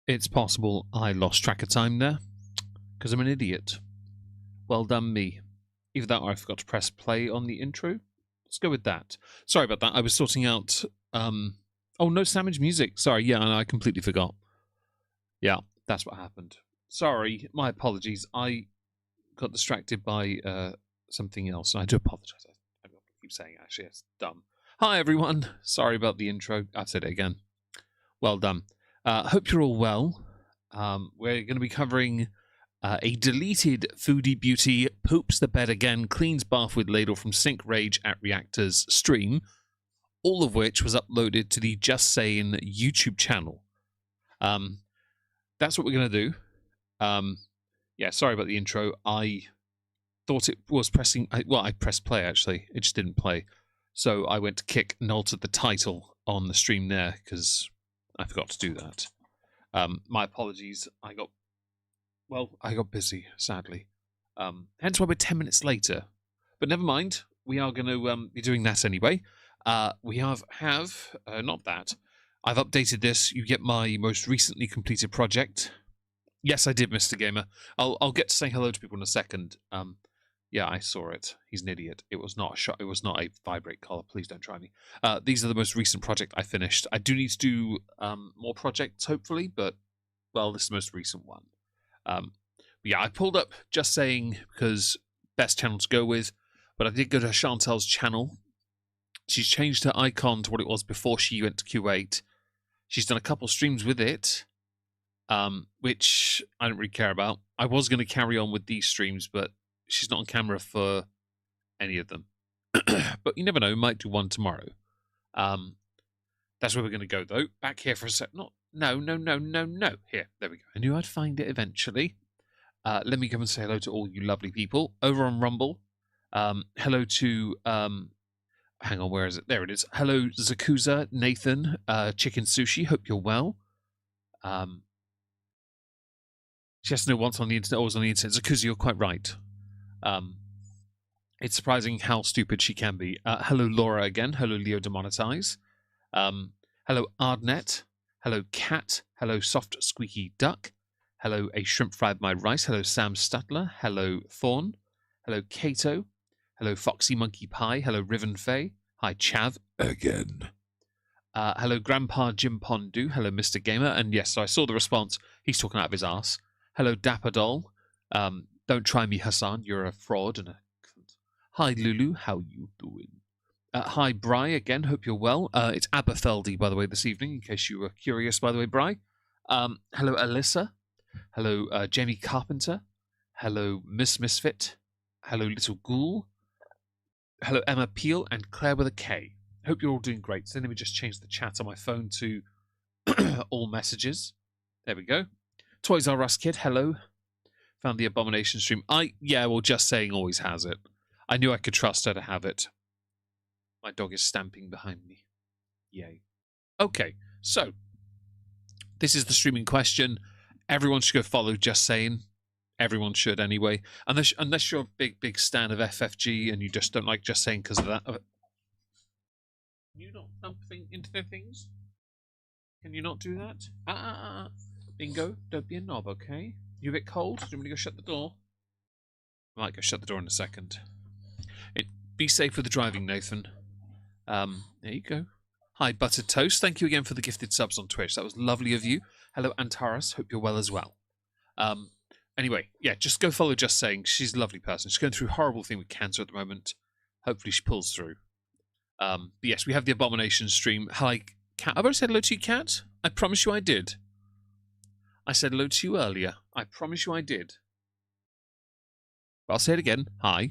It's possible I lost track of time there, because I'm an idiot. Well done me. Either that or I forgot to press play on the intro. Let's go with that. Sorry about that. I was sorting out... Oh, no sandwich music. Sorry, yeah, I completely forgot. Yeah, that's what happened. Sorry, my apologies. I got distracted by something else. I do apologize. I keep saying it, actually. It's dumb. Hi, everyone. Sorry about the intro. I've said it again. Well done. Hope you're all well. We're going to be covering a deleted Foodie Beauty poops the bed again, cleans bath with ladle from Sink Rage at Reactors stream, all of which was uploaded to the Just Saying YouTube channel. That's what we're going to do. Yeah, sorry about the intro. I thought it was pressing... I pressed play, actually. It just didn't play. So I went to kick and altered the title on the stream there, because I forgot to do that. My apologies. I got busy, sadly. Hence why we're 10 minutes later. But never mind. We are going to be doing that anyway. We have not that. I've updated this. You get my most recently completed project. Yes, I did, Mr. Gamer. I'll get to say hello to people in a second. Yeah, I saw it. He's an idiot. It was not a shot. It was not a vibrate collar. Please don't try me. These are the most recent project I finished. I do need to do more projects, hopefully, but well, this is the most recent one. But yeah, I pulled up Just Saying because best channel to go with. But I did go to Chantel's channel. She's changed her icon to what it was before she went to Q8. She's done a couple streams with it, which I don't really care about. I was going to carry on with these streams, but she's not on camera for any of them. But you never know, might do one tomorrow. That's where we're going to go, though. Back here for a sec. No. Here, there we go. I knew I'd find it eventually. Let me come and say hello to all you lovely people. Over on Rumble, hello to... hang on, where is it? There it is. Hello, Zakuza, Nathan, Chicken Sushi. Hope you're well. She has to know once on the internet, always on the internet. Zakuza, you're quite right. It's surprising how stupid she can be. Hello, Laura again. Hello, Leo Demonetize. Hello, Ardnet. Hello, Cat. Hello, Soft Squeaky Duck. Hello, A Shrimp Fried My Rice. Hello, Sam Statler. Hello, Thorn. Hello, Kato. Hello, Foxy Monkey Pie. Hello, Riven Faye. Hi, Chav. Again. Hello, Grandpa Jim Pondu. Hello, Mr. Gamer. And yes, so I saw the response. He's talking out of his ass. Hello, Dapper Doll. Don't try me, Hassan. You're a fraud and a... Hi, Lulu. How you doing? Hi, Bri. Again, hope you're well. It's Aberfeldy, by the way, this evening, in case you were curious, by the way, Bri. Hello, Alyssa. Hello, Jamie Carpenter. Hello, Miss Misfit. Hello, Little Ghoul. Hello, Emma Peel and Claire with a K. Hope you're all doing great. So let me just change the chat on my phone to all messages. There we go. Toys R Us Kid, hello. Found the Abomination stream. Yeah, well, Just Saying always has it. I knew I could trust her to have it. My dog is stamping behind me. Yay. Okay, so this is the streaming question. Everyone should go follow Just Saying. Everyone should anyway. Unless you're a big stan of FFG and you just don't like Just Saying because of that. Can you not dump into their things? Can you not do that? Bingo, don't be a knob, okay? You a bit cold? Do you want me to go shut the door? I might go shut the door in a second. Be safe with the driving, Nathan. There you go. Hi, Buttered Toast. Thank you again for the gifted subs on Twitch. That was lovely of you. Hello, Antares. Hope you're well as well. Anyway, yeah, just go follow Just Saying. She's a lovely person. She's going through a horrible thing with cancer at the moment. Hopefully she pulls through. But yes, we have the Abomination stream. Hi, Cat. Have I said hello to you, Cat? I promise you I did. I said hello to you earlier. I promise you I did. But I'll say it again. Hi.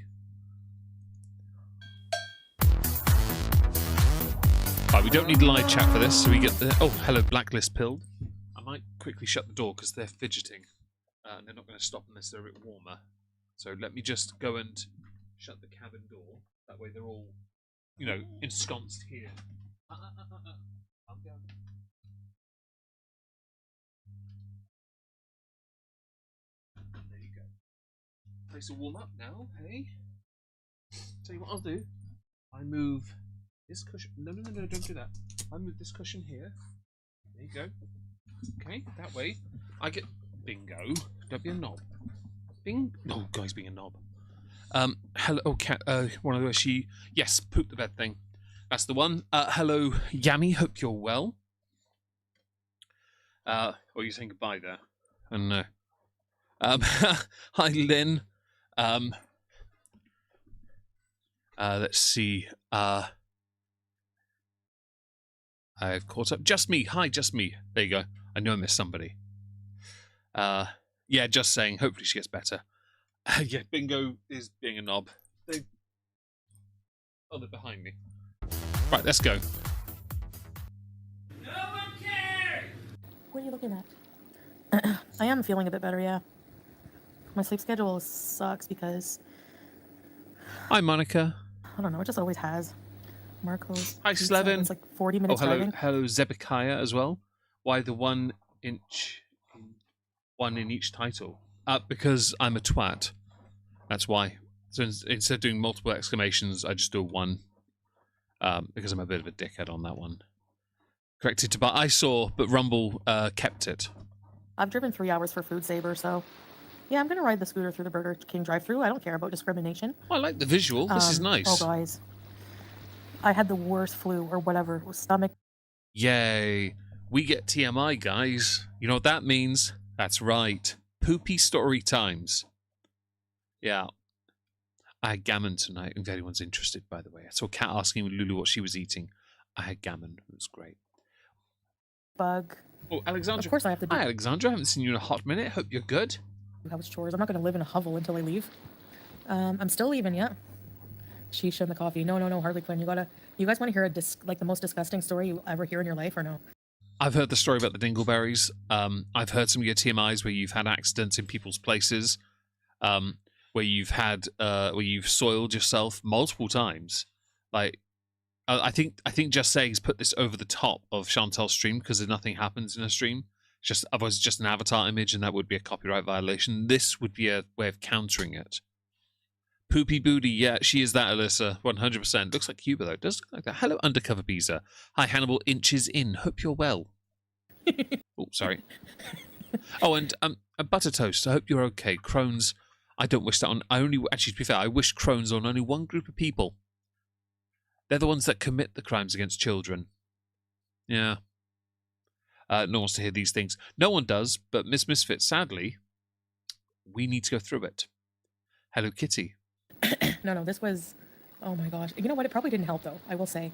Right, we don't need live chat for this, so we get the... Oh, hello, Blacklist Pilled. I might quickly shut the door because they're fidgeting. And they're not going to stop unless they're a bit warmer. So let me just go and shut the cabin door. That way they're all, you know, ensconced here. I'm going. There you go. Place will warm up now, hey? Tell you what I'll do. I move this cushion. No, don't do that. I move this cushion here. There you go. Okay, that way. I get bingo. Don't be a knob. No, guy's being a knob. Hello, oh, cat. One of those. Yes, poop the bed thing. That's the one. Hello, Yami. Hope you're well. Or you're saying goodbye there? I don't know. Hi, Lynn. Let's see. I've caught up. Just me. Hi, just me. There you go. I know I missed somebody. Yeah, just saying. Hopefully she gets better. Yeah, Bingo is being a knob. Oh, they're behind me. Right, let's go. No one cares! What are you looking at? I am feeling a bit better, yeah. My sleep schedule sucks because... Hi, Monica. I don't know, it just always has. Marco's... Hi, Slevin. It's like 40 minutes driving. Hello, Zebekiah as well. Why the 1 inch... one in each title? Because I'm a twat. That's why. So instead of doing multiple exclamations, I just do one. Because I'm a bit of a dickhead on that one. Corrected to, but I saw, but Rumble kept it. I've driven 3 hours for Food Saver, so yeah, I'm gonna ride the scooter through the Burger King drive-thru. I don't care about discrimination. Oh, I like the visual. This is nice. Oh, guys, I had the worst flu or whatever. Stomach. Yay! We get TMI, guys. You know what that means? That's right. Poopy story times. Yeah. I had gammon tonight, if anyone's interested, by the way. I saw Kat asking Lulu what she was eating. I had gammon. It was great. Bug. Oh, Alexandra. Of course I have to do... Hi, Alexandra. I haven't seen you in a hot minute. Hope you're good. House chores. I'm not going to live in a hovel until I leave. I'm still leaving, yeah. Shisha and the coffee. No, Harley Quinn. You guys want to hear the most disgusting story you ever hear in your life, or no? I've heard the story about the dingleberries. I've heard some of your TMIs where you've had accidents in people's places. Where you've soiled yourself multiple times. Like, I think Just Saying's put this over the top of Chantel's stream because nothing happens in a stream. Otherwise it's just an avatar image, and that would be a copyright violation. This would be a way of countering it. Poopy Booty, yeah, she is that, Alyssa, 100%. Looks like Cuba though. Does look like that. Hello, Undercover Beezer. Hi, Hannibal Inches In. Hope you're well. Oh, sorry. Oh, and Butter Toast. I hope you're okay. Crohn's. I don't wish that on... Actually, to be fair, I wish Crohn's on only one group of people. They're the ones that commit the crimes against children. Yeah. No one wants to hear these things. No one does, but Miss Misfit, sadly, we need to go through it. Hello, Kitty. No, this was... Oh my gosh. You know what? It probably didn't help, though, I will say.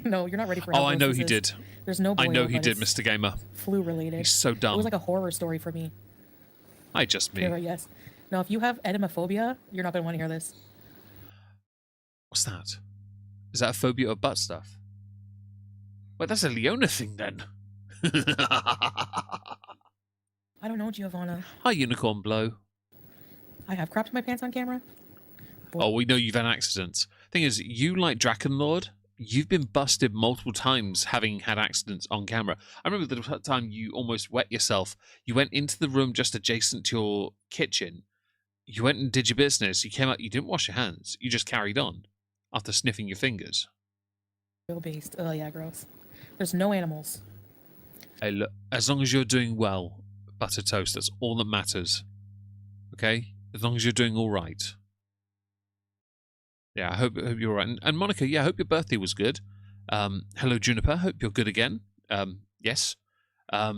No, you're not ready for it. Oh, I know he did. There's no boil, I know he did, Mr. Gamer. Flu-related. He's so dumb. It was like a horror story for me. Just me. Yeah, yes. Now, if you have edemophobia, you're not going to want to hear this. What's that? Is that a phobia of butt stuff? Wait, that's a Leona thing, then. I don't know, Giovanna. Hi, Unicorn Blow. I have crapped my pants on camera. Boy. Oh, we know you've had accidents. Thing is, you, like Drakenlord, you've been busted multiple times having had accidents on camera. I remember the time you almost wet yourself. You went into the room just adjacent to your kitchen. You went and did your business. You came out. You didn't wash your hands. You just carried on after sniffing your fingers. Based. Oh, yeah, gross. There's no animals. Hey, look. As long as you're doing well, Butter Toast, that's all that matters. Okay? As long as you're doing all right. Yeah, I hope you're all right. And Monica, yeah, I hope your birthday was good. Hello, Juniper. Hope you're good again. Yes. Have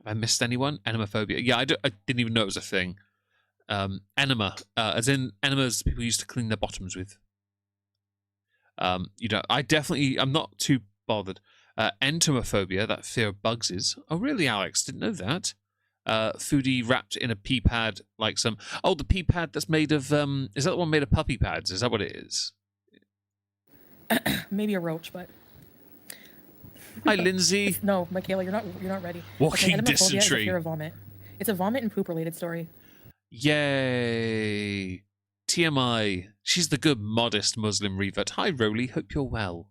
I missed anyone? Enemophobia. Yeah, I didn't even know it was a thing. Enema, as in enemas people used to clean their bottoms with. I'm not too bothered. Entomophobia, that fear of bugs is. Oh, really, Alex? Didn't know that. Foodie wrapped in a pea pad, like some... Oh, the pea pad that's made of... is that the one made of puppy pads? Is that what it is? Maybe a roach, but... Hi, Lindsay. No, Michaela, you're not ready. Walking edemophobia dysentery. is a fear of vomit. It's a vomit and poop related story. Yay. TMI. She's the good, modest Muslim revert. Hi, Roly. Hope you're well.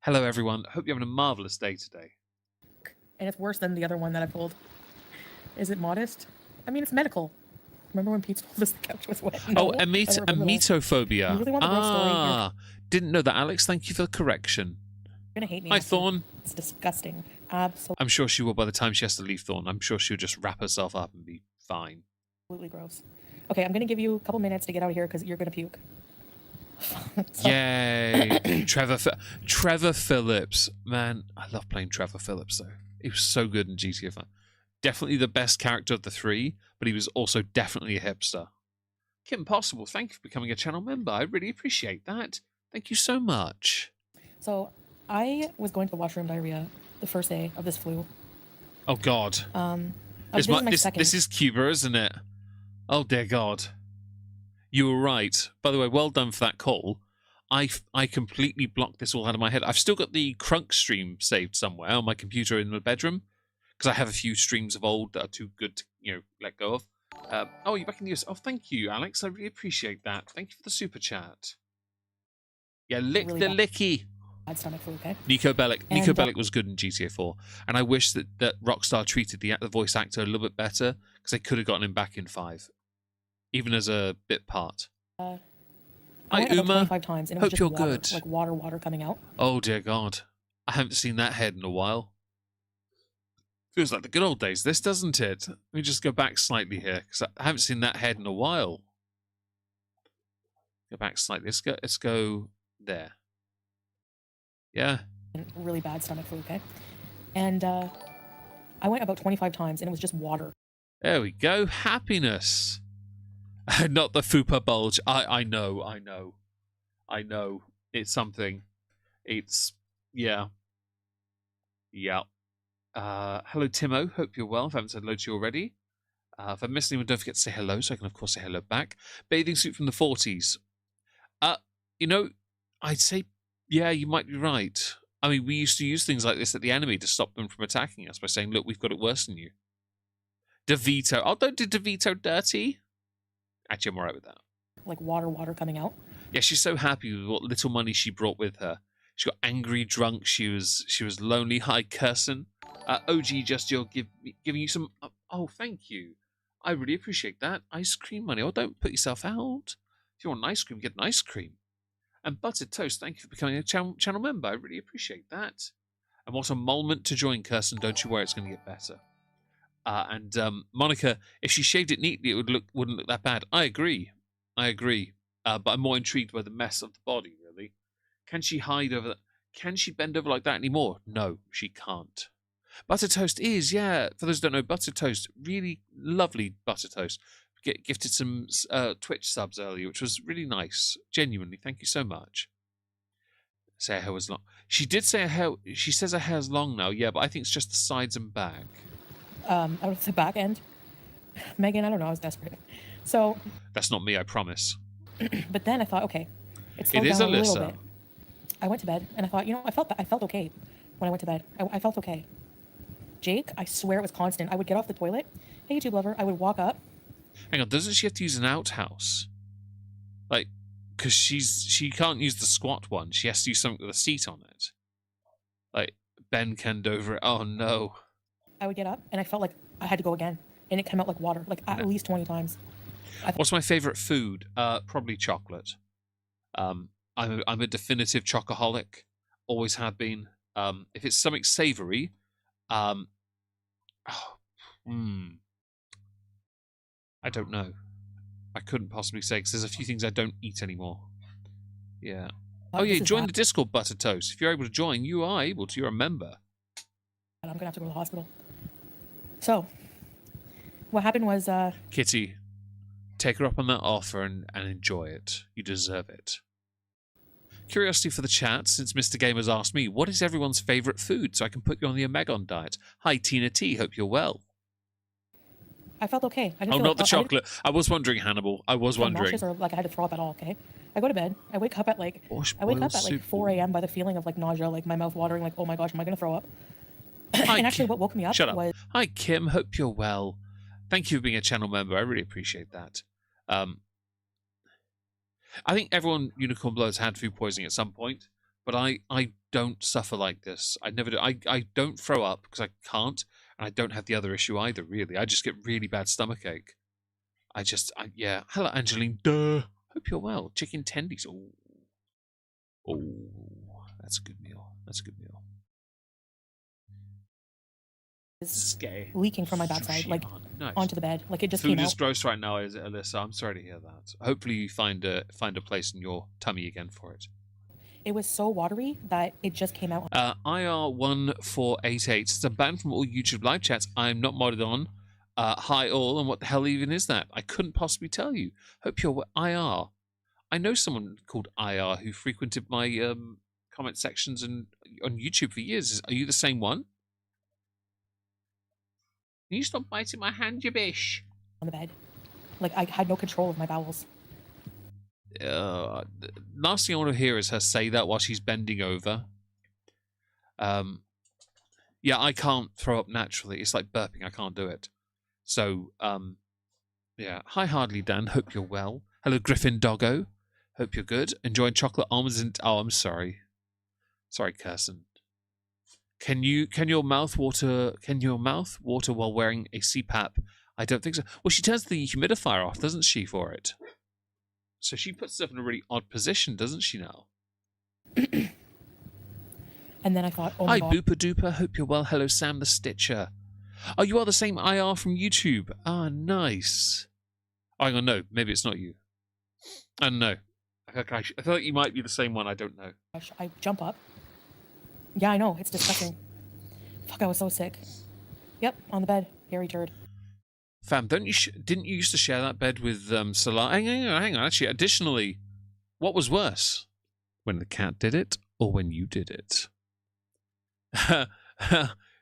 Hello, everyone. Hope you're having a marvelous day today. And it's worse than the other one that I pulled. Is it modest? I mean, it's medical. Remember when Pete told us the couch was wet? No, emetophobia. You really want the real story? Didn't know that, Alex. Thank you for the correction. gonna hate me. Hi, after. Thorn. It's disgusting. Absolutely I'm sure she will by the time she has to leave Thorn. I'm sure she'll just wrap herself up and be fine. gross. Okay, I'm gonna give you a couple minutes to get out of here because you're gonna puke. Yay. Trevor Phillips. Man, I love playing Trevor Phillips, though. He was so good in GTA 5. Definitely the best character of the three, but he was also definitely a hipster. Kim Possible, thank you for becoming a channel member. I really appreciate that. Thank you so much. So, I was going to the washroom diarrhea the first day of this flu. Oh, God. This is Cuba, isn't it? Oh, dear God. You were right. By the way, well done for that call. I completely blocked this all out of my head. I've still got the Crunk stream saved somewhere on my computer in the bedroom because I have a few streams of old that are too good to let go of. Oh, you're back in the US. Oh, thank you, Alex. I really appreciate that. Thank you for the super chat. Yeah, lick really the licky. Bad stomach flu, okay? Nico Bellic. Nico Bellic was good in GTA 4, and I wish that Rockstar treated the voice actor a little bit better because they could have gotten him back in 5, even as a bit part. I went about 25 times, and it was Hope just you're water, good. like water coming out. Oh dear God, I haven't seen that head in a while. Feels like the good old days, this, doesn't it? Let me just go back slightly here because I haven't seen that head in a while. Go back slightly. Let's go there. Yeah. Really bad stomach flu, okay? And I went about 25 times, and it was just water. There we go. Happiness. Not the fupa bulge. I know. It's something. It's yeah. Hello, Timo. Hope you're well. If I haven't said hello to you already. If I'm missing anyone, don't forget to say hello, so I can of course say hello back. Bathing suit from the 40s. I'd say, yeah, you might be right. I mean, we used to use things like this at the enemy to stop them from attacking us by saying, look, we've got it worse than you. DeVito. Oh, don't do DeVito dirty. Actually, I'm all right with that. Like water coming out. Yeah, she's so happy with what little money she brought with her. She got angry, drunk. She was lonely. Hi, Kirsten. OG, just giving you some. Oh, thank you. I really appreciate that. Ice cream money. Oh, don't put yourself out. If you want an ice cream, get an ice cream. And Buttered Toast, thank you for becoming a channel member. I really appreciate that. And what a moment to join, Kirsten. Don't you worry, it's going to get better. And Monica, if she shaved it neatly, it wouldn't look that bad. I agree. But I'm more intrigued by the mess of the body, really. Can she hide over that? Can she bend over like that anymore? No, she can't. Buttered Toast is, yeah. For those who don't know, Buttered Toast, really lovely Buttered Toast. Gifted some Twitch subs earlier, which was really nice. Genuinely, thank you so much. Say her hair was long. She did say her hair. She says her hair's long now. Yeah, but I think it's just the sides and back. Out of the back end. Megan, I don't know. I was desperate. So. That's not me. I promise. But then I thought, okay, it is down a little Alyssa. bit. I went to bed and I thought, I felt okay when I went to bed. I felt okay. Jake, I swear it was constant. I would get off the toilet. Hey, YouTube lover. I would walk up. Hang on, doesn't she have to use an outhouse? Like, because she can't use the squat one. She has to use something with a seat on it. Like, bend over it. Oh, no. I would get up, and I felt like I had to go again. And it came out like water, like at least 20 times. What's my favorite food? Probably chocolate. I'm a definitive chocoholic. Always have been. If it's something savory, I don't know. I couldn't possibly say because there's a few things I don't eat anymore. Yeah. Oh yeah, join the Discord, Buttered Toast. If you're able to join, you are able to. You're a member. I'm gonna have to go to the hospital. So, what happened was, Kitty, take her up on that offer and enjoy it. You deserve it. Curiosity for the chat, since Mr. Gamer's asked me, what is everyone's favourite food so I can put you on the Omegon diet? Hi, Tina T. Hope you're well. I felt okay. I didn't oh, feel not like, the chocolate. I was wondering, Hannibal. I was wondering. Nauseous or like I had to throw up at all. Okay. I go to bed. I wake up at like 4 a.m. by the feeling of like nausea, like my mouth watering, like oh my gosh, am I gonna throw up? And actually, what woke me up was. Hi, Kim. Hope you're well. Thank you for being a channel member. I really appreciate that. I think everyone Unicorn Blood has had food poisoning at some point, but I don't suffer like this. I never do. I don't throw up because I can't, and I don't have the other issue either. Really, I just get really bad stomachache. Yeah. Hello, Angeline. Duh. Hope you're well. Chicken tendies. Oh, that's a good meal. That's a good meal. Is leaking from my backside, like nice. onto the bed. Like it just Food came out. is gross right now, is it, Alyssa? I'm sorry to hear that. Hopefully you find a place in your tummy again for it. It was so watery that it just came out. IR1488. It's a ban from all YouTube live chats. I'm not modded on. Hi all, and what the hell even is that? I couldn't possibly tell you. Hope you're IR. I know someone called IR who frequented my comment sections on YouTube for years. Are you the same one? Can you stop biting my hand, you bish? On the bed. Like, I had no control of my bowels. Last thing I want to hear is her say that while she's bending over. Yeah, I can't throw up naturally. It's like burping. I can't do it. So, yeah. Hi, Hardly Dan. Hope you're well. Hello, Griffin Doggo. Hope you're good. Enjoying chocolate almonds and... Oh, I'm sorry. Sorry, Kirsten. Can your mouth water while wearing a CPAP? I don't think so. Well, she turns the humidifier off, doesn't she, for it? So she puts herself in a really odd position, doesn't she now? And then I thought, oh my God. Hi, Booper Duper. Hope you're well. Hello, Sam the Stitcher. Oh, you are the same IR from YouTube. Ah, nice. Oh, hang on, no. Maybe it's not you. I don't know. I feel like you might be the same one. I don't know. I jump up. Yeah, I know. It's disgusting. Fuck, I was so sick. Yep, on the bed. Hairy turd. Fam, didn't you used to share that bed with Salah? Hang on. Actually, additionally, what was worse? When the cat did it or when you did it?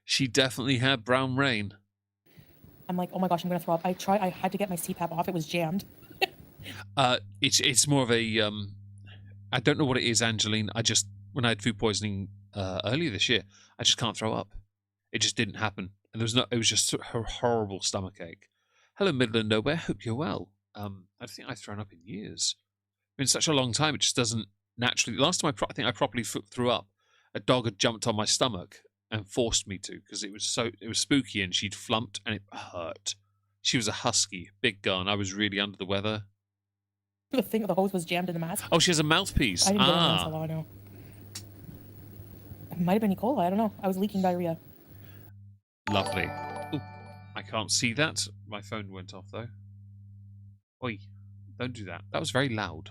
She definitely had brown rain. I'm like, oh my gosh, I'm going to throw up. I had to get my CPAP off. It was jammed. It's more of a I don't know what it is, Angeline. When I had food poisoning earlier this year, I just can't throw up. It just didn't happen, and it was just a horrible stomachache. Hello, middle of nowhere. Hope you're well. I think I've thrown up in years. It's been such a long time. It just doesn't naturally. Last time I think I properly threw up, a dog had jumped on my stomach and forced me to because it was spooky and she'd flumped and it hurt. She was a husky, big girl, and I was really under the weather. The hose was jammed in the mask. Oh, she has a mouthpiece. I didn't get it on so long, no. It might have been E. coli. I don't know. I was leaking diarrhea. Lovely. Ooh, I can't see that. My phone went off, though. Oi, don't do that. That was very loud.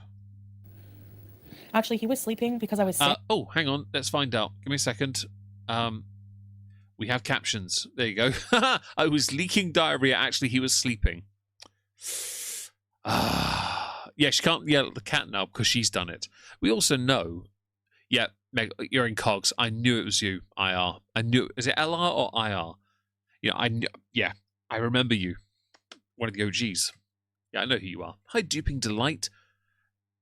Actually, he was sleeping because I was sick. Oh, hang on. Let's find out. Give me a second. We have captions. There you go. I was leaking diarrhea. Actually, he was sleeping. Yeah, she can't yell at the cat now because she's done it. We also know... Yeah, Meg, you're in cogs. I knew it was you, IR. I knew... Is it LR or IR? Yeah, I remember you. One of the OGs. Yeah, I know who you are. Hi, Duping Delight.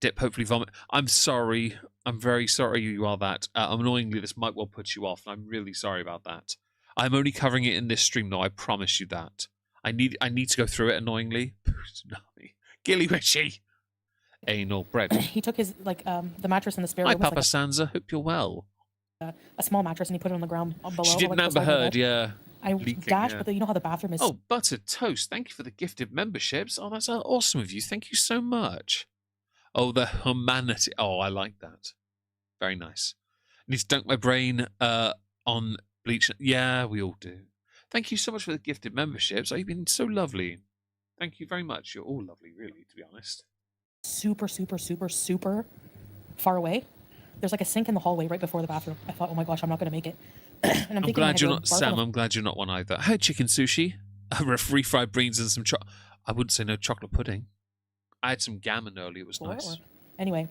Dip, hopefully vomit. I'm sorry. I'm very sorry you are that. Annoyingly, this might well put you off. I'm really sorry about that. I'm only covering it in this stream, though. I promise you that. I need to go through it annoyingly. Gilly Wishy. Anal bread. He took his, the mattress in the spare room. Hi, Papa Sansa. Hope you're well. A small mattress, and he put it on the ground below. She didn't Amber Heard, yeah. I dashed, but you know how the bathroom is... Oh, Buttered Toast. Thank you for the gifted memberships. Oh, that's awesome of you. Thank you so much. Oh, the humanity. Oh, I like that. Very nice. Need to dunk my brain on bleach. Yeah, we all do. Thank you so much for the gifted memberships. Oh, you've been so lovely. Thank you very much. You're all lovely, really, to be honest. Super, super, super, super far away. There's like a sink in the hallway right before the bathroom. I thought, oh my gosh, I'm not going to make it. And I'm glad you're not, Sam, I'm glad you're not one either. Hi, chicken sushi. Refried beans and some chocolate. I wouldn't say no chocolate pudding. I had some gammon earlier. It was nice. Anyway,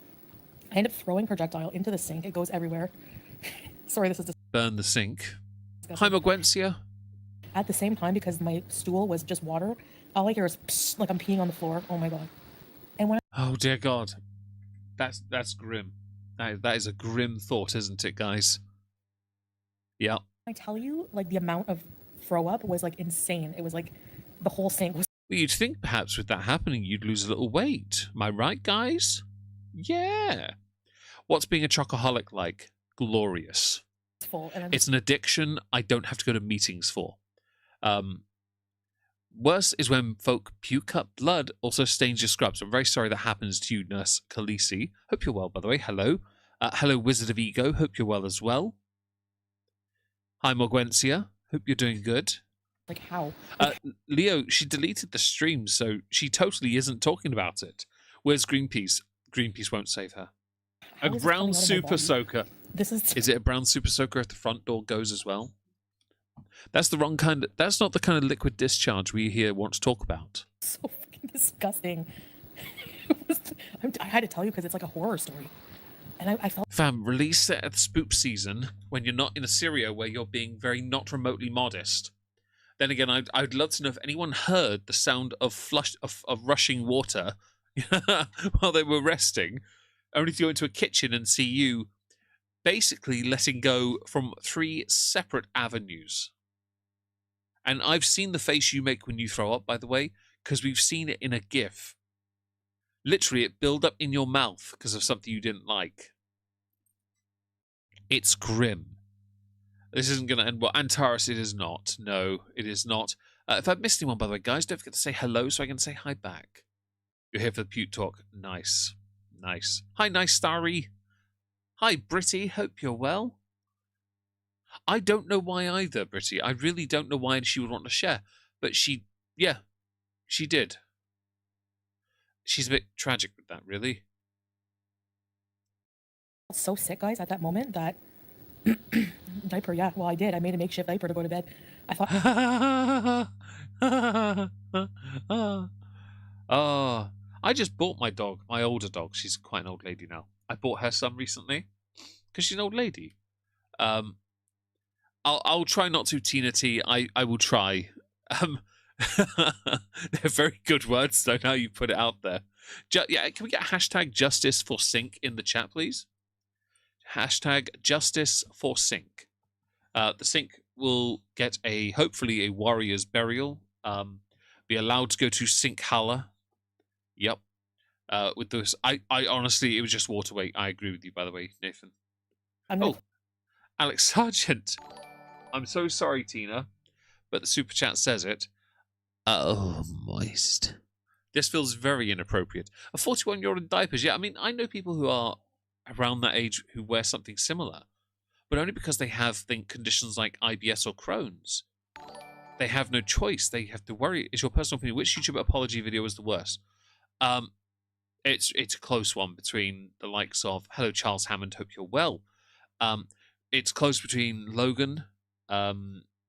I end up throwing projectile into the sink. It goes everywhere. Sorry, this is... Burn the sink. Hi, Magwencia. At the same time, because my stool was just water, all I hear is psst, like I'm peeing on the floor. Oh my God. And when oh dear God. That's grim. That is a grim thought, isn't it, guys? Yeah. I tell you, like, the amount of throw up was like insane. It was like the whole sink was... Well, you'd think perhaps with that happening, you'd lose a little weight. Am I right, guys? Yeah. What's being a chocoholic like? Glorious. Full, and it's an addiction I don't have to go to meetings for. Worse is when folk puke up blood, also stains your scrubs. I'm very sorry that happens to you, Nurse Khaleesi. Hope you're well, by the way. Hello. Hello, Wizard of Ego. Hope you're well as well. Hi, Morgwensia. Hope you're doing good. Like, how? Leo, she deleted the stream, so she totally isn't talking about it. Where's Greenpeace? Greenpeace won't save her. A How is this brown coming out of my super body? soaker. This is... Is it a brown super soaker if the front door goes as well? That's the wrong kind. That's not the kind of liquid discharge we here want to talk about. so fucking disgusting. I had to tell you because it's like a horror story. And I felt... Fam, release it at spoop season when you're not in a Syria where you're being very not remotely modest. Then again, I'd love to know if anyone heard the sound of rushing water while they were resting, only to go into a kitchen and see you basically letting go from 3 separate avenues. And I've seen the face you make when you throw up, by the way, because we've seen it in a GIF. Literally, it build up in your mouth because of something you didn't like. It's grim. This isn't going to end well. Antares, it is not. No, it is not. If I've missed anyone, by the way, guys, don't forget to say hello so I can say hi back. You're here for the Pute Talk. Nice. Nice. Hi, Nice Starry. Hi, Britty. Hope you're well. I don't know why either, Britty. I really don't know why she would want to share. But she did. She's a bit tragic with that, really. so sick, guys, at that moment that... diaper, yeah. Well, I did. I made a makeshift diaper to go to bed. I thought... Oh, I just bought my dog, my older dog. She's quite an old lady now. I bought her some recently because she's an old lady. I'll try not to, Tina T. I will try. They're very good words, though, now you put it out there. Yeah, can we get hashtag justice for sink in the chat, please? Hashtag justice for sink. The sink will get hopefully a warrior's burial. Be allowed to go to Sink Halla. Yep. With this, I honestly, it was just water weight. I agree with you, by the way, Nathan. Alex Sargent. I'm so sorry, Tina, but the super chat says it. Oh, moist. This feels very inappropriate. A 41-year-old in diapers. Yeah, I mean, I know people who are around that age who wear something similar, but only because they have conditions like IBS or Crohn's. They have no choice. They have to worry. It's your personal opinion. Which YouTube apology video was the worst? It's a close one between the likes of Hello Charles Hammond, hope you're well. It's close between Logan,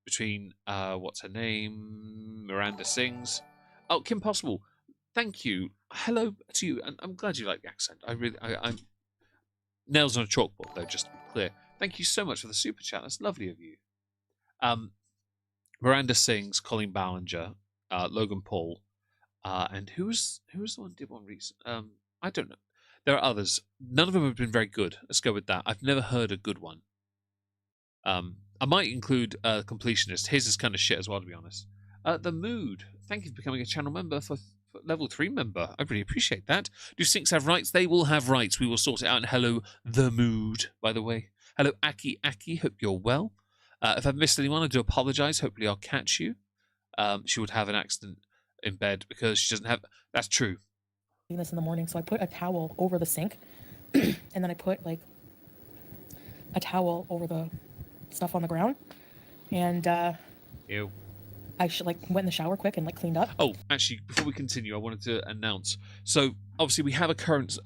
between what's her name, Miranda Sings. Oh, Kim Possible. Thank you. Hello to you, and I'm glad you like the accent. I'm nails on a chalkboard though, just to be clear. Thank you so much for the super chat. That's lovely of you. Miranda Sings, Colleen Ballinger, Logan Paul, and who was the one who did one recent? I don't know. There are others. None of them have been very good. Let's go with that. I've never heard a good one. I might include Completionist. His is kind of shit as well, to be honest. The Mood. Thank you for becoming a channel member for level 3 member. I really appreciate that. Do sinks have rights? They will have rights. We will sort it out. And hello, The Mood, by the way. Hello, Aki Aki. Hope you're well. If I've missed anyone, I do apologize. Hopefully I'll catch you. She would have an accident in bed because she doesn't have... That's true. This in the morning, so I put a towel over the sink, and then I put like a towel over the stuff on the ground, and Ew. I went in the shower quick and cleaned up. Oh, actually, before we continue, I wanted to announce. So obviously, we have a current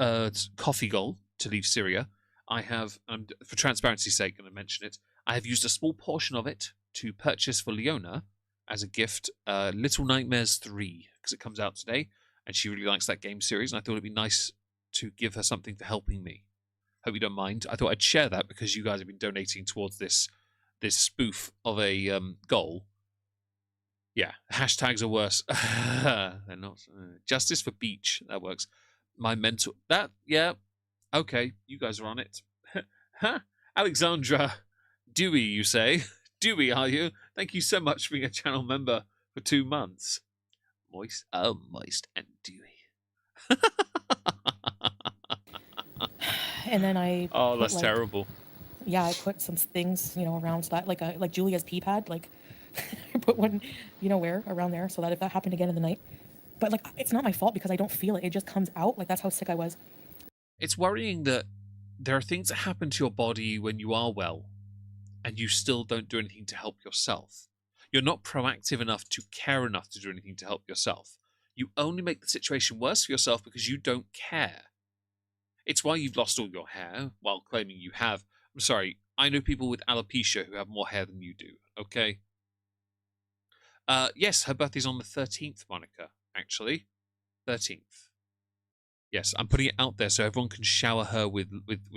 coffee goal to leave Syria. I have, for transparency's sake, going to mention it. I have used a small portion of it to purchase for Leona as a gift, Little Nightmares 3, because it comes out today, and she really likes that game series, and I thought it'd be nice to give her something for helping me. Hope you don't mind. I thought I'd share that because you guys have been donating towards this spoof of a goal. Yeah, hashtags are worse. They're not. Justice for Beach, that works. My mental... That, yeah. Okay, you guys are on it. Huh? Alexandra Dewey, you say? Dewey, are you? Thank you so much for being a channel member for 2 months. Moist. Oh, moist and dewy. And then I... Oh, that's terrible. Yeah, I put some things, around so that, like Julia's pee pad, I put one, where, around there, so that if that happened again in the night. But, it's not my fault because I don't feel it. It just comes out. That's how sick I was. It's worrying that there are things that happen to your body when you are well, and you still don't do anything to help yourself. You're not proactive enough to care enough to do anything to help yourself. You only make the situation worse for yourself because you don't care. It's why you've lost all your hair while claiming you have. I'm sorry, I know people with alopecia who have more hair than you do, okay? Yes, her birthday's on the 13th, Monica, actually. 13th. Yes, I'm putting it out there so everyone can shower her with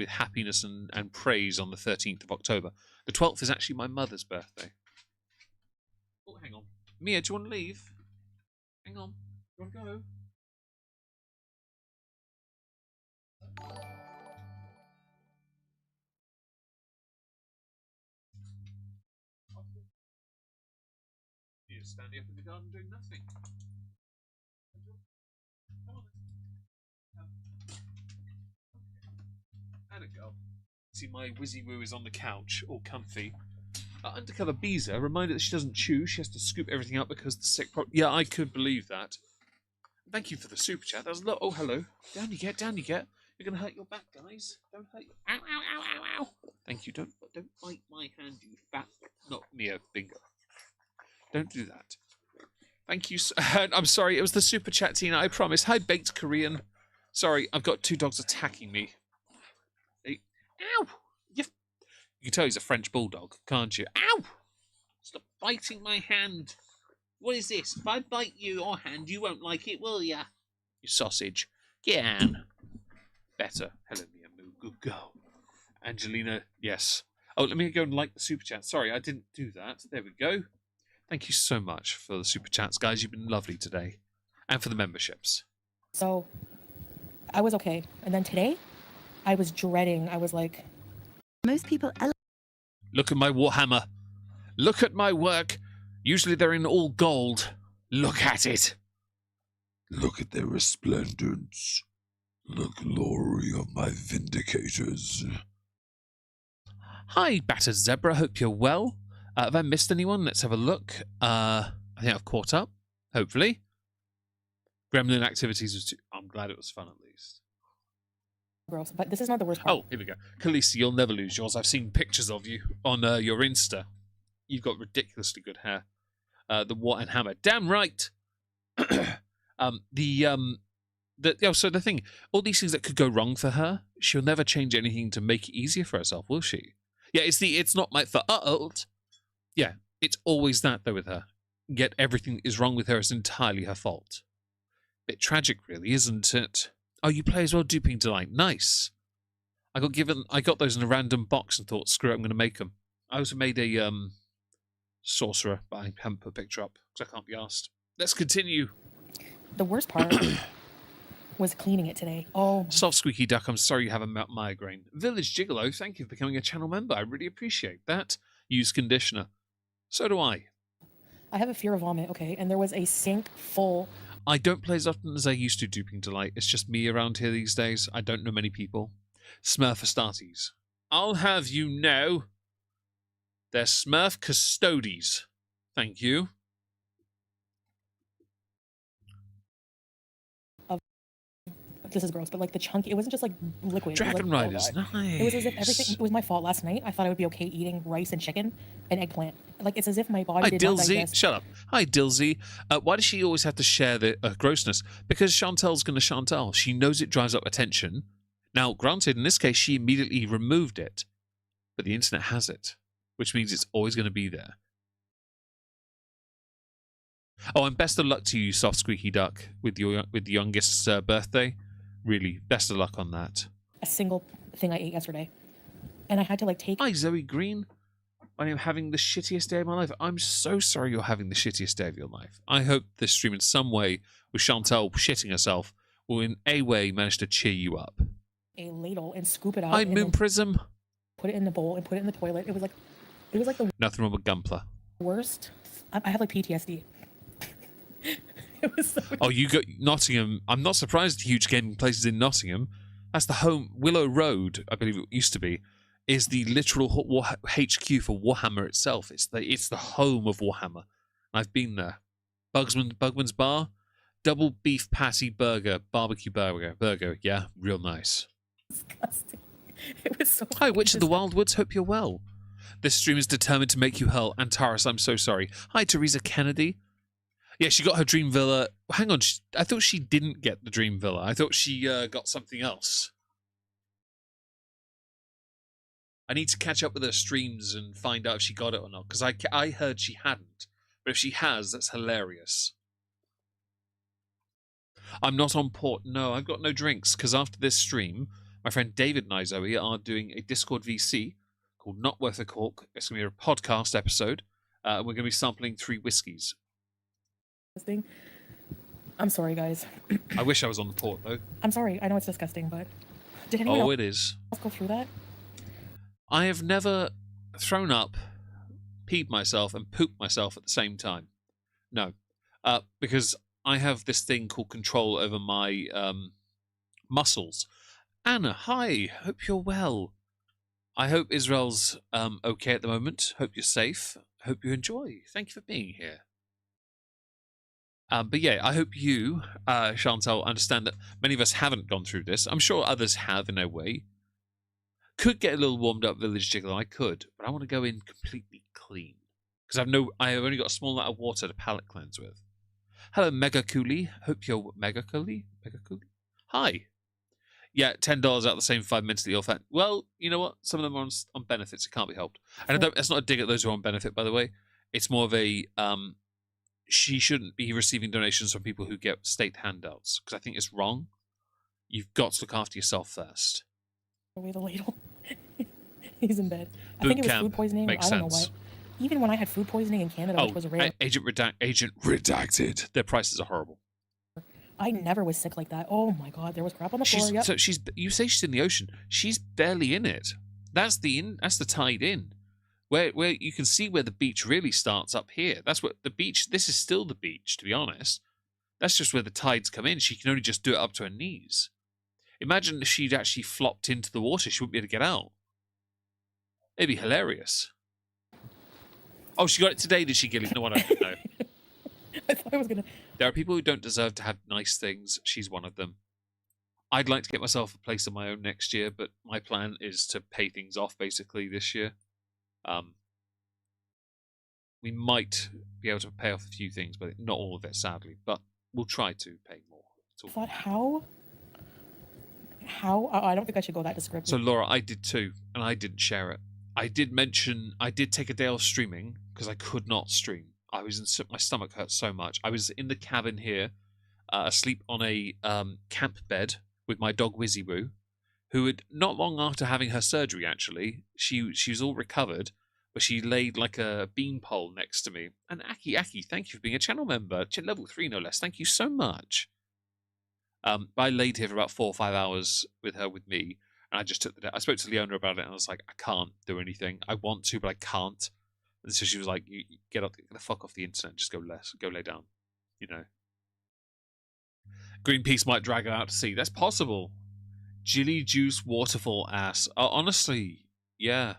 happiness and praise on the 13th of October. The 12th is actually my mother's birthday. Oh, hang on. Mia, do you want to leave? Hang on. Do you want to go? You're standing up in the garden doing nothing. Come on. And a go. See, my Wizzy Woo is on the couch, all comfy. Undercover Beezer, reminder that she doesn't chew. She has to scoop everything up because the sick yeah, I could believe that. Thank you for the super chat. That was a lot. Oh, hello. Down you get, down you get. You're going to hurt your back, guys. Don't hurt your... Ow, ow, ow, ow, ow. Thank you. Don't bite my hand, you fat... Not Mia, bingo. Don't do that. Thank you. I'm sorry, it was the super chat, Tina. I promise. Hi, Baked Korean. Sorry, I've got 2 dogs attacking me. Hey. Ow! You can tell he's a French bulldog, can't you? Ow! Stop biting my hand. What is this? If I bite your hand, you won't like it, will ya? You sausage. Get on. Better. Hello, Mia Moo. Good girl. Angelina, yes. Oh, let me go and like the super chat. Sorry, I didn't do that. There we go. Thank you so much for the super chats, guys. You've been lovely today. And for the memberships. So, I was okay. And then today, I was dreading. I was like... Most people... Look at my Warhammer. Look at my work. Usually they're in all gold. Look at it. Look at their resplendence. The glory of my vindicators. Hi, Battered Zebra. Hope you're well. Have I missed anyone? Let's have a look. I think I've caught up. Hopefully. Gremlin activities was too... I'm glad it was fun at least. Gross, but this is not the worst part. Oh, here we go. Khaleesi, you'll never lose yours. I've seen pictures of you on your Insta. You've got ridiculously good hair. The What and Hammer. Damn right. So the thing, all these things that could go wrong for her, she'll never change anything to make it easier for herself, will she? Yeah, it's not my fault. Yeah, it's always that though with her. Yet everything that is wrong with her is entirely her fault. Bit tragic, really, isn't it? Oh, you play as well, Duping Delight. Nice. I got those in a random box and thought, screw it, I'm going to make them. I also made a sorcerer, but I haven't put a picture up because I can't be asked. Let's continue. The worst part was cleaning it today. Oh. Soft Squeaky Duck, I'm sorry you have a migraine. Village Gigolo, thank you for becoming a channel member. I really appreciate that. Use conditioner. So do I. I have a fear of vomit, okay? And there was a sink full. I don't play as often as I used to, Duping Delight. It's just me around here these days. I don't know many people. Smurf for starties. I'll have you know, they're Smurf custodies. Thank you. This is gross, but like the chunky, it wasn't just like liquid. Dragon like, Riders, oh nice. It was as if everything, it was my fault last night. I thought I would be okay eating rice and chicken and eggplant. Like it's as if my body Hi, did not Dilsey. digest. Shut up. Hi, Dilsey. Why does she always have to share the grossness? Because Chantel's going to Chantel. She knows it drives up attention. Now, granted, in this case, she immediately removed it, but the internet has it, which means it's always going to be there. Oh, and best of luck to you, Soft Squeaky Duck, with the youngest's birthday. Really, best of luck on that. A single thing I ate yesterday, and I had to like take. Hi, Zoe Green. I am having the shittiest day of my life. I'm so sorry you're having the shittiest day of your life. I hope this stream in some way, with Chantal shitting herself, will in a way manage to cheer you up. A ladle and scoop it out. Hi, Moon Prism. Put it in the bowl and put it in the toilet. It was like the Nothing wrong with Gunpla. worst. I have like PTSD. It was so Oh, you got Nottingham. I'm not surprised huge gaming places in Nottingham. That's the home. Willow Road, I believe it used to be, is the literal HQ for Warhammer itself. It's the home of Warhammer. I've been there. Bugman's Bar, double beef patty burger, barbecue burger. Yeah, real nice. disgusting. It was so. Hi, Witch of the Wildwoods. Hope you're well. This stream is determined to make you hurl. Antares, I'm so sorry. Hi, Teresa Kennedy. Yeah, she got her dream villa. Hang on, I thought she didn't get the dream villa. I thought she got something else. I need to catch up with her streams and find out if she got it or not, because I heard she hadn't. But if she has, that's hilarious. I'm not on port. No, I've got no drinks, because after this stream, my friend David and I, Zoe, are doing a Discord VC called Not Worth a Cork. It's going to be a podcast episode. We're going to be sampling 3 whiskies. I'm sorry, guys. I wish I was on the port, though. I'm sorry. I know it's disgusting, but did anyone else it is. go through that? I have never thrown up, peed myself, and pooped myself at the same time. No. Because I have this thing called control over my muscles. Anna, hi. Hope you're well. I hope Israel's okay at the moment. Hope you're safe. Hope you enjoy. Thank you for being here. But yeah, I hope you, Chantal, understand that many of us haven't gone through this. I'm sure others have in a way. Could get a little warmed up village jiggle. I could, but I want to go in completely clean because I have only got a small amount of water to palate cleanse with. Hello, Mega Coolie. Hope you're Mega Coolie. Mega Coolie. Hi. Yeah, $10 out of the same 5 mentally ill fat. Well, you know what? Some of them are on benefits. It can't be helped. And that's not a dig at those who are on benefit, by the way. It's more of a she shouldn't be receiving donations from people who get state handouts because I think it's wrong. You've got to look after yourself first. Away the ladle. He's in bed. I Boot think it was camp food poisoning. makes I don't know sense. what. Even when I had food poisoning in Canada, which was a rare. Agent redacted. Their prices are horrible. I never was sick like that. Oh my god, there was crap on the floor. Yep. So you say she's in the ocean. She's barely in it. That's the tide in. Where you can see where the beach really starts up here. That's what the beach. This is still the beach, to be honest. That's just where the tides come in. She can only just do it up to her knees. Imagine if she'd actually flopped into the water. She wouldn't be able to get out. It'd be hilarious. Oh, she got it today, did she, Gilly? No, I don't know. I thought I was gonna. There are people who don't deserve to have nice things. She's one of them. I'd like to get myself a place of my own next year, but my plan is to pay things off basically this year. We might be able to pay off a few things, but not all of it, sadly. But we'll try to pay more. I thought how I don't think I should go that descriptive. So Laura, I did too, and I didn't share it. I did take a day off streaming because I could not stream. My stomach hurt so much. I was in the cabin here, asleep on a camp bed with my dog Wizzy Woo, who had not long after having her surgery. Actually, she was all recovered, but she laid like a beanpole next to me. And Aki, thank you for being a channel member, level 3 no less. Thank you so much. I laid here for about 4 or 5 hours with me, and I just took the day. I spoke to Leona about it, and I was like, I can't do anything. I want to, but I can't. And so she was like, "You get the fuck off the internet, just go lay down." You know. Greenpeace might drag her out to sea. That's possible. Jilly juice waterfall ass. Oh, honestly, yeah.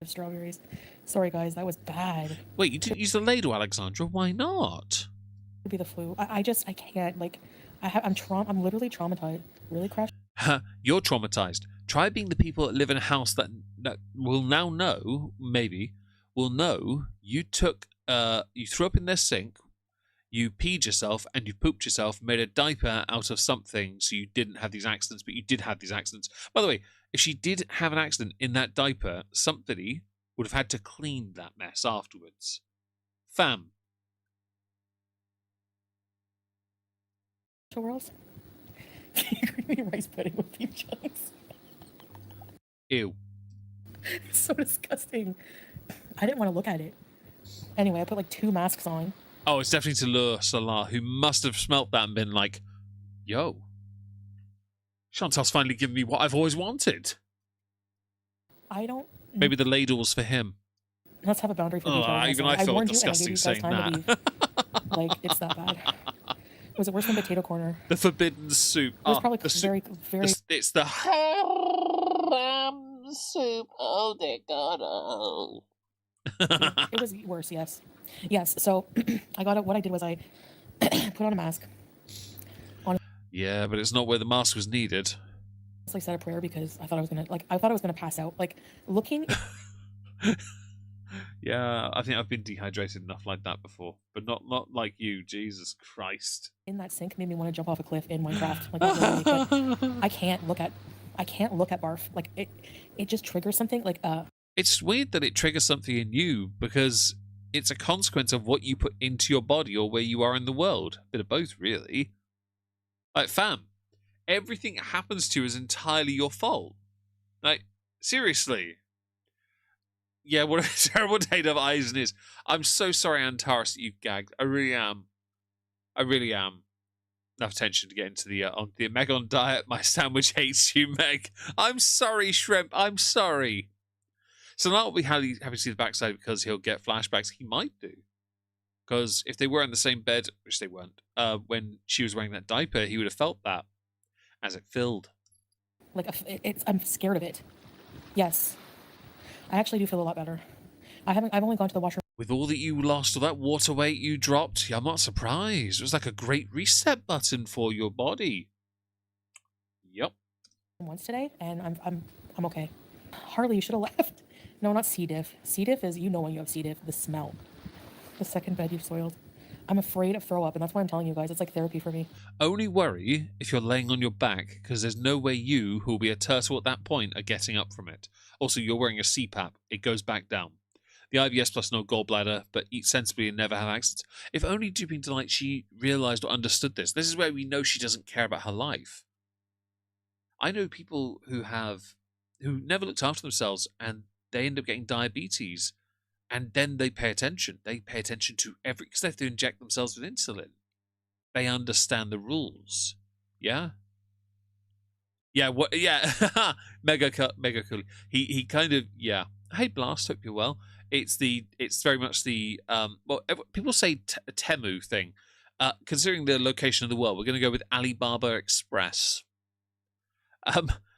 Strawberries. Sorry, guys, that was bad. Wait, you didn't use the ladle, Alexandra? Why not? It would be the flu. I can't. Like, I'm literally traumatized. Really crashed. You're traumatized. Try being the people that live in a house that will now know, maybe, will know you threw up in their sink, you peed yourself, and you pooped yourself, made a diaper out of something so you didn't have these accidents, but you did have these accidents. By the way, if she did have an accident in that diaper, somebody would have had to clean that mess afterwards. Fam. Worlds? Creamy rice pudding with beef chunks. Ew. It's so disgusting. I didn't want to look at it. Anyway, I put like 2 masks on. Oh, it's definitely Talur Salah, who must have smelt that and been like, yo, Chantal's finally given me what I've always wanted. I don't... Maybe the ladle's for him. Let's have a boundary for each other. Even I felt disgusting saying that. Like, it's that bad. Was it worse than potato corner? The forbidden soup. It was probably very... It's the haram soup. Oh, dear God. Oh. It was worse, yes. Yes, so I got it. What I did was I put on a mask. Yeah, but it's not where the mask was needed. I said a prayer because I thought I was gonna pass out. Like, looking... Yeah, I think I've been dehydrated enough like that before, but not like you. Jesus Christ. In that sink made me want to jump off a cliff in Minecraft, like literally. But I can't look at barf. Like it just triggers something. Like It's weird that it triggers something in you because it's a consequence of what you put into your body or where you are in the world. A bit of both, really. Like, fam, everything that happens to you is entirely your fault. Like, seriously. Yeah, what a terrible day to have Eisen is. I'm so sorry, Antares, that you gagged. I really am. I really am. Enough tension to get into the on the Megon diet. My sandwich hates you, Meg. I'm sorry, Shrimp. I'm sorry. So now we have to see the backside because he'll get flashbacks. He might do. Because if they were in the same bed, which they weren't, when she was wearing that diaper, he would have felt that as it filled. like I'm scared of it. Yes, I actually do feel a lot better. I've only gone to the washroom With all that you lost, all that water weight you dropped, I'm not surprised. It was like a great reset button for your body. Yep. once today, and I'm okay. Harley, you should have left. No, not C. diff. C. diff is, you know, when you have C. diff, the smell. The second bed you've soiled. I'm afraid of throw up, and that's why I'm telling you guys. It's like therapy for me. Only worry if you're laying on your back, because there's no way you, who will be a turtle at that point, are getting up from it. Also, you're wearing a CPAP. It goes back down. The IBS plus no gallbladder, but eat sensibly and never have accidents. If only Duping Delight she realised or understood this. This is where we know she doesn't care about her life. I know people who never looked after themselves and they end up getting diabetes, and then they pay attention. They pay attention to because they have to inject themselves with insulin. They understand the rules. Yeah? Yeah, what? Yeah. mega cool. He kind of, yeah. Hey, Blast, hope you're well. It's very much the, people say Temu thing. Considering the location of the world, we're going to go with Alibaba Express.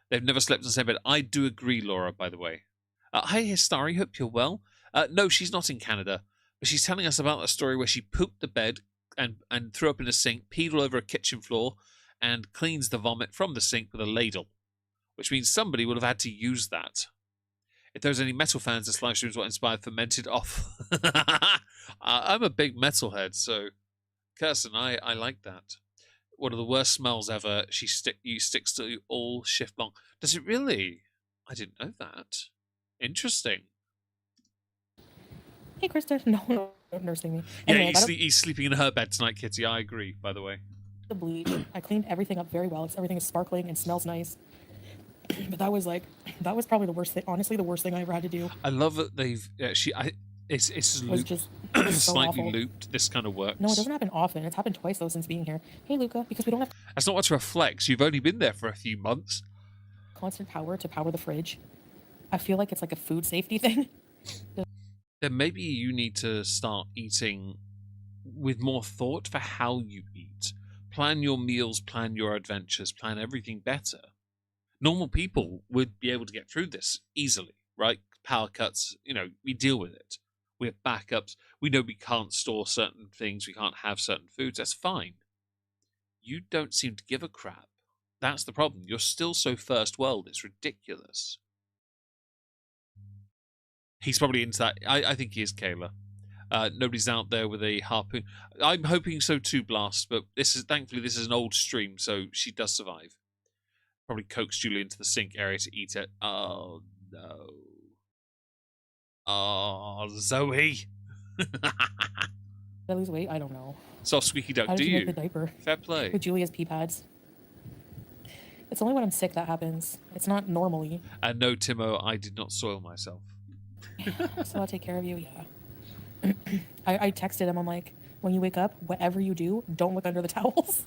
They've never slept in the same bed. I do agree, Laura, by the way. Hi, Histari, hope you're well. No, she's not in Canada, but she's telling us about a story where she pooped the bed and threw up in a sink, peed all over a kitchen floor, and cleans the vomit from the sink with a ladle, which means somebody would have had to use that. If there's any metal fans, this live stream is what inspired Fermented Off. I'm a big metalhead, so Kirsten, I like that. One of the worst smells ever. Sticks to you all shift long. Does it really? I didn't know that. Interesting. Hey, Krista. No, nursing me. Yeah, Anyway, he's sleeping in her bed tonight, Kitty. I agree, by the way. the bleach. I cleaned everything up very well. Everything is sparkling and smells nice. But that was probably the worst thing. Honestly, the worst thing I ever had to do. I love that they've it's looped, Just so slightly awful. looped. This kind of works. No, it doesn't happen often. It's happened twice though since being here. Hey, Luca, because we don't have That's not what to reflect. You've only been there for a few months. constant power to power the fridge. I feel like it's like a food safety thing. Then maybe you need to start eating with more thought for how you eat. Plan your meals, plan your adventures, plan everything better. Normal people would be able to get through this easily, right? Power cuts, we deal with it. We have backups. We know we can't store certain things. We can't have certain foods. That's fine. You don't seem to give a crap. That's the problem. You're still so first world. It's ridiculous. He's probably into that. I think he is, Kayla. Nobody's out there with a harpoon. I'm hoping so too, Blast, but thankfully this is an old stream, so she does survive. Probably coax Julie into the sink area to eat it. Oh, no. Oh, Zoe. Did I lose weight? I don't know. Soft squeaky duck, How did do you you? make the diaper? Fair play. With Julia's pee pads. It's only when I'm sick that happens. It's not normally. And no, Timo, I did not soil myself. So I'll take care of you, yeah. I texted him, I'm like, when you wake up, whatever you do, don't look under the towels.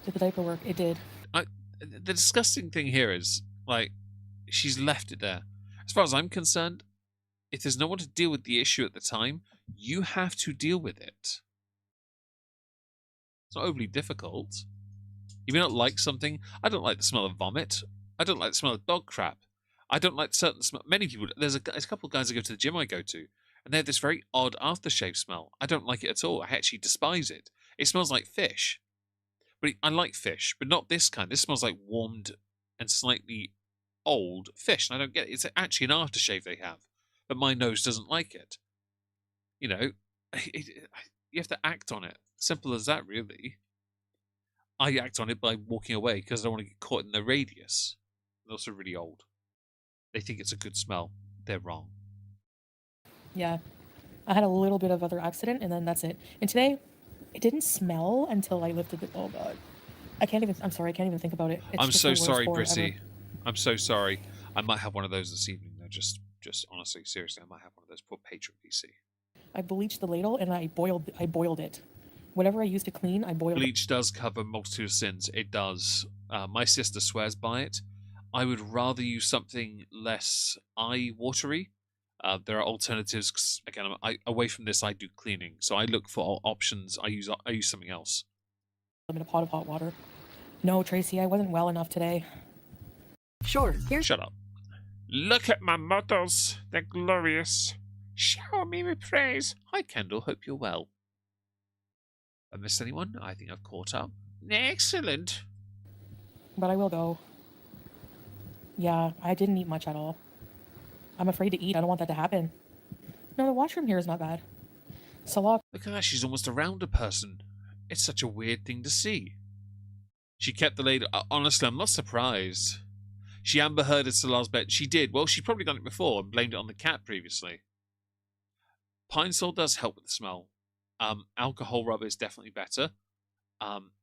Did the diaper work? It did. The disgusting thing here is, she's left it there. As far as I'm concerned, if there's no one to deal with the issue at the time, you have to deal with it. It's not overly difficult. You may not like something. I don't like the smell of vomit. I don't like the smell of dog crap. I don't like certain smell. Many people. There's a couple of guys I go to the gym I go to, and they have this very odd aftershave smell. I don't like it at all. I actually despise it. It smells like fish. But I like fish, but not this kind. This smells like warmed and slightly old fish, and I don't get it. It's actually an aftershave they have, but my nose doesn't like it. You know, you have to act on it. Simple as that, really. I act on it by walking away because I don't want to get caught in the radius. They're also really old. They think it's a good smell. They're wrong. Yeah. I had a little bit of other accident, and then that's it. And today, it didn't smell until I lifted it. Oh, God. I'm sorry, I can't even think about it. It's I'm just so the worst sorry, pour Brissy. ever. I'm so sorry. I might have one of those this evening, though. Just honestly, seriously, I might have one of those. Poor patron PC. I bleached the ladle, and I boiled it. Whatever I used to clean, I boiled it. Bleach does cover a multitude of sins. It does. My sister swears by it. I would rather use something less eye-watery. There are alternatives. 'Cause, again, away from this, I do cleaning, so I look for options. I use something else. I'm in a pot of hot water. No, Tracy, I wasn't well enough today. Sure, here's Shut up. Look at my models. They're glorious. Shower me with praise. Hi, Kendall. Hope you're well. I missed anyone? I think I've caught up. Excellent. But I will go. Yeah, I didn't eat much at all. I'm afraid to eat. I don't want that to happen. No, the washroom here is not bad. Salah. Look at that. She's almost a rounder person. It's such a weird thing to see. She kept the lady. Honestly, I'm not surprised. She Amber Hearded Salah's bet. She did. Well, she'd probably done it before and blamed it on the cat previously. Pine Sol does help with the smell. Alcohol rub is definitely better.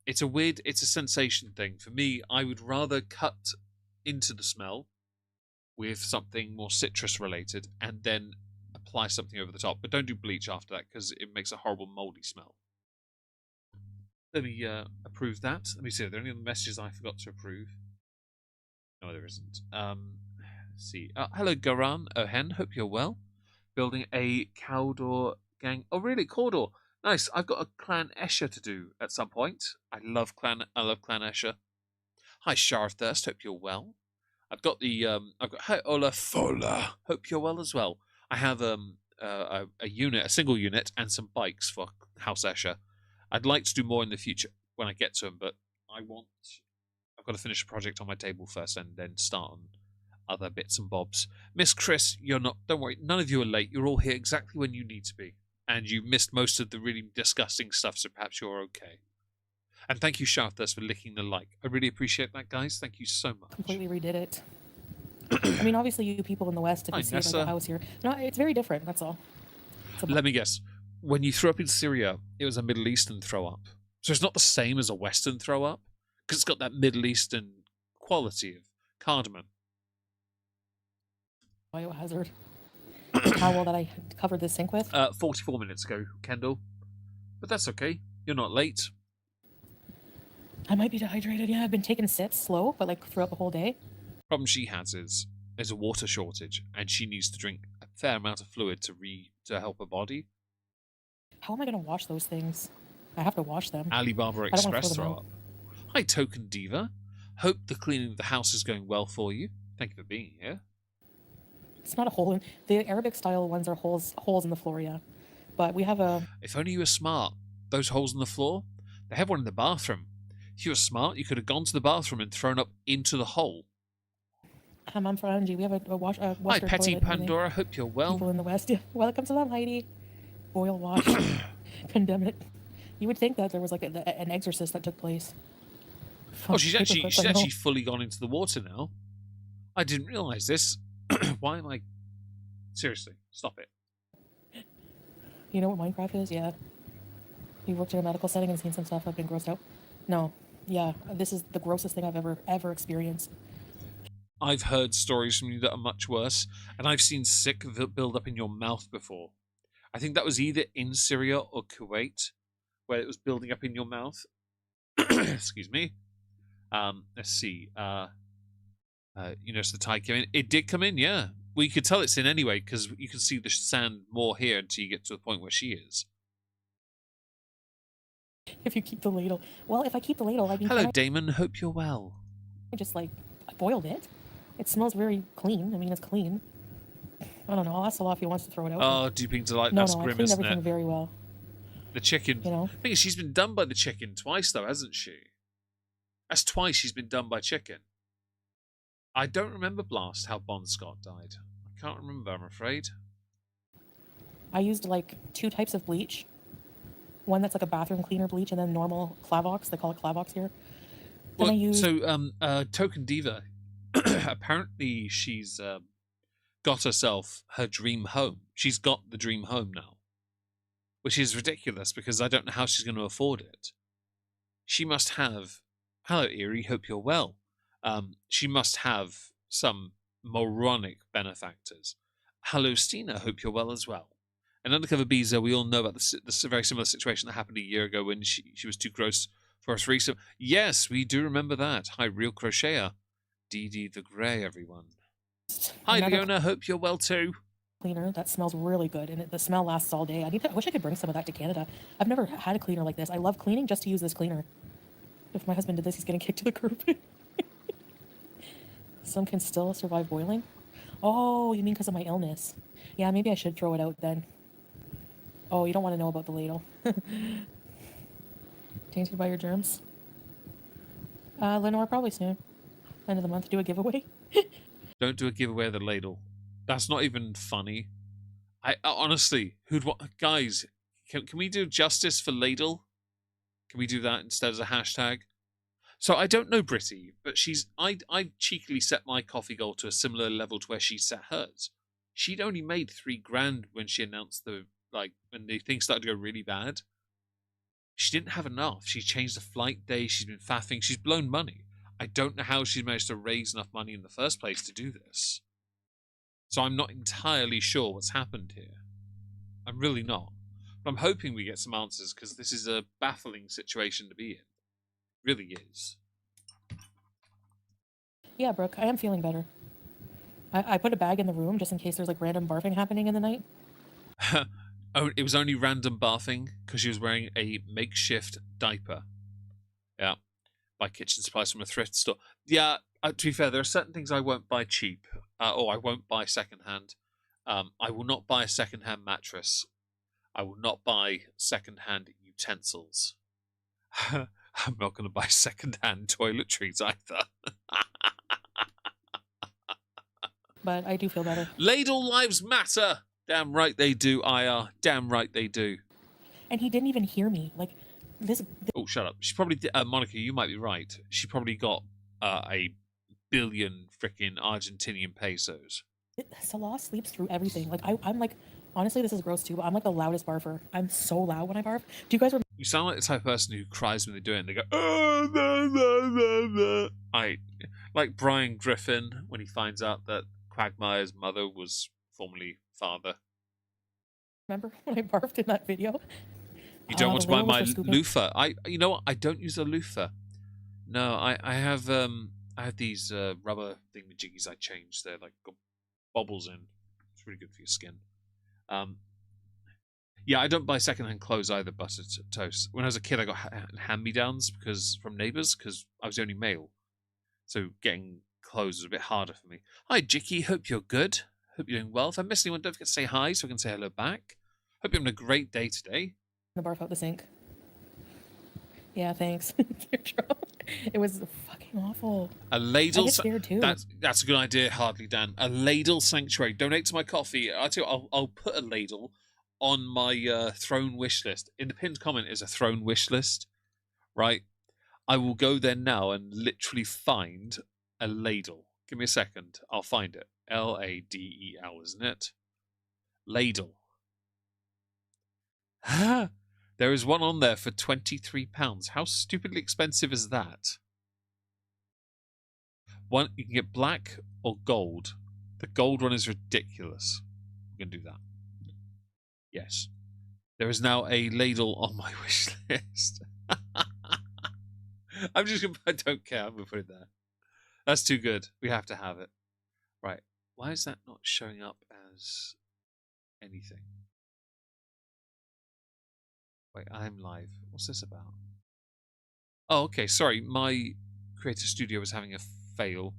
It's a sensation thing. For me, I would rather cut into the smell with something more citrus related and then apply something over the top. But don't do bleach after that because it makes a horrible moldy smell. Let me approve that. Let me see. Are there any other messages I forgot to approve? No, there isn't. Let's see. Hello, Garan Ohen. Hope you're well. Building a Cawdor gang. Oh, really? Cawdor. Nice. I've got a Clan Escher to do at some point. I love Clan Escher. Hi, Shar Thirst. Hope you're well. I've got hi, Olaf. Hola. Hope you're well as well. I have a single unit, and some bikes for House Escher. I'd like to do more in the future when I get to them, but I've got to finish a project on my table first and then start on other bits and bobs. Miss Chris, you're not. Don't worry, none of you are late. You're all here exactly when you need to be, and you missed most of the really disgusting stuff, so perhaps you're okay. And thank you, Shafthus, for licking the like. I really appreciate that, guys. Thank you so much. Completely redid it. I mean, obviously, you people in the West, if Hi, you see like Nessa. a house here, no, it's very different. That's all. Let me guess. When you threw up in Syria, it was a Middle Eastern throw up. So it's not the same as a Western throw up, because it's got that Middle Eastern quality of cardamom. Biohazard towel that I covered this sink with. 44 minutes ago, Kendall. But that's okay. You're not late. I might be dehydrated. Yeah, I've been taking sips slow, but like throughout the whole day. Problem she has is there's a water shortage, and she needs to drink a fair amount of fluid to help her body. How am I going to wash those things? I have to wash them. Alibaba I don't wanna Express throw them throw out. up. Hi, Token Diva. Hope the cleaning of the house is going well for you. Thank you for being here. It's not a hole in the Arabic style ones are holes in the floor, yeah. But we have a If only you were smart. Those holes in the floor, they have one in the bathroom. If you were smart, you could have gone to the bathroom and thrown up into the hole. hammam for Angie. We have a Hi, Western Petty toilet, and Pandora. Hope you're well. people in the West. Yeah. Welcome to them, Heidi. Boil wash. Condemn it. You would think that there was like an exorcist that took place. Oh, she's Paperclip, actually I know. fully gone into the water now. I didn't realise this. Why am I? Seriously, stop it. You know what Minecraft is? Yeah. You worked in a medical setting and seen some stuff. I've been grossed out. No. Yeah. This is the grossest thing I've ever experienced. I've heard stories from you that are much worse, and I've seen sick build up in your mouth before. I think that was either in Syria or Kuwait, where it was building up in your mouth. Excuse me. Let's see. So the tide came in. It did come in, yeah. Well, you could tell it's in anyway because you can see the sand more here until you get to the point where she is. If you keep the ladle. Well, if I keep the ladle, I mean, Hello, can Damon. Hope you're well. I just like I boiled it. It smells very clean. I mean, it's clean. I don't know. I'll ask Salah if he wants to throw it out. Oh, duping delight. no, That's I grim, cleaned isn't everything it? very well. The chicken. You know. I think she's been done by the chicken twice, though, hasn't she? That's twice she's been done by chicken. I don't remember Blast how Bon Scott died. I can't remember, I'm afraid. I used like 2 types of bleach. One that's like a bathroom cleaner bleach, and then normal Clavox. They call it Clavox here. Then I Well, used. so Token Diva, apparently she's got herself her dream home. She's got the dream home now, which is ridiculous because I don't know how she's going to afford it. She must have. Hello, Erie. Hope you're well. She must have some moronic benefactors. Hello, Stina. Hope you're well as well. And Undercover Beezer, we all know about the very similar situation that happened a year ago when she was too gross for us recent. Yes, we do remember that. Hi, Real Crocheter. Dee Dee the Grey, everyone. Hi, Another Leona. Hope you're well too. cleaner that smells really good, and the smell lasts all day. I wish I could bring some of that to Canada. I've never had a cleaner like this. I love cleaning just to use this cleaner. If my husband did this, he's getting kicked to the curb. Some can still survive boiling. Oh, you mean because of my illness? Yeah, maybe I should throw it out then. Oh, you don't want to know about the ladle. Tainted by your germs? Lenore, probably soon. End of the month, do a giveaway. Don't do a giveaway of the ladle. That's not even funny. I honestly, guys? Can we do justice for ladle? Can we do that instead as a hashtag? So I don't know Britty, but I cheekily set my coffee goal to a similar level to where she set hers. She'd only made $3,000 when she announced when the things started to go really bad. She didn't have enough. She changed the flight day. She's been faffing. She's blown money. I don't know how she's managed to raise enough money in the first place to do this. So I'm not entirely sure what's happened here. I'm really not. But I'm hoping we get some answers because this is a baffling situation to be in. It really is. Yeah, Brooke, I am feeling better. I put a bag in the room just in case there's like random barfing happening in the night. Oh, it was only random barfing because she was wearing a makeshift diaper. Yeah. Buy kitchen supplies from a thrift store. Yeah, to be fair, there are certain things I won't buy cheap, or I won't buy secondhand. I will not buy a secondhand mattress. I will not buy secondhand utensils. I'm not going to buy secondhand toiletries either. But I do feel better. Ladle lives matter. Damn right they do, IR. Damn right they do. And he didn't even hear me. Like, this Oh, shut up. She probably did, Monica, you might be right. She probably got a billion freaking Argentinian pesos. Salah sleeps through everything. Like, I'm like, honestly, this is gross too, but I'm like the loudest barfer. I'm so loud when I barf. Do you guys remember? You sound like the type of person who cries when they do it and they go, oh, no, no, no, no. Like Brian Griffin when he finds out that Quagmire's mother was formerly father. Remember when I barfed in that video? You don't want to buy my scooping. loofah. You know what? I don't use a loofah. No, I have these rubber thingamajiggies I change. They're like got bobbles in. It's really good for your skin. Yeah, I don't buy secondhand clothes either, buttered toast. When I was a kid, I got hand-me-downs from neighbours because I was the only male. So getting clothes was a bit harder for me. Hi, Jicky. Hope you're good. Hope you're doing well. If I miss anyone, don't forget to say hi so I can say hello back. Hope you're having a great day today. The barf out the sink. Yeah, thanks. It was fucking awful. A ladle. I get scared too. That's a good idea, Hardly Dan. A ladle sanctuary. Donate to my coffee. I'll put a ladle on my throne wish list. In the pinned comment is a throne wish list, right? I will go there now and literally find a ladle. Give me a second. I'll find it. Ladel, isn't it? Ladle. There is one on there for £23. How stupidly expensive is that? One, you can get black or gold. The gold one is ridiculous. We can do that. Yes. There is now a ladle on my wish list. I don't care. I'm going to put it there. That's too good. We have to have it. Right. Why is that not showing up as anything? Wait, I'm live. What's this about? Oh, okay. Sorry. My Creator Studio was having a fail.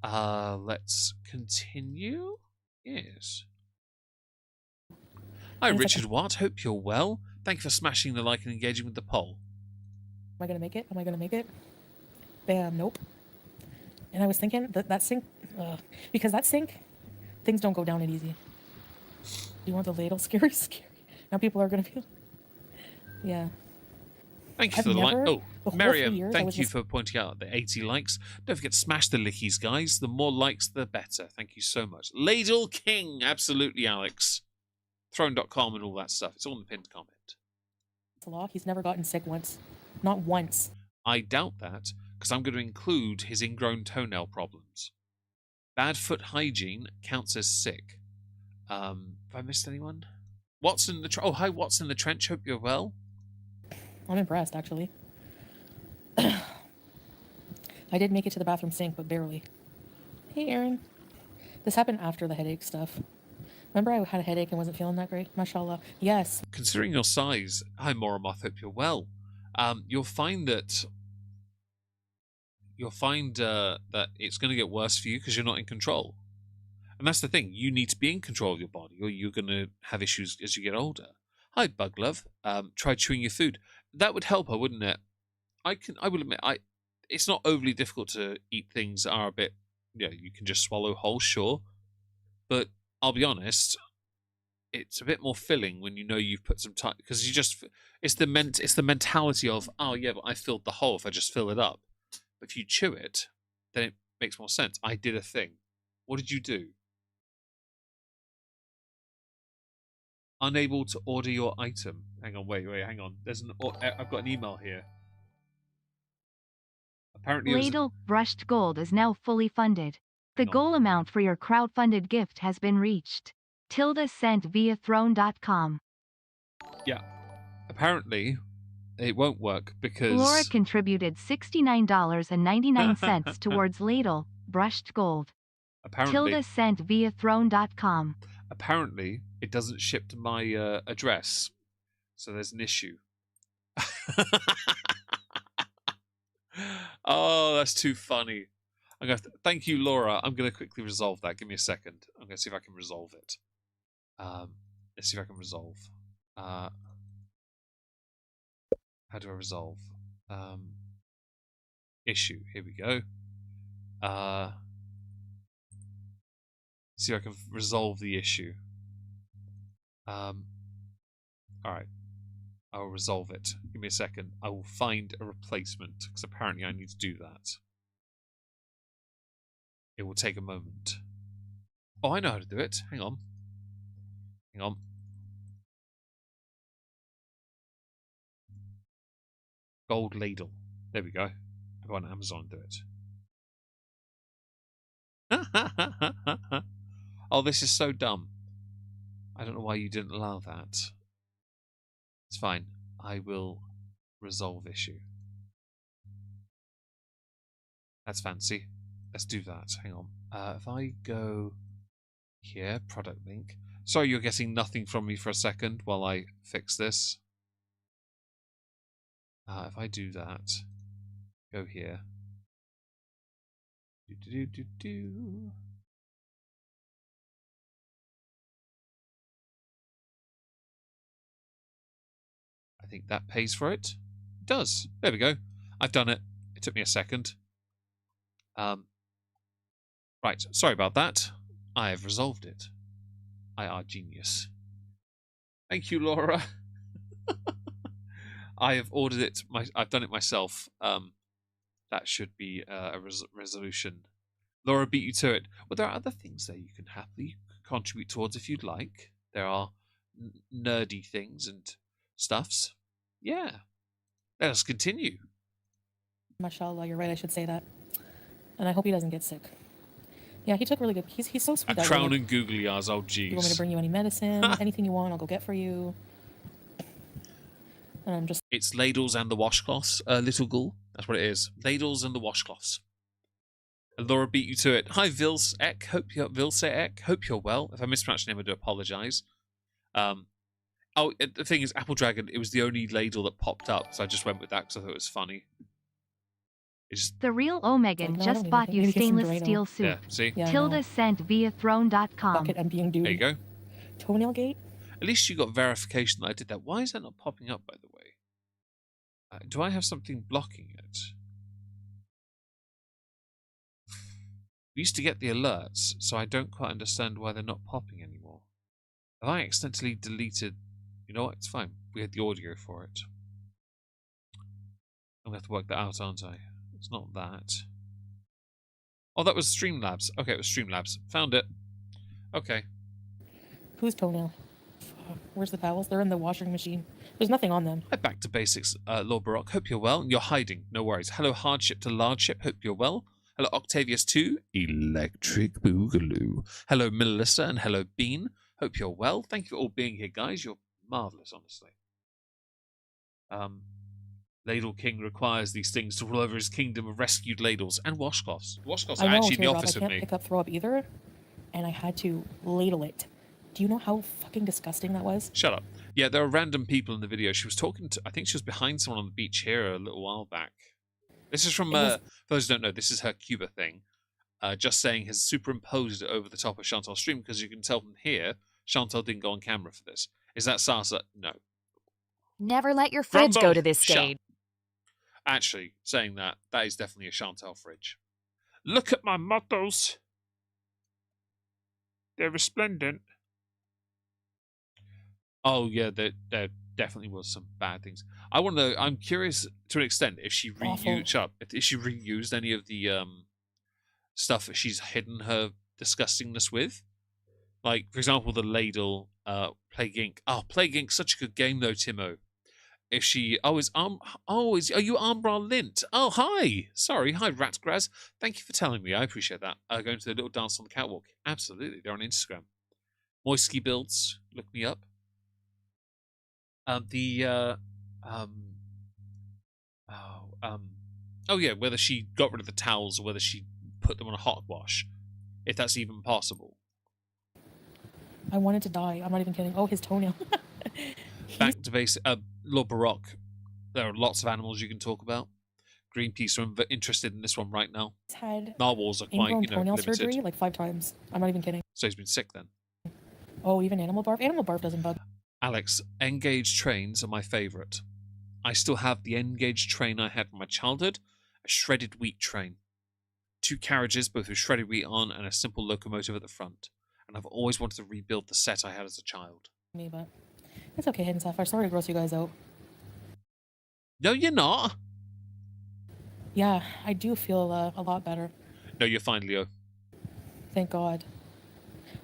Let's continue. Yes. Hi, Richard Watt. Hope you're well. Thank you for smashing the like and engaging with the poll. Am I going to make it? Am I going to make it? Bam. Nope. And I was thinking that sink, because that sink, things don't go down it easy. You want the ladle? Scary, scary. Now people are gonna be. Yeah. Thank you I've for the like. never- Oh, the whole 3 Miriam, years, I thank was you just- for pointing out the 80 likes. Don't forget to smash the lickies, guys. The more likes, the better. Thank you so much. Ladle King, absolutely, Alex. Throne.com and all that stuff. It's all in the pinned comment. It's a law. He's never gotten sick once. Not once. I doubt that, because I'm going to include his ingrown toenail problems. Bad foot hygiene counts as sick. Have I missed anyone? What's in the oh, hi, what's in the trench? Hope you're well. I'm impressed, actually. I did make it to the bathroom sink, but barely. Hey, Aaron. This happened after the headache stuff. Remember I had a headache and wasn't feeling that great? Mashallah. Yes. Considering your size, hi Moromoth, hope you're well. You'll find that that it's going to get worse for you because you're not in control. And that's the thing. You need to be in control of your body, or you're going to have issues as you get older. Hi, Bug Love. Try chewing your food. That would help her, wouldn't it? I will admit, it's not overly difficult to eat things that are a bit, you can just swallow whole, sure. But I'll be honest, it's a bit more filling when you know you've put some time, because it's the mentality of, oh yeah, but I filled the hole if I just fill it up. But if you chew it, then it makes more sense. I did a thing. What did you do? Unable to order your item. Hang on, wait, hang on. I've got an email here. Apparently, Ladle Brushed Gold is now fully funded. The Hang on. goal amount for your crowdfunded gift has been reached. Tilda sent via throne.com. Yeah. Apparently, it won't work because Laura contributed $69.99 towards Ladle Brushed Gold. apparently, Tilda sent via throne.com. apparently it doesn't ship to my address, so there's an issue. Oh, that's too funny. Thank you, Laura. I'm gonna quickly resolve that. Give me a second. I'm gonna see if I can resolve it. Let's see if I can resolve. How do I resolve? Issue. Here we go. See if I can resolve the issue. Alright. I'll resolve it. Give me a second. I will find a replacement, because apparently I need to do that. It will take a moment. Oh, I know how to do it. Hang on. Hang on. Gold ladle. There we go. I'll go on Amazon and do it. Oh, this is so dumb. I don't know why you didn't allow that. It's fine. I will resolve issue. That's fancy. Let's do that. Hang on. If I go here, product link. Sorry, you're getting nothing from me for a second while I fix this. If I do that, go here. Do. I think that pays for it. It does. There we go. I've done it. It took me a second. Right. Sorry about that. I have resolved it. I are genius. Thank you, Laura. I have ordered it. I've done it myself. That should be a resolution. Laura beat you to it. Well, there are other things there you can happily contribute towards if you'd like. There are nerdy things and stuffs. Yeah. Let us continue. Mashallah, you're right. I should say that. And I hope he doesn't get sick. Yeah, he took really good. He's so sweet. A that way. crown and googly eyes. Oh, You want me to jeez. bring you any medicine? Anything you want, I'll go get for you. And I'm just It's ladles and the washcloths, little ghoul. That's what it is. Ladles and the washcloths. And Laura beat you to it. Hi, Vilsek. Hope you're well. If I mispronounced your name, I do apologise. Oh, the thing is, Apple Dragon, it was the only ladle that popped up, so I just went with that because I thought it was funny. It's The Real Omegan No, I just don't bought need you anything. Maybe get some stainless Drano. steel soup. yeah, see? yeah, I Tilda know. sent via throne.com. Bucket emptying dude. There you go. Toenail gate. At least you got verification that I did that. Why is that not popping up, by the way? Do I have something blocking it? We used to get the alerts, so I don't quite understand why they're not popping anymore. Have I accidentally deleted... You know what? It's fine. We had the audio for it. I'm going to have to work that out, aren't I? It's not that. Oh, that was Streamlabs. Okay, it was Streamlabs. Found it. Okay. Whose toenail? Fuck, where's the towels? They're in the washing machine. There's nothing on them. Hi, back to basics, Lord Baroque. Hope you're well. You're hiding. No worries. Hello, Hardship to Lardship. Hope you're well. Hello, Octavius2. Electric Boogaloo. Hello, Melissa, and hello, Bean. Hope you're well. Thank you for all being here, guys. You're marvellous, honestly. Ladle King requires these things to rule over his kingdom of rescued ladles and washcloths. Washcloths are actually in the office with me. I can't pick up throw up either, and I had to ladle it. Do you know how fucking disgusting that was? Shut up. Yeah, there are random people in the video. She was talking to... I think she was behind someone on the beach here a little while back. This is from... for those who don't know, this is her Cuba thing. Just saying has superimposed it over the top of Chantal's stream, because you can tell from here, Chantal didn't go on camera for this. Is that Sasa? No. Never let your fridge go to this stage. Actually, saying that is definitely a Chantal fridge. Look at my models. They're resplendent. Oh yeah, there definitely was some bad things. I want to know. I'm curious to an extent if she reused any of the stuff that she's hidden her disgustingness with. Like, for example, the ladle, Plague Inc. Oh, Plague Inc. Such a good game though, Timo. If she are you Armbra Lint? Oh, hi. Sorry, hi Ratgraz. Thank you for telling me. I appreciate that. Going to the little dance on the catwalk. Absolutely, they're on Instagram. Moisky builds. Look me up. Whether she got rid of the towels or whether she put them on a hot wash, if that's even possible. I wanted to die. I'm not even kidding. Oh, his toenail. Back to base, Lord Baroque. There are lots of animals you can talk about. Greenpeace are interested in this one right now. He's had narwhals are quite, toenail limited. surgery like 5 times. I'm not even kidding. So he's been sick then. Oh, even animal barf? Animal barf doesn't bug. Alex, N-gauge trains are my favourite. I still have the N-gauge train I had from my childhood, a shredded wheat train. 2 carriages, both with shredded wheat on, and a simple locomotive at the front. And I've always wanted to rebuild the set I had as a child. Me, but it's okay, Hidden Sapphire. Sorry to gross you guys out. No, you're not. Yeah, I do feel a lot better. No, you're fine, Leo. Thank God.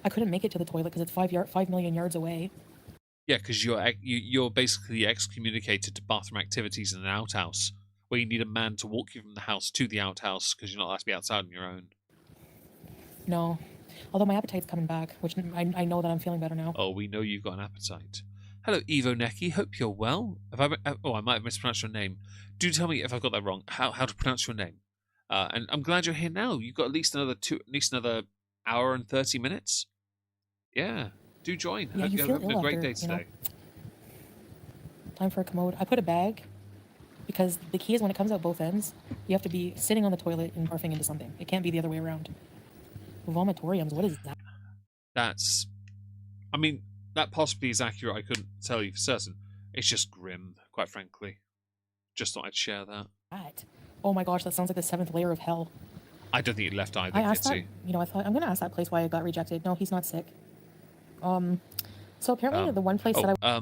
I couldn't make it to the toilet because it's 5 million yards away. Yeah, because you're basically excommunicated to bathroom activities in an outhouse, where you need a man to walk you from the house to the outhouse because you're not allowed to be outside on your own. No. Although my appetite's coming back, which I know that I'm feeling better now. Oh, we know you've got an appetite. Hello, Evo Neki. Hope you're well. I might have mispronounced your name. Do tell me if I've got that wrong. How to pronounce your name? And I'm glad you're here now. You've got at least another hour and 30 minutes. Yeah, do join. Yeah, Hope you you're feel having ill a great after, day today. Time for a commode. I put a bag because the key is when it comes out both ends, you have to be sitting on the toilet and barfing into something. It can't be the other way around. Vomitoriums, what is that? That possibly is accurate. I couldn't tell you for certain. It's just grim, quite frankly. Just thought I'd share that. Oh my gosh, that sounds like the 7th layer of hell. I don't think it left either, I asked Kitsy. that, I thought, I'm going to ask that place why it got rejected. No, he's not sick. So apparently the one place that I...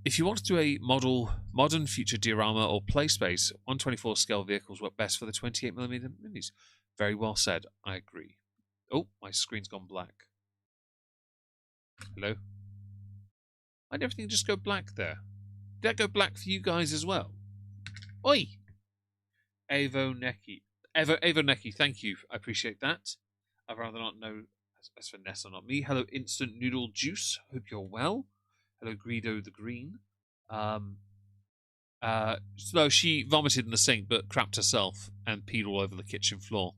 If you want to do a modern future diorama or play space, 124 scale vehicles work best for the 28mm minis. Very well said. I agree. Oh, my screen's gone black. Hello? Why did everything just go black there? Did that go black for you guys as well? Oi! Evo Neki, thank you. I appreciate that. I'd rather not know as for Nessa, not me. Hello, Instant Noodle Juice. Hope you're well. Hello, Greedo the Green. So she vomited in the sink but crapped herself and peed all over the kitchen floor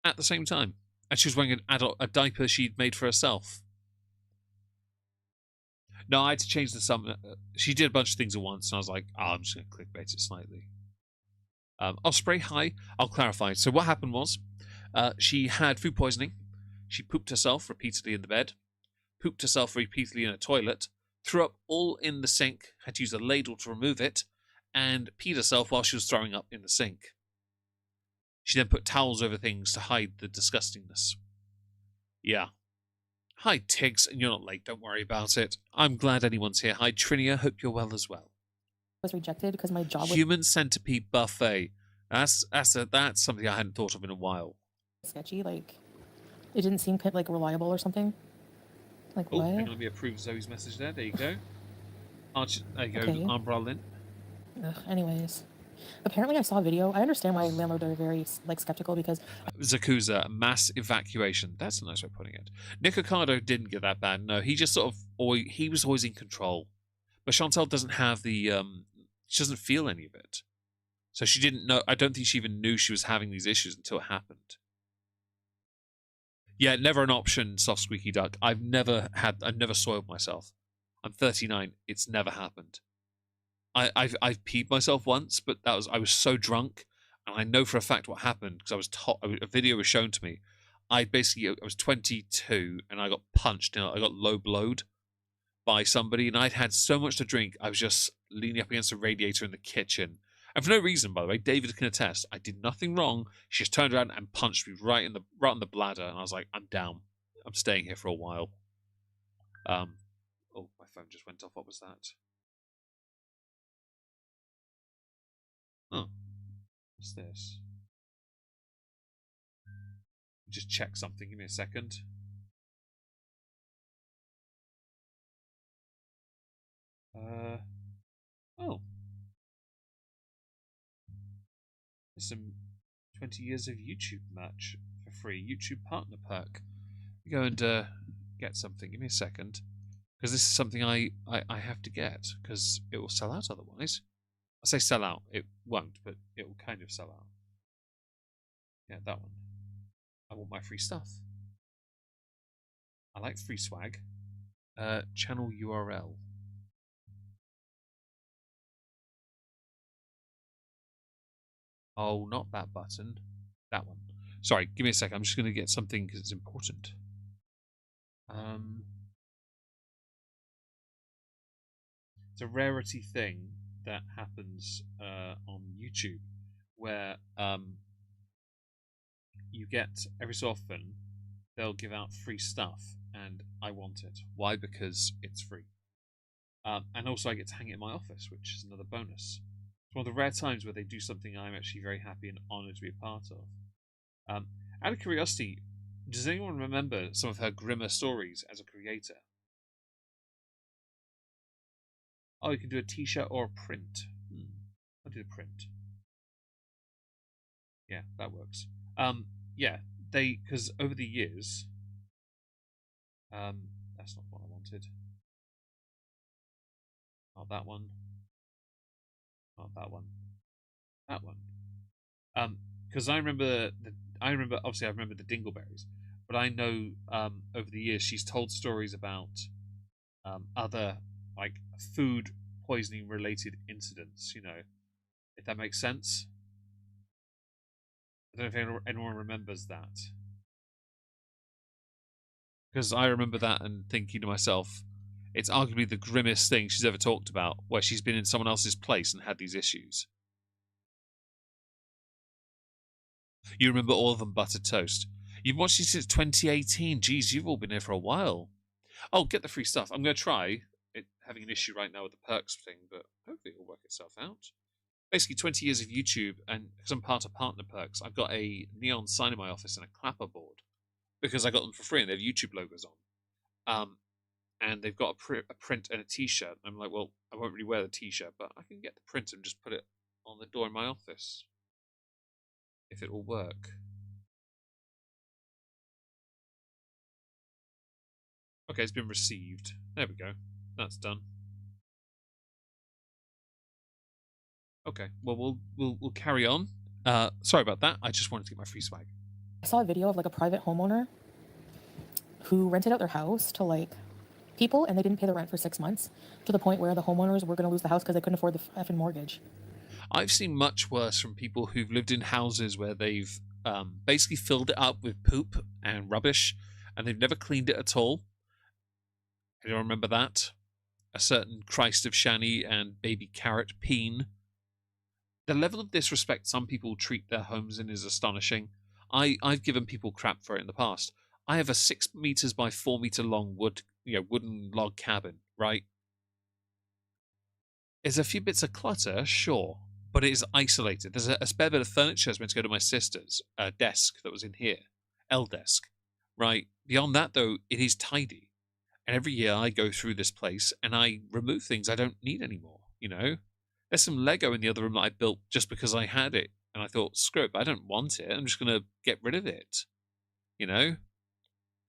at the same time. And she was wearing a diaper she'd made for herself. No, I had to change the sum. She did a bunch of things at once, and I was like, I'm just going to clickbait it slightly. Osprey, hi. I'll clarify. So what happened was, she had food poisoning. She pooped herself repeatedly in the bed, pooped herself repeatedly in a toilet, threw up all in the sink, had to use a ladle to remove it, and peed herself while she was throwing up in the sink. She then put towels over things to hide the disgustingness. Yeah. Hi, Tiggs, and you're not late. Don't worry about it. I'm glad anyone's here. Hi, Trinia. Hope you're well as well. Was rejected because my job was Human centipede buffet. That's something I hadn't thought of in a while. sketchy. Like, it didn't seem like reliable or something. Like, Oh, what? hang on, let me approve Zoe's message there. There you go. There you go, Okay. Umbrella. Ugh, anyways, apparently I saw a video. I understand why landlords are very like skeptical because Zakuza, mass evacuation. That's a nice way of putting it. Nick Ocado didn't get that bad. No, he just sort of, he was always in control. But Chantal doesn't have the, she doesn't feel any of it. So she didn't know, I don't think she even knew she was having these issues until it happened. Yeah, never an option, soft squeaky duck. I've never soiled myself. I'm 39. It's never happened. I've peed myself once, but I was so drunk, and I know for a fact what happened because I was a video was shown to me. I was 22 and I got punched and I got low blowed by somebody, and I'd had so much to drink. I was just leaning up against a radiator in the kitchen, and for no reason, by the way. David can attest. I did nothing wrong. She just turned around and punched me right in the bladder, and I was like, I'm down. I'm staying here for a while. Oh, my phone just went off. What was that? Oh, what's this? Just check something. Give me a second. Oh. There's some 20 years of YouTube merch for free. YouTube partner perk. Go and get something. Give me a second. Because this is something I have to get. Because it will sell out otherwise. I say sell out. It won't, but it will kind of sell out. Yeah, that one. I want my free stuff. I like free swag. Channel URL. Oh, not that button. That one. Sorry, give me a sec. I'm just going to get something because it's important. It's a rarity thing that happens on YouTube where you get, every so often, they'll give out free stuff, and I want it. Why? Because it's free. And also I get to hang it in my office, which is another bonus. It's one of the rare times where they do something I'm actually very happy and honoured to be a part of. Out of curiosity, does anyone remember some of her grimmer stories as a creator? Oh, you can do a t-shirt or a print. I'll do the print. Yeah, that works. Yeah, because over the years, that's not what I wanted. Not that one. Not that one. That one. Because I remember obviously I remember the Dingleberries, but I know over the years she's told stories about other like food poisoning related incidents. You know, if that makes sense. I don't know if anyone remembers that. Because I remember that and thinking to myself, it's arguably the grimmest thing she's ever talked about, where she's been in someone else's place and had these issues. You remember all of them buttered toast. You've watched it since 2018. Geez, you've all been here for a while. Oh, get the free stuff. I'm going to try. Having an issue right now with the perks thing, but hopefully it will work itself out. Basically, 20 years of YouTube, and because I'm part of Partner Perks, I've got a neon sign in my office and a clapper board because I got them for free and they have YouTube logos on. And they've got a print and a t-shirt. I'm like, well, I won't really wear the t-shirt, but I can get the print and just put it on the door in my office if it will work. Okay, it's been received. There we go. That's done. Okay, well, we'll carry on. Sorry about that. I just wanted to get my free swag. I saw a video of like a private homeowner who rented out their house to like people, and they didn't pay the rent for 6 months, to the point where the homeowners were going to lose the house because they couldn't afford the effing mortgage. I've seen much worse from people who've lived in houses where they've basically filled it up with poop and rubbish, and they've never cleaned it at all. Do you remember that? A certain Christ of Shani and baby carrot peen. The level of disrespect some people treat their homes in is astonishing. I've given people crap for it in the past. I have a 6 meters by 4 meter long wooden log cabin, right? There's a few bits of clutter, sure, but it is isolated. There's a spare bit of furniture that's meant to go to my sister's desk that was in here, L desk, right? Beyond that, though, it is tidy. And every year I go through this place and I remove things I don't need anymore, you know? There's some Lego in the other room that I built just because I had it. And I thought, screw it, I don't want it. I'm just going to get rid of it, you know?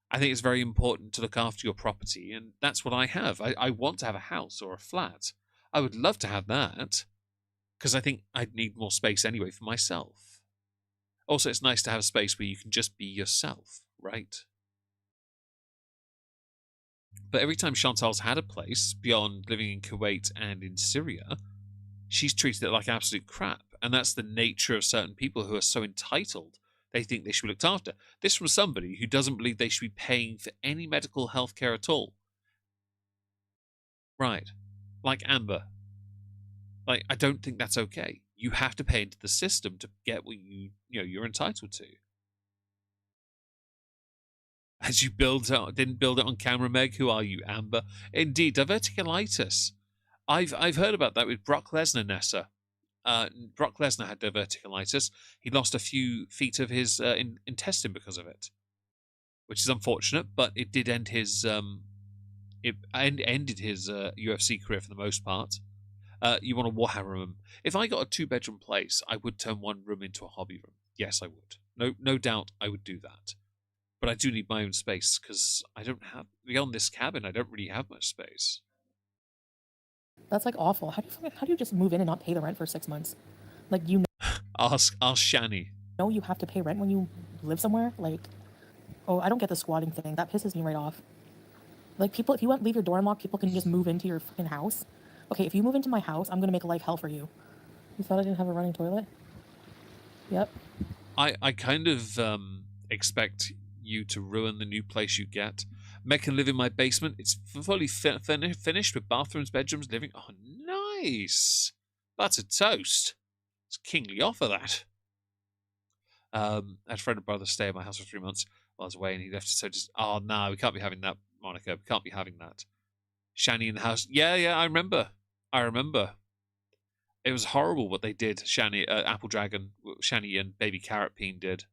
I think it's very important to look after your property, and that's what I have. I want to have a house or a flat. I would love to have that, because I think I'd need more space anyway for myself. Also, it's nice to have a space where you can just be yourself, right? But every time Chantal's had a place, beyond living in Kuwait and in Syria, she's treated it like absolute crap. And that's the nature of certain people who are so entitled, they think they should be looked after. This from somebody who doesn't believe they should be paying for any medical health care at all. Right. Like Amber. Like, I don't think that's okay. You have to pay into the system to get what you're entitled to. As you didn't build it on camera, Meg. Who are you, Amber? Indeed, diverticulitis. I've heard about that with Brock Lesnar, Nessa. Brock Lesnar had diverticulitis. He lost a few feet of his intestine because of it, which is unfortunate. But it did end his ended his UFC career for the most part. You want a Warhammer room? If I got a 2-bedroom place, I would turn one room into a hobby room. Yes, I would. No doubt, I would do that. But I do need my own space because I don't have beyond this cabin. I don't really have much space. That's like awful. How do you just move in and not pay the rent for 6 months? Like Ask Shani. know you have to pay rent when you live somewhere. Like, oh, I don't get the squatting thing. That pisses me right off. Like people, if you leave your door unlocked, people can just move into your fucking house. Okay, if you move into my house, I'm gonna make life hell for you. You thought I didn't have a running toilet? Yep. I kind of expect you to ruin the new place you get. Meg can live in my basement. It's fully finished with bathrooms, bedrooms, living. Oh, nice. That's a toast. It's a kingly offer, that. I had a friend and brother stay at my house for 3 months while I was away, and he left it so just... Oh, no, we can't be having that, Monica. We can't be having that. Shani in the house. Yeah, I remember. It was horrible what they did, Shani, Apple Dragon, Shani and Baby Carrot Peen did.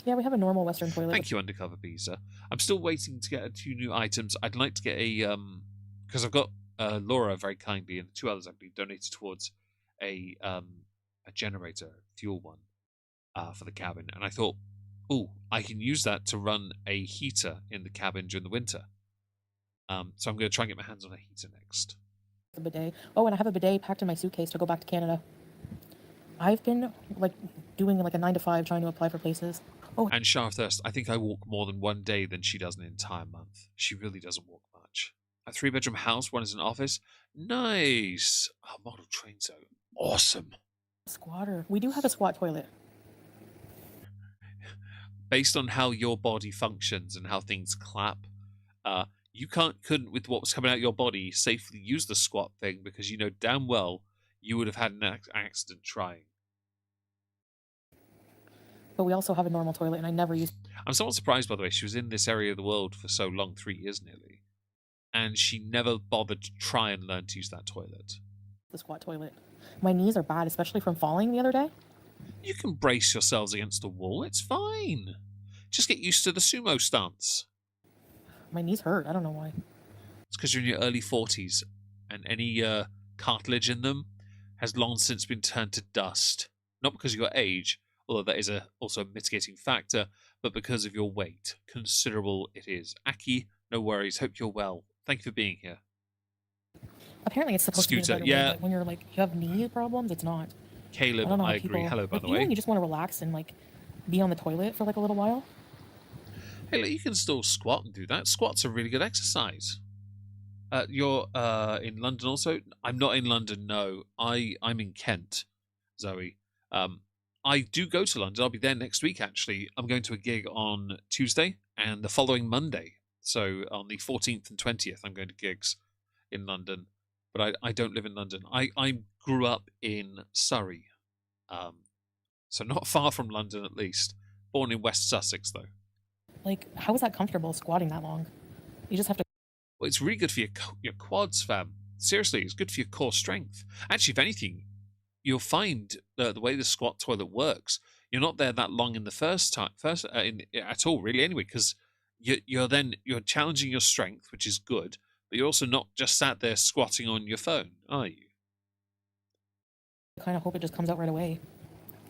Yeah, we have a normal Western toilet. Thank you, Undercover Beezer. I'm still waiting to get 2 new items. I'd like to get a because I've got Laura very kindly and 2 others I believe donated towards a generator, fuel one, for the cabin. And I thought, oh, I can use that to run a heater in the cabin during the winter. So I'm going to try and get my hands on a heater next. A bidet. Oh, and I have a bidet packed in my suitcase to go back to Canada. I've been doing a 9 to 5 trying to apply for places. Oh, and Shah of Thirst, I think I walk more than one day than she does an entire month. She really doesn't walk much. A 3-bedroom house, one is an office. Nice. Oh, model train zone. Awesome. Squatter. We do have a squat toilet. Based on how your body functions and how things clap, you couldn't, with what was coming out your body, safely use the squat thing because you know damn well you would have had an accident trying. But we also have a normal toilet, and I never use... I'm somewhat surprised, by the way. She was in this area of the world for so long, 3 years nearly, and she never bothered to try and learn to use that toilet. The squat toilet. My knees are bad, especially from falling the other day. You can brace yourselves against the wall. It's fine. Just get used to the sumo stance. My knees hurt. I don't know why. It's because you're in your early 40s, and any cartilage in them has long since been turned to dust. Not because of your age, although that is also a mitigating factor, but because of your weight. Considerable it is. Aki, no worries. Hope you're well. Thank you for being here. Apparently it's supposed Scooter, to be a better yeah. way, but when you're you have knee problems, it's not. Caleb, I agree. Hello, by the way. When you just want to relax and be on the toilet for a little while. Hey, look, you can still squat and do that. Squats are really good exercise. You're in London also? I'm not in London, no. I'm in Kent, Zoe. I do go to London. I'll be there next week, actually. I'm going to a gig on Tuesday and the following Monday. So on the 14th and 20th, I'm going to gigs in London. But I don't live in London. I grew up in Surrey. So not far from London, at least. Born in West Sussex, though. Like, how is that comfortable squatting that long? You just have to. Well, it's really good for your quads, fam. Seriously, it's good for your core strength. Actually, if anything, you'll find the way the squat toilet works, you're not there that long in the first at all, really, anyway, because you're challenging your strength, which is good, but you're also not just sat there squatting on your phone, are you? I kind of hope it just comes out right away.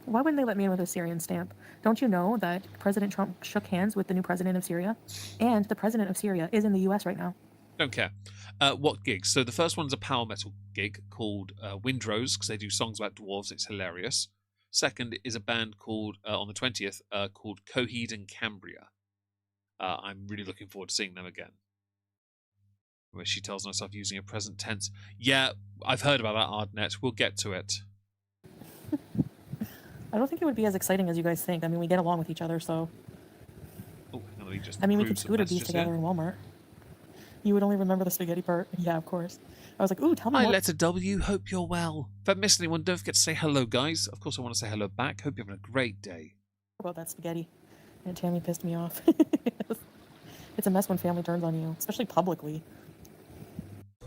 Why wouldn't they let me in with a Syrian stamp? Don't you know that President Trump shook hands with the new president of Syria? And the president of Syria is in the US right now. Don't care. What gigs? So the first one's a power metal gig called Windrose, because they do songs about dwarves. It's hilarious. Second is a band called, on the 20th, called Coheed and Cambria. I'm really looking forward to seeing them again. Where she tells herself using a present tense. Yeah, I've heard about that, Ardnet. We'll get to it. I don't think it would be as exciting as you guys think. I mean, we get along with each other, so. Oh, hang on, let me just I mean, we could approve some scooter beef messages together here. in Walmart. You would only remember the spaghetti part. Yeah, of course. I was like, ooh, tell me Hi, more. letter W. Hope you're well. If I missed anyone, don't forget to say hello, guys. Of course, I want to say hello back. Hope you're having a great day. About that spaghetti. And Tammy pissed me off. It's a mess when family turns on you, especially publicly.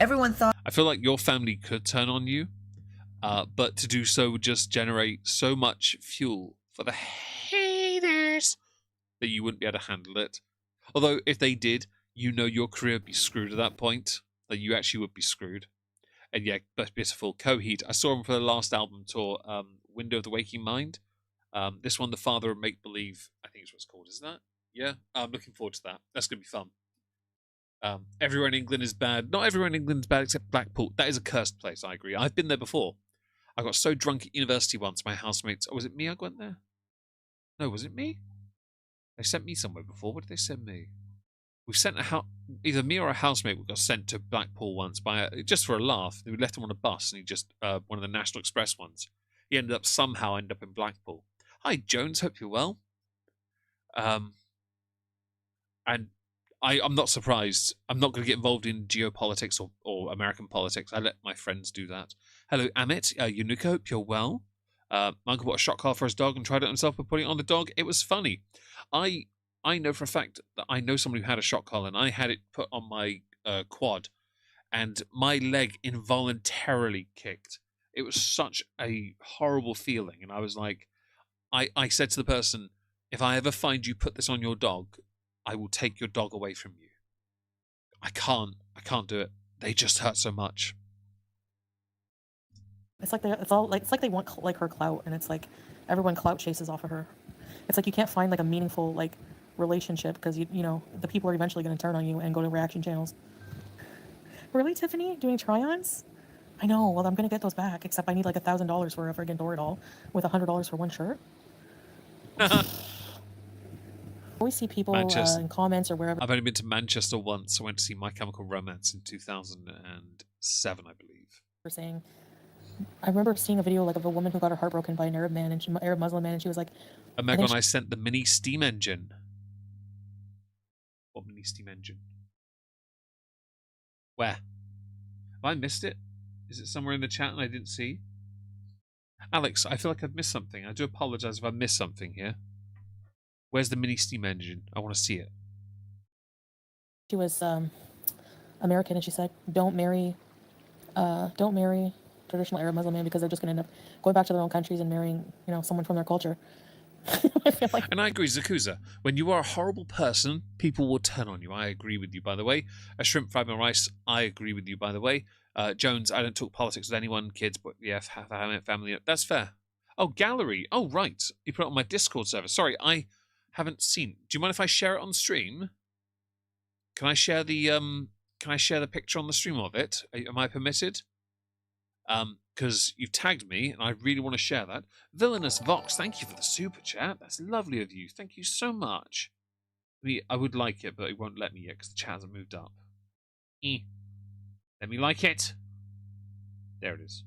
Everyone thought I feel like your family could turn on you, but to do so would just generate so much fuel for the haters that you wouldn't be able to handle it. Although, if they did, you know your career would be screwed at that point. That you actually would be screwed. And yeah, that's beautiful. Coheed. I saw him for the last album tour, Window of the Waking Mind. This one, The Father of Make Believe, I think is what it's called, isn't that? Yeah, I'm looking forward to that. That's going to be fun. Everywhere in England is bad. Not everywhere in England is bad except Blackpool. That is a cursed place, I agree. I've been there before. I got so drunk at university once, my housemates... Oh, was it me I went there? No, was it me? They sent me somewhere before. What did they send me? We've sent either me or a housemate got sent to Blackpool once just for a laugh. We left him on a bus, and he just one of the National Express ones. He somehow ended up in Blackpool. Hi, Jones. Hope you're well. And I'm not surprised. I'm not going to get involved in geopolitics or American politics. I let my friends do that. Hello, Amit. Yunuka. Hope you're well. My uncle bought a shot collar for his dog and tried it himself by putting it on the dog. It was funny. I know for a fact that I know someone who had a shock collar, and I had it put on my quad, and my leg involuntarily kicked. It was such a horrible feeling, and I was like, I said to the person, if I ever find you put this on your dog, I will take your dog away from you. I can't do it. They just hurt so much. It's like they want like her clout, and it's like everyone clout chases off of her. It's like you can't find like a meaningful like relationship because you know the people are eventually going to turn on you and go to reaction channels. Really, Tiffany, doing try-ons? I know. Well, I'm going to get those back. Except I need like $1,000 for a friggin' Doridol with $100 for one shirt. I always see people in comments or wherever. I've only been to Manchester once. I went to see My Chemical Romance in 2007, I believe. Saying, I remember seeing a video like of a woman who got her heart broken by an Arab man, and Arab Muslim man, and she was like, Megan, I sent the mini steam engine. What mini steam engine? Where? Have I missed it? Is it somewhere in the chat and I didn't see? Alex, I feel like I've missed something. I do apologize if I missed something here. Where's the mini steam engine? I want to see it. She was American, and she said, don't marry traditional Arab Muslim man because they're just going to end up going back to their own countries and marrying, you know, someone from their culture. I feel like. And I agree, Zakuza. When you are a horrible person, people will turn on you. I agree with you, by the way. A shrimp fried my rice. I agree with you, by the way. Jones, I don't talk politics with anyone, kids, but yeah, family. That's fair. Oh, gallery. Oh, right. You put it on my Discord server. Sorry, I haven't seen. Do you mind if I share it on stream? Can I share the picture on the stream of it? Am I permitted? Because you've tagged me, and I really want to share that. Villainous Vox, thank you for the super chat. That's lovely of you. Thank you so much. I would like it, but it won't let me yet because the chat hasn't moved up. Let me like it. There it is.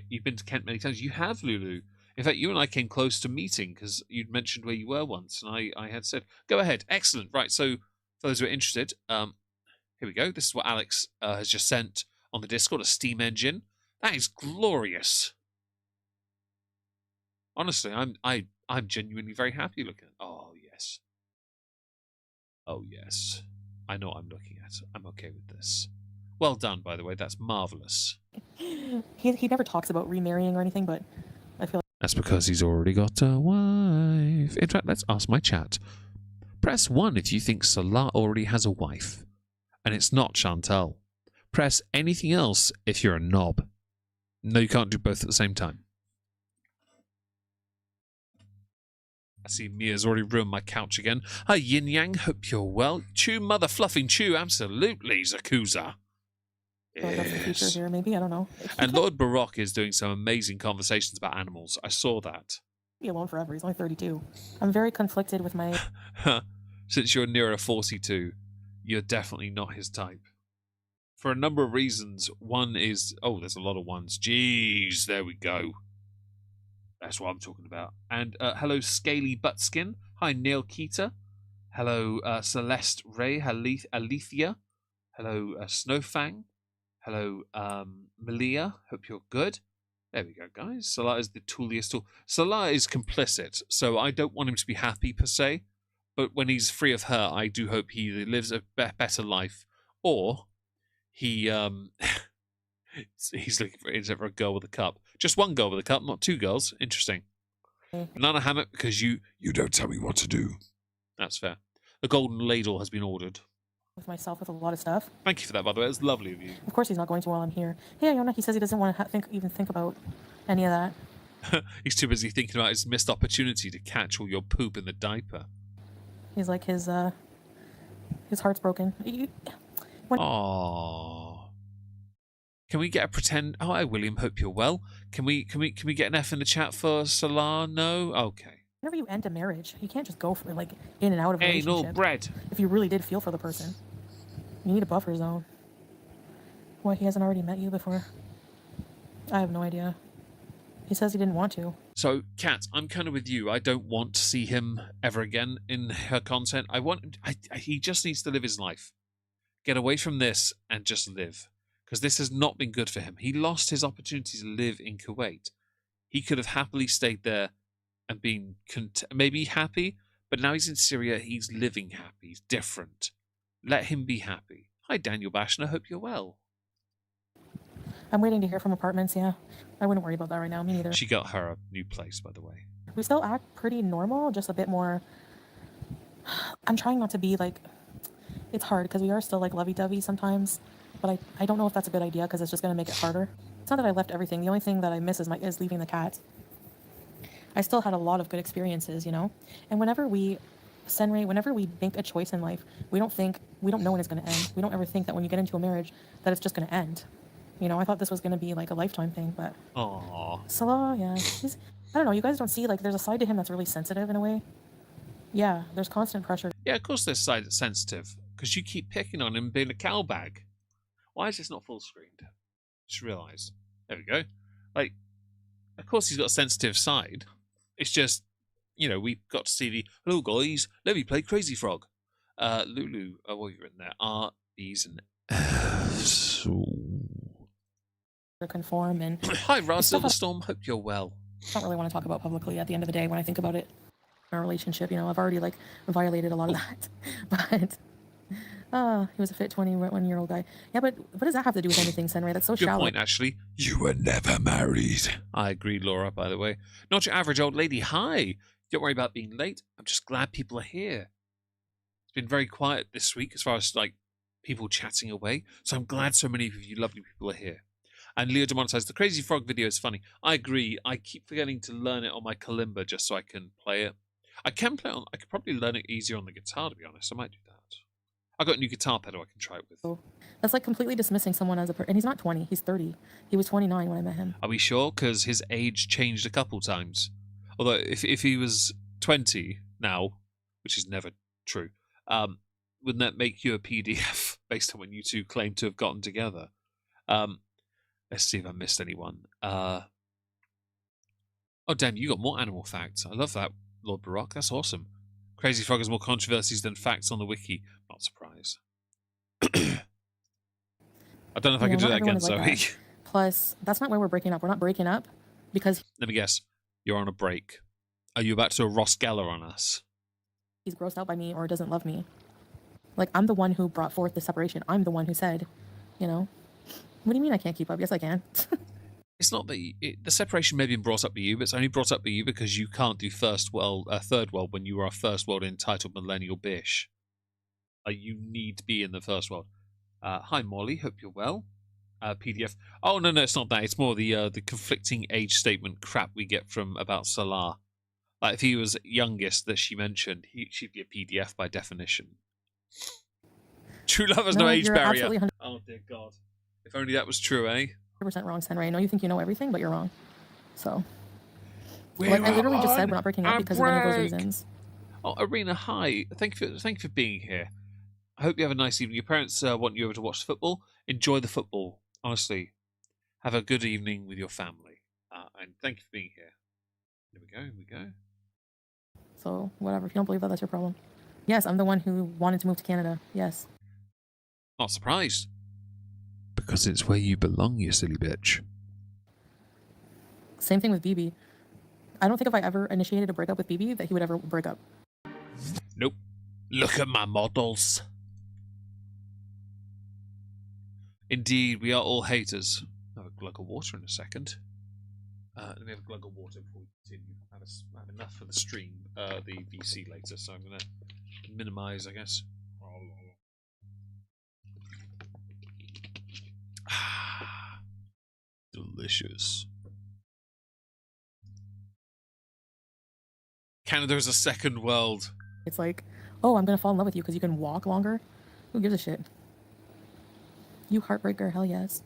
You've been to Kent many times. You have, Lulu. In fact, you and I came close to meeting because you'd mentioned where you were once, and I had said, go ahead. Excellent. Right, so for those who are interested, here we go. This is what Alex has just sent on the Discord, a steam engine. That is glorious. Honestly, I'm genuinely very happy looking at it. Oh, yes. Oh, yes. I know what I'm looking at. I'm okay with this. Well done, by the way. That's marvellous. He never talks about remarrying or anything, but I feel like That's because he's already got a wife. In fact, let's ask my chat. Press 1 if you think Salah already has a wife. And it's not Chantal. Press anything else if you're a knob. No, you can't do both at the same time. I see Mia's already ruined my couch again. Hi, Yin Yang. Hope you're well. Chew, mother fluffing chew. Absolutely, Zakuza. that's the future Yes. here, maybe. I don't know. And Lord Baroque is doing some amazing conversations about animals. I saw that. Be alone forever. He's only 32. I'm very conflicted with my. Since you're nearer 42, you're definitely not his type. For a number of reasons. One is... Oh, there's a lot of ones. Jeez, there we go. That's what I'm talking about. And hello, Scaly Buttskin. Hi, Neil Keita. Hello, Celeste Ray. Alethea. Hello, Snowfang. Hello, Malia. Hope you're good. There we go, guys. Salah is the tooliest tool. Salah is complicit, so I don't want him to be happy, per se. But when he's free of her, I do hope he either lives a better life, or he he's looking for a girl with a cup. Just one girl with a cup, not two girls. Interesting. Banana hammock, because you don't tell me what to do. That's fair. The golden ladle has been ordered. with myself with a lot of stuff. Thank you for that, by the way. It's lovely of you. Of course he's not going to while I'm here. Hey, Iona, he says he doesn't want to even think about any of that. He's too busy thinking about his missed opportunity to catch all your poop in the diaper. He's like his heart's broken. Aww. Can we get a pretend? Oh, hi, William. Hope you're well. Can we get an F in the chat for Salah? No. Okay. Whenever you end a marriage, you can't just go for like in and out of a Ain't no relationship. bread. If you really did feel for the person, you need a buffer zone. Why, he hasn't already met you before? I have no idea. He says he didn't want to. So, Kat, I'm kind of with you. I don't want to see him ever again in her content. He just needs to live his life. Get away from this and just live. Because this has not been good for him. He lost his opportunity to live in Kuwait. He could have happily stayed there and been maybe happy, but now he's in Syria. He's living happy. He's different. Let him be happy. Hi, Daniel Bashner. Hope you're well. I'm waiting to hear from apartments, yeah. I wouldn't worry about that right now, me neither. She got her a new place, by the way. We still act pretty normal, just a bit more... I'm trying not to be like... It's hard, because we are still like lovey-dovey sometimes, but I don't know if that's a good idea, because it's just going to make it harder. It's not that I left everything. The only thing that I miss is leaving the cat. I still had a lot of good experiences, you know? And whenever we make a choice in life, we don't know when it's going to end. We don't ever think that when you get into a marriage that it's just going to end. You know, I thought this was going to be like a lifetime thing, but... Aww. Salah, yeah. I don't know, you guys don't see, like, there's a side to him that's really sensitive in a way. Yeah, there's constant pressure. Yeah, of course there's side that's sensitive, because you keep picking on him being a cow bag. Why is this not full screened? Just realised. There we go. Like, of course he's got a sensitive side. It's just, you know, we've got to see the, hello guys, let me play Crazy Frog. Lulu, what have you written there? R, B's, and F's. Conform and... Hi, Raz Silverstorm. Hope you're well. I don't really want to talk about publicly at the end of the day when I think about it. Our relationship, you know, I've already, like, violated a lot of that. But, he was a fit 21-year-old guy. Yeah, but what does that have to do with anything, Senray? That's so Good shallow. point, actually. You were never married. I agree, Laura, by the way. Not your average old lady. Hi. Don't worry about being late. I'm just glad people are here. It's been very quiet this week as far as, like, people chatting away. So I'm glad so many of you lovely people are here. And Leo demonetized the Crazy Frog video is funny. I agree. I keep forgetting to learn it on my kalimba just so I can play it. I could probably learn it easier on the guitar, to be honest. I might do that. I got a new guitar pedal I can try it with. That's like completely dismissing someone as a person. And he's not 20, he's 30. He was 29 when I met him. Are we sure? Because his age changed a couple times. Although, if he was 20 now, which is never true, wouldn't that make you a PDF based on when you two claim to have gotten together? Let's see if I missed anyone. Oh, damn, you got more animal facts. I love that, Lord Baroque. That's awesome. Crazy Frog has more controversies than facts on the wiki. Not surprised. I don't know if I can do that again, Zoe. That. Plus, that's not why we're breaking up. We're not breaking up because... Let me guess. You're on a break. Are you about to Ross Geller on us? He's grossed out by me or doesn't love me. Like, I'm the one who brought forth the separation. I'm the one who said, you know, what do you mean I can't keep up? Yes, I can. It's not that the separation may have been brought up by you, but it's only brought up by you because you can't do third world when you are a first world entitled millennial bish. You need to be in the first world. Hi, Molly. Hope you're well. PDF. Oh no, it's not that. It's more the conflicting age statement crap we get from about Salah. Like if he was youngest that she mentioned, she'd be a PDF by definition. True love has no age you're barrier. absolutely Oh dear God! If only that was true, eh? 100% wrong, Senrai. I know you think you know everything, but you're wrong. So, We're like, I literally just said on we're not breaking up a because of any of those break. reasons. Oh, Arena, hi. Thank you for being here. I hope you have a nice evening. Your parents want you over to watch football. Enjoy the football. Honestly, have a good evening with your family. And thank you for being here. Here we go. So, whatever. If you don't believe that, that's your problem. Yes, I'm the one who wanted to move to Canada. Yes. Not surprised. Because it's where you belong, you silly bitch. Same thing with BB. I don't think if I ever initiated a breakup with BB that he would ever break up. Nope. Look at my models. Indeed, we are all haters. I'll have a glug of water in a second. Let me have a glug of water before we continue. I have enough for the stream, the VC later, so I'm going to minimize, I guess. Delicious. Canada is a second world. It's like, oh, I'm going to fall in love with you because you can walk longer. Who gives a shit? You heartbreaker, hell yes.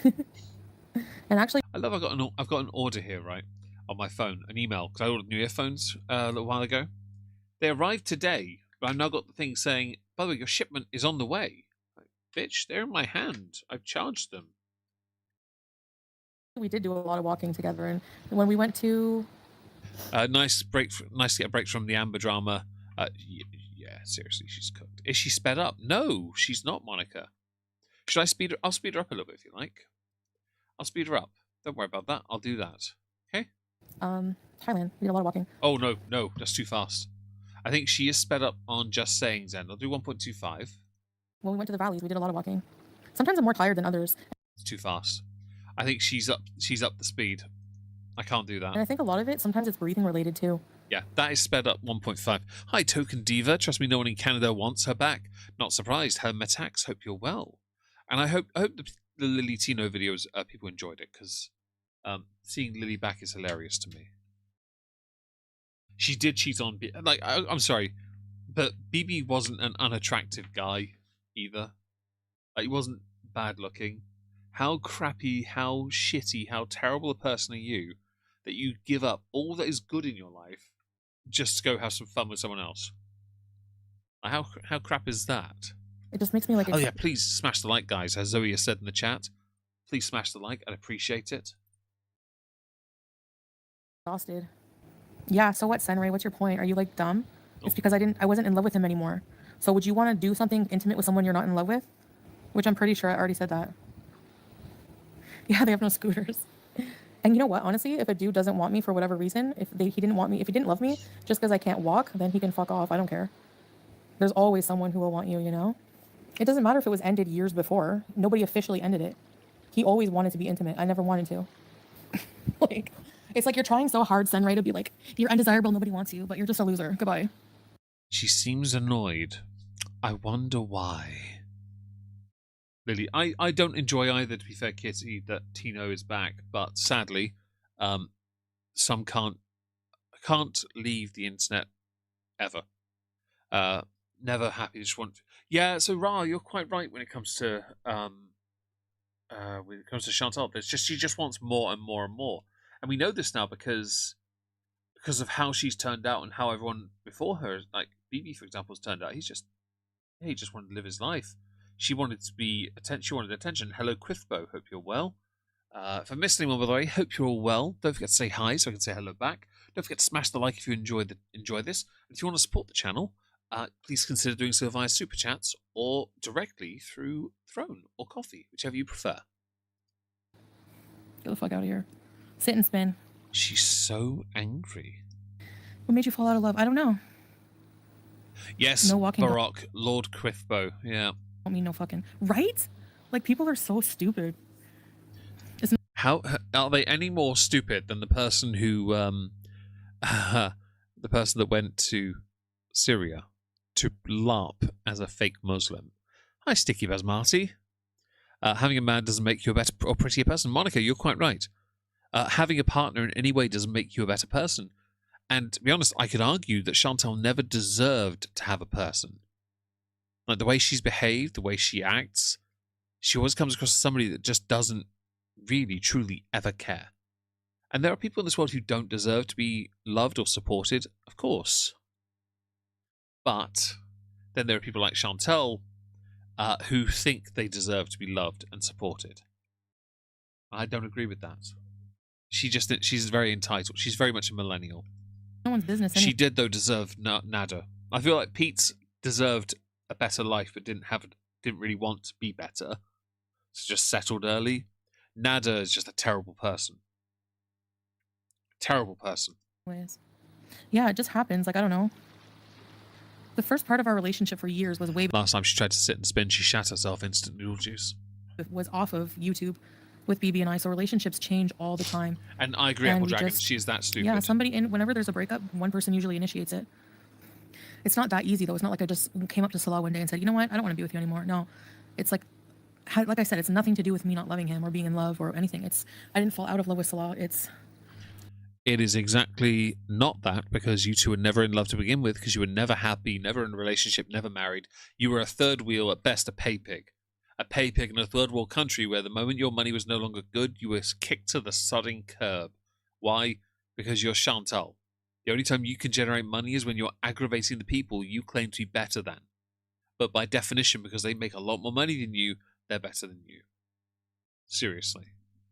And actually, I love I've got an order here, right, on my phone, an email, because I ordered new earphones a little while ago. They arrived today, but I've now got the thing saying, by the way, your shipment is on the way. Like, bitch, they're in my hand. I've charged them. we did do a lot of walking together, and when we went to Nice to get a break from the Amber drama. Yeah, seriously, she's cooked. Is she sped up? No, she's not, Monica. Should I speed her? I'll speed her up a little bit if you like. I'll speed her up. Don't worry about that. I'll do that. Okay? Thailand, we did a lot of walking. Oh, no, that's too fast. I think she is sped up on just saying Zen. I'll do 1.25. When we went to the valleys, we did a lot of walking. Sometimes I'm more tired than others. It's too fast. I think she's up the speed. I can't do that. And I think a lot of it, sometimes it's breathing related too. Yeah, that is sped up 1.5. Hi, Token Diva. Trust me, no one in Canada wants her back. Not surprised. Her Metax. Hope you're well. And I hope the Lily Tino videos, people enjoyed it, because seeing Lily back is hilarious to me. She did cheat on... I'm sorry, but BB wasn't an unattractive guy either. He wasn't bad looking. How crappy, how shitty, how terrible a person are you that you give up all that is good in your life just to go have some fun with someone else? How crap is that? It just makes me like... Oh yeah, please smash the like, guys, as Zoe has said in the chat. Please smash the like, I'd appreciate it. exhausted. Yeah, so what, Senrai? What's your point? Are you like dumb? It's because I wasn't in love with him anymore. So would you want to do something intimate with someone you're not in love with? Which I'm pretty sure I already said that. Yeah, they have no scooters. And you know what? Honestly, if a dude doesn't want me for whatever reason, if he didn't love me, just because I can't walk, then he can fuck off. I don't care. There's always someone who will want you, you know? It doesn't matter if it was ended years before. Nobody officially ended it. He always wanted to be intimate. I never wanted to. Like, it's like you're trying so hard, Senrai, to be like, you're undesirable, nobody wants you, but you're just a loser. Goodbye. She seems annoyed. I wonder why. Lily, I don't enjoy either, to be fair, Kitty, that Tino is back, but sadly, some can't leave the internet ever. Never happy, just want... Yeah, so Ra, you're quite right when it comes to Chantal. She just wants more and more and more. And we know this now because of how she's turned out and how everyone before her, like BB, for example, has turned out. He just wanted to live his life. She wanted to be attention. She wanted attention. Hello, Criffbo. Hope you're well. If I missed anyone, by the way, hope you're all well. Don't forget to say hi so I can say hello back. Don't forget to smash the like if you enjoy this. And if you want to support the channel, please consider doing so via Super Chats or directly through Throne or Coffee, whichever you prefer. Get the fuck out of here. Sit and spin. She's so angry. What made you fall out of love? I don't know. Yes, No walking dog. Baroque, Lord Crithbo. Yeah. Don't mean no fucking right. Like people are so stupid. How are they any more stupid than the person who, the person that went to Syria to LARP as a fake Muslim? Hi, Sticky Basmati. Having a man doesn't make you a better or prettier person. Monica, you're quite right. Having a partner in any way doesn't make you a better person. And to be honest, I could argue that Chantal never deserved to have a person. Like the way she's behaved, the way she acts, she always comes across as somebody that just doesn't really, truly ever care. And there are people in this world who don't deserve to be loved or supported, of course. But then there are people like Chantal who think they deserve to be loved and supported. I don't agree with that. She's very entitled. She's very much a millennial. No one's business. She did, though, deserve nada. I feel like Pete's deserved a better life, but didn't really want to be better. So just settled early. Nada is just a terrible person. Terrible person. Anyways. Yeah, it just happens. Like, I don't know. The first part of our relationship for years was Last time she tried to sit and spin, she shat herself instant noodle juice. was off of YouTube with BB and I. So relationships change all the time. And I agree, Apple Dragon. She is that stupid. Yeah, whenever there's a breakup, one person usually initiates it. It's not that easy though. It's not like I just came up to Salah one day and said, you know what, I don't want to be with you anymore. No, it's like I said, it's nothing to do with me not loving him or being in love or anything. I didn't fall out of love with Salah. It is exactly not that, because you two were never in love to begin with, because you were never happy, never in a relationship, never married. You were a third wheel, at best a pay pig. A pay pig in a third world country where the moment your money was no longer good, you were kicked to the sodding curb. Why? Because you're Chantal. The only time you can generate money is when you're aggravating the people you claim to be better than. But by definition, because they make a lot more money than you, they're better than you. Seriously.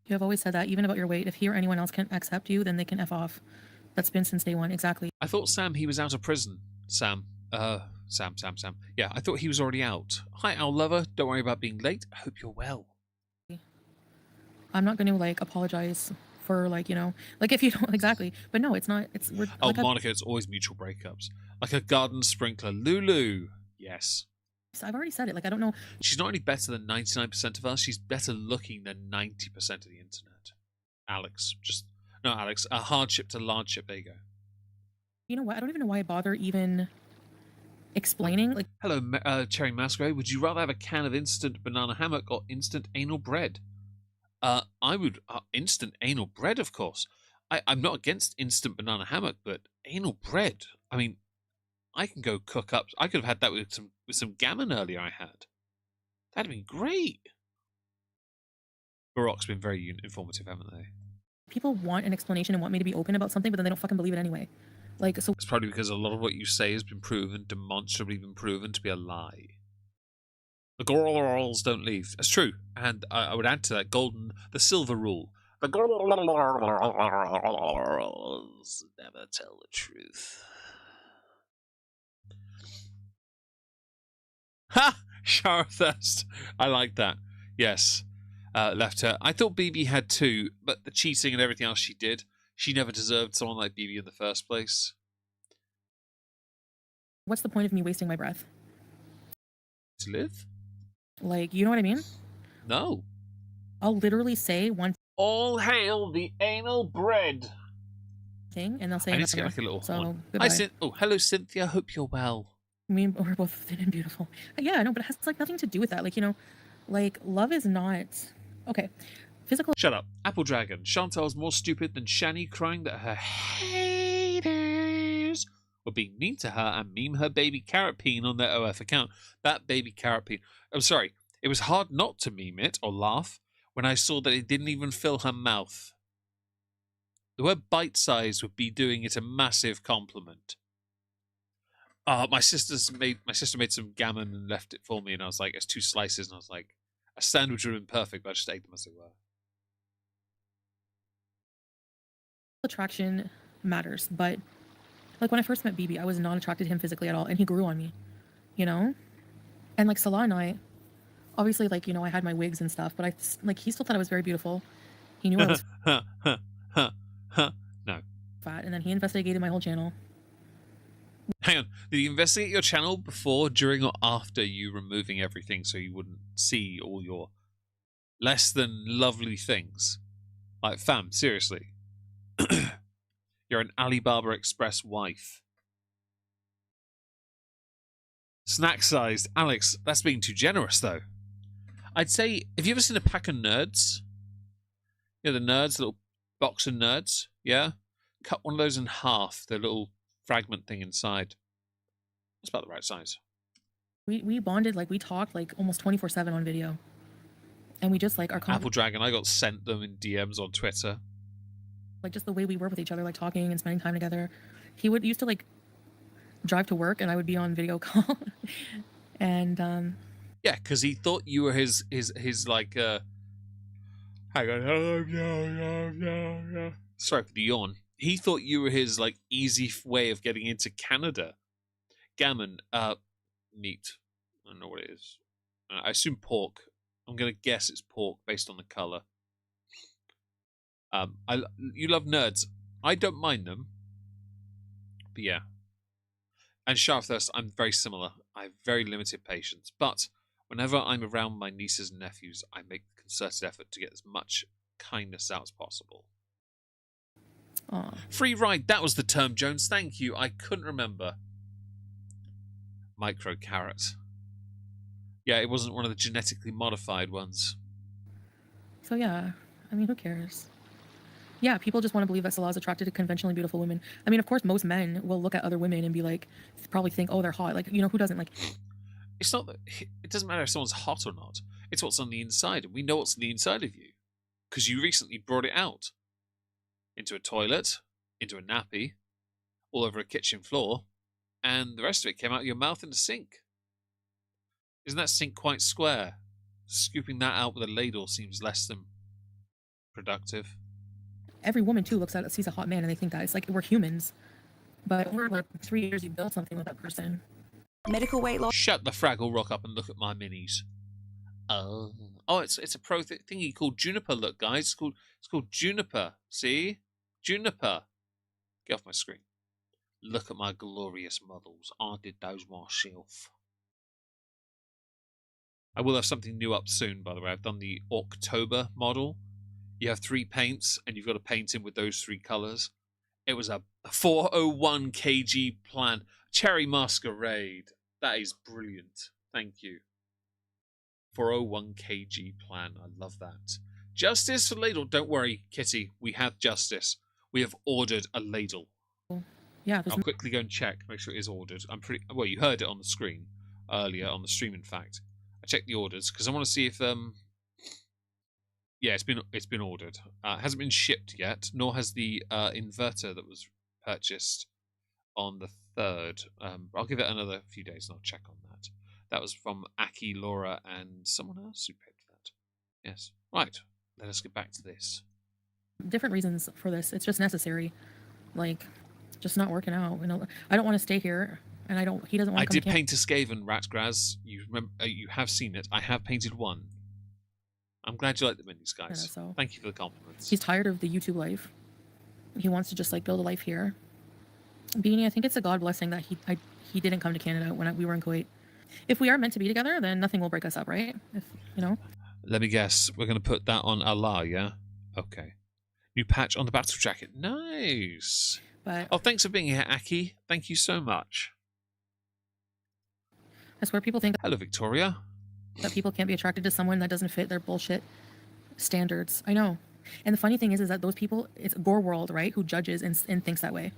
You have always said that, even about your weight. If he or anyone else can accept you, then they can F off. That's been since day one, exactly. I thought Sam, he was out of prison. Sam. Sam. Yeah, I thought he was already out. Hi, Owl Lover. Don't worry about being late. I hope you're well. I'm not going to, apologize for, if you don't, exactly. But no, it's not, Monica, it's always mutual breakups. Like a garden sprinkler. Lulu. Yes. I've already said it. I don't know. She's not only better than 99% of us, she's better looking than 90% of the internet. Alex. A hardship to lardship. There you go. You know what? I don't even know why I bother even explaining. Hello, Cherry Masquerade. Would you rather have a can of instant banana hammock or instant anal bread? I would instant anal bread, of course. I'm not against instant banana hammock, but anal bread. I mean, I can go cook up. I could have had that with some gammon earlier. I had. That'd have been great. Baroque's been very informative, haven't they? People want an explanation and want me to be open about something, but then they don't fucking believe it anyway. So it's probably because a lot of what you say has been demonstrably been proven to be a lie. The girls don't leave. That's true. And I would add to that the silver rule. The girls never tell the truth. Ha! Shower of thirst. I like that. Yes. Left her. I thought BB had too, but the cheating and everything else she did, she never deserved someone like BB in the first place. What's the point of me wasting my breath? To live? You know what I mean? No. I'll literally say one All hail the anal bread. thing, and they'll say I need to another. get a little So, horn. goodbye. Hello, Cynthia. Hope you're well. We're both thin and beautiful. Yeah, I know, but it has nothing to do with that. Love is not okay. Physical. Shut up. Apple Dragon. Chantal's more stupid than Shani crying that her haters were being mean to her and meme her baby carrot peen on their OF account. That baby carrot peen. I'm sorry. It was hard not to meme it or laugh when I saw that it didn't even fill her mouth. The word bite-sized would be doing it a massive compliment. My sister made some gammon and left it for me, and I was like, it's 2 slices, and I was like, a sandwich would have been perfect, but I just ate them as they were. Attraction matters, but when I first met BB, I was not attracted to him physically at all, and he grew on me, And Salah and I, obviously, I had my wigs and stuff, but he still thought I was very beautiful. He knew I was No. fat, and then he investigated my whole channel. Hang on. Did you investigate your channel before, during, or after you removing everything so you wouldn't see all your less than lovely things? Like, fam, seriously. You're an Alibaba Express wife. Snack sized. Alex, that's being too generous, though. I'd say, have you ever seen a pack of nerds? You know, the nerds, little box of nerds? Yeah? Cut one of those in half, the little fragment thing inside. That's about the right size. We bonded, like, we talked, like, almost 24/7 on video. And we just, like, our Apple Dragon, I got sent them in DMs on Twitter. Like, just the way we were with each other, like, talking and spending time together. He used to, like, drive to work, and I would be on video call. And, Yeah, because he thought you were his like, hang on. Sorry for the yawn. He thought you were his, like, easy way of getting into Canada. Gammon, meat. I don't know what it is. I assume pork. I'm going to guess it's pork based on the color. You love nerds. I don't mind them. But yeah. And Sharpthirst, I'm very similar. I have very limited patience. But whenever I'm around my nieces and nephews, I make a concerted effort to get as much kindness out as possible. aw. Free ride, that was the term, Jones. Thank you. I couldn't remember. Micro carrot. Yeah, it wasn't one of the genetically modified ones. So, yeah. I mean, who cares? Yeah, people just want to believe that Salah is attracted to conventionally beautiful women. I mean, of course, most men will look at other women and be like, probably think, oh, they're hot. Like, you know, who doesn't? Like, It's not that it doesn't matter if someone's hot or not. It's what's on the inside, and we know what's on the inside of you because you recently brought it out into a toilet, into a nappy, all over a kitchen floor, and the rest of it came out of your mouth in the sink. Isn't that sink quite square? Scooping that out with a ladle seems less than productive. every woman, too, sees a hot man and they think that. It's like, we're humans. But over, like, 3 years, you build something with that person. Medical weight loss. Shut the Fraggle Rock up and look at my minis. Oh, it's a pro thingy called Juniper. Look, guys, it's called Juniper. See, Juniper. Get off my screen. Look at my glorious models. I did those myself. I will have something new up soon, by the way. I've done the October model. You have 3 paints, and you've got to paint in with those 3 colors. It was a 401 kg plan. Cherry Masquerade. That is brilliant. Thank you. 401 kg plan. I love that. Justice for ladle. Don't worry, Kitty. We have justice. We have ordered a ladle. Yeah, I'll quickly go and check. Make sure it is ordered. I'm pretty... Well, you heard it on the screen earlier, on the stream, in fact. I checked the orders, because I want to see if... Yeah, it's been ordered. It hasn't been shipped yet, nor has the inverter that was purchased on the 3rd. I'll give it another few days and I'll check on that. That was from Aki, Laura, and someone else who paid for that. Yes. Right. Let us get back to this. different reasons for this. It's just necessary. Like, just not working out. You know, I don't want to stay here, and he doesn't want to I come did paint a Skaven, Ratgraz. You remember? You have seen it. I have painted one. I'm glad you like the minis, guys. Yeah, so Thank you for the compliments. he's tired of the YouTube life. He wants to just, like, build a life here. Beanie, I think it's a God blessing that he didn't come to Canada when we were in Kuwait. If we are meant to be together, then nothing will break us up, right? If, you know? Let me guess. We're going to put that on Allah, yeah? Okay. New patch on the battle jacket. Nice. But Oh, thanks for being here, Aki. Thank you so much. I swear people think Hello, Victoria. that people can't be attracted to someone that doesn't fit their bullshit standards. I know. And the funny thing is that those people, it's Gore World, right, who judges and thinks that way.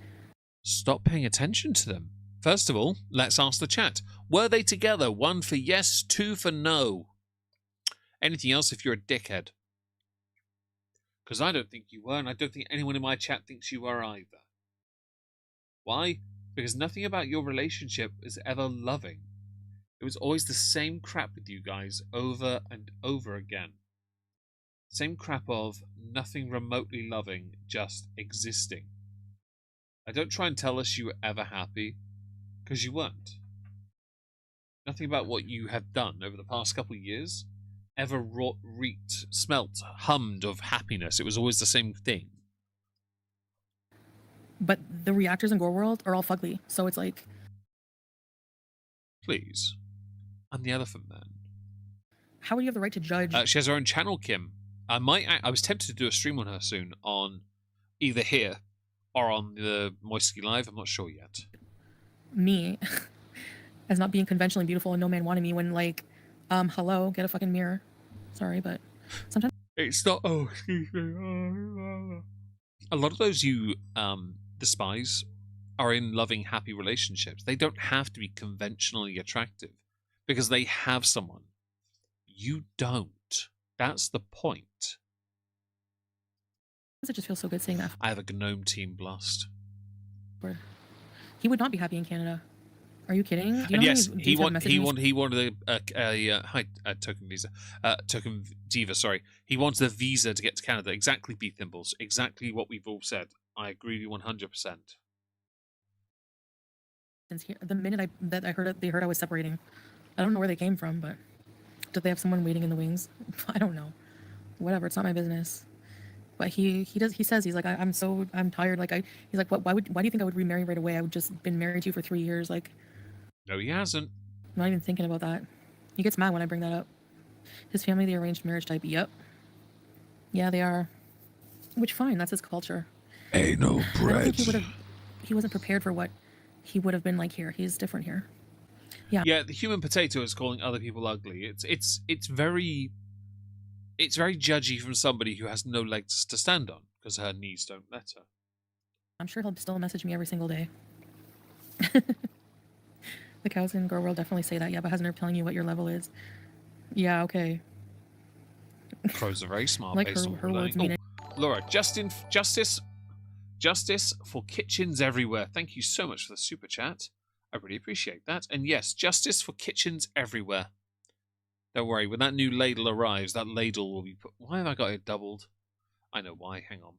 Stop paying attention to them. First of all, let's ask the chat. Were they together? 1 for yes, 2 for no. Anything else if you're a dickhead? Because I don't think you were, and I don't think anyone in my chat thinks you are either. Why? Because nothing about your relationship is ever loving. It was always the same crap with you guys over and over again. Same crap of nothing remotely loving, just existing. I don't try and tell us you were ever happy, because you weren't. Nothing about what you have done over the past couple of years ever reeked, smelt, hummed of happiness. It was always the same thing. But the reactors in Gore World are all fugly. So it's like, Please. I'm the Elephant Man. How would you have the right to judge? She has her own channel, Kim. I was tempted to do a stream on her soon on either here or on the Moisky Live. I'm not sure yet. Me as not being conventionally beautiful and no man wanted me when, like, hello, get a fucking mirror. Sorry, but sometimes It's not. Oh, excuse me. A lot of those you despise are in loving, happy relationships. They don't have to be conventionally attractive because they have someone. You don't. That's the point. it just feels so good saying that. I have a gnome team blast. He would not be happy in Canada. Are you kidding? Do you And know yes, how many he dudes have messaged me? wanted token visa, token diva. Sorry, he wanted a visa to get to Canada. Exactly, B Thimbles. Exactly what we've all said. I agree with you 100%. Since here, the minute I heard it, they heard I was separating. I don't know where they came from, but did they have someone waiting in the wings? I don't know. Whatever, it's not my business. But he says he's like I'm tired. Like he's like why do you think I would remarry right away? I would just been married to you for 3 years. Like No, he hasn't. I'm not even thinking about that. He gets mad when I bring that up. His family, the arranged marriage type. Yep. Yeah, they are. Which fine, that's his culture. Ain't no I don't bread. think he wasn't prepared for what he would have been like here. He's different here. Yeah. Yeah, the human potato is calling other people ugly. It's very judgy from somebody who has no legs to stand on because her knees don't let her. I'm sure he'll still message me every single day. The cows in Girl World definitely say that. Yeah, but hasn't her telling you what your level is? Yeah, okay. Crows are very smart. Like based her on words learning. mean Laura, justice for kitchens everywhere. Thank you so much for the super chat. I really appreciate that. And yes, justice for kitchens everywhere. Don't worry, when that new ladle arrives, that ladle will be put... Why have I got it doubled? I know why. Hang on.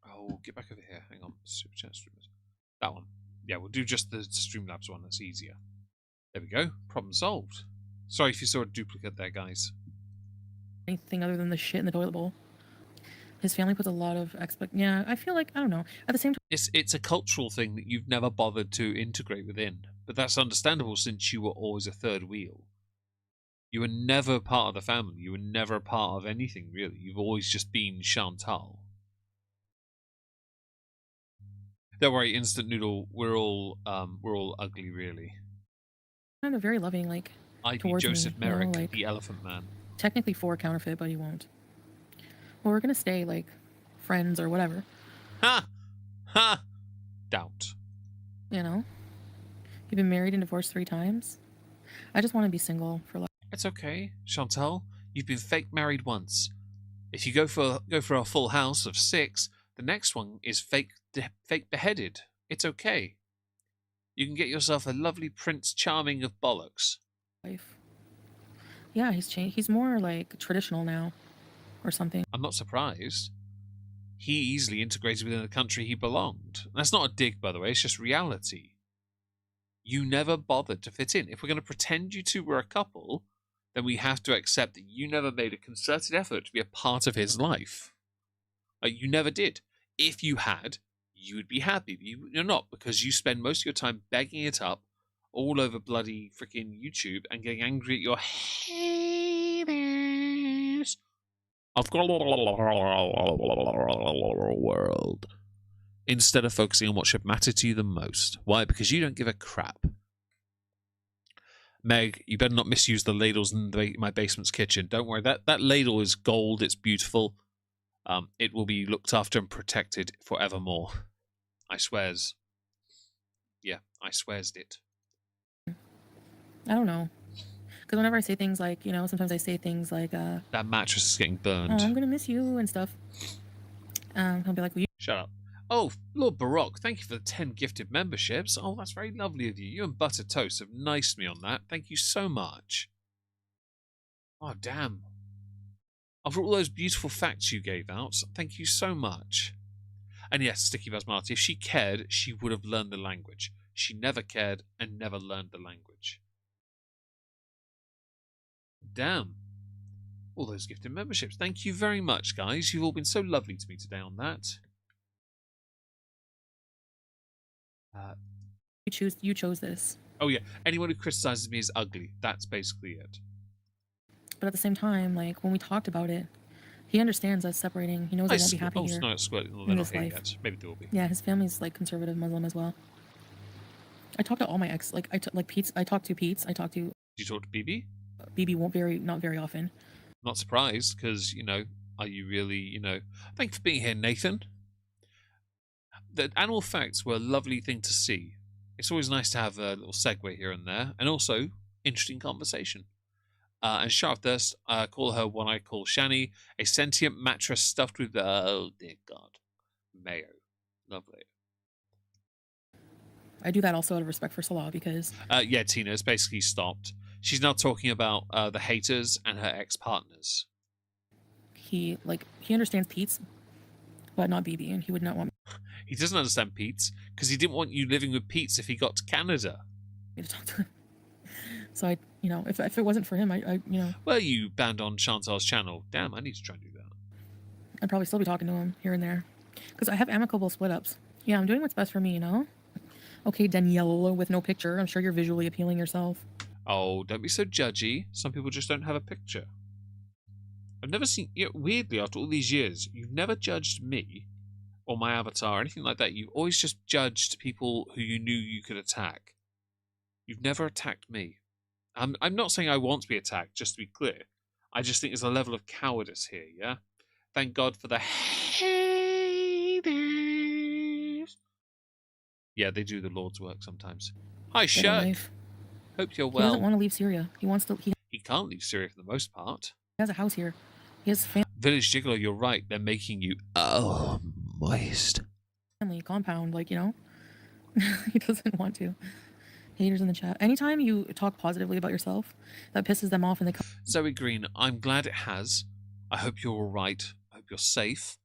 Oh, get back over here. Hang on. Super chat streamers. That one. Yeah, we'll do just the Streamlabs one. That's easier. There we go. Problem solved. Sorry if you saw a duplicate there, guys. anything other than the shit in the toilet bowl. His family puts a lot of yeah, I feel like, I don't know. At the same time, It's a cultural thing that you've never bothered to integrate within. But that's understandable since you were always a third wheel. You were never part of the family. You were never a part of anything, really. You've always just been Chantal. Don't worry, Instant Noodle. We're all ugly, really. kind of very loving, like, I'd be towards Joseph me, you know, Merrick, like- the Elephant Man. technically for counterfeit, but he won't. Well, we're gonna stay, like, friends or whatever, Ha! Ha! Doubt. you know? You've been married and divorced 3 times. I just want to be single for life. It's okay, Chantal. You've been fake married once. If you go for a full house of 6, the next one is fake beheaded. It's okay. You can get yourself a lovely Prince Charming of bollocks. Yeah, he's changed. He's more, like, traditional now or something. I'm not surprised. He easily integrated within the country he belonged. That's not a dig, by the way. It's just reality. You never bothered to fit in. If we're going to pretend you two were a couple, then we have to accept that you never made a concerted effort to be a part of his life. You never did. If you had, you would be happy. But you're not, because you spend most of your time begging it up all over bloody freaking YouTube and getting angry at your haters of world instead of focusing on what should matter to you the most. Why? Because you don't give a crap. Meg, you better not misuse the ladles in my basement's kitchen. Don't worry, that ladle is gold. It's beautiful. It will be looked after and protected forevermore. I swears. Yeah, I swears it. I don't know. Because whenever I say things like, you know, sometimes I say things like, That mattress is getting oh, burned. I'm going to miss you and stuff. He'll be like, well, you Shut up. Oh, Lord Baroque, thank you for the 10 gifted memberships. Oh, that's very lovely of you. You and Butter Toast have niced me on that. Thank you so much. Oh, damn. After all those beautiful facts you gave out, thank you so much. And yes, Sticky Basmati, if she cared, she would have learned the language. She never cared and never learned the language. Damn. All those gifted memberships. Thank you very much, guys. You've all been so lovely to me today on that. you chose this. Oh yeah, anyone who criticizes me is ugly. That's basically it. But at the same time, like when we talked about it, he understands us separating. He knows I won't be happy here no, Squirt. No, they're in not this here life. yet. Maybe they will be. Yeah, his family's like conservative Muslim as well. I talk to all my ex, like Pete's. I talk to Pete's. I talk to Did you talk to BB? BB. Not very often. Not surprised, because are you really? Thanks for being here, Nathan. The animal facts were a lovely thing to see. It's always nice to have a little segue here and there, and also interesting conversation. And Sharp Thirst, call her what I call Shani, a sentient mattress stuffed with, oh dear God, mayo. Lovely. I do that also out of respect for Salah because... Yeah, Tina, it's basically stopped. She's now talking about the haters and her ex-partners. He understands Pete's, but not BB, and he would not want He doesn't understand Pete's, because he didn't want you living with Pete's if he got to Canada. me to talk to him. So if it wasn't for him, Well, you banned on Chantal's channel. Damn, I need to try and do that. I'd probably still be talking to him here and there. Because I have amicable split-ups. Yeah, I'm doing what's best for me, Okay, Danielle with no picture. I'm sure you're visually appealing yourself. Oh, don't be so judgy. Some people just don't have a picture. I've never seen... weirdly, after all these years, you've never judged me or my avatar or anything like that. You've always just judged people who you knew you could attack. You've never attacked me. I'm not saying I want to be attacked, just to be clear. I just think there's a level of cowardice here, yeah? Thank God for the haters. Yeah, they do the Lord's work sometimes. Hi, Shirk. Hope you're well. He doesn't want to leave Syria. He wants to... He can't leave Syria for the most part. He has a house here. He has Village Gigolo, you're right. They're making you... moist. family compound, he doesn't want to. Haters in the chat. Anytime you talk positively about yourself, that pisses them off and they come. Zoe Green, I'm glad it has. I hope you're all right. I hope you're safe.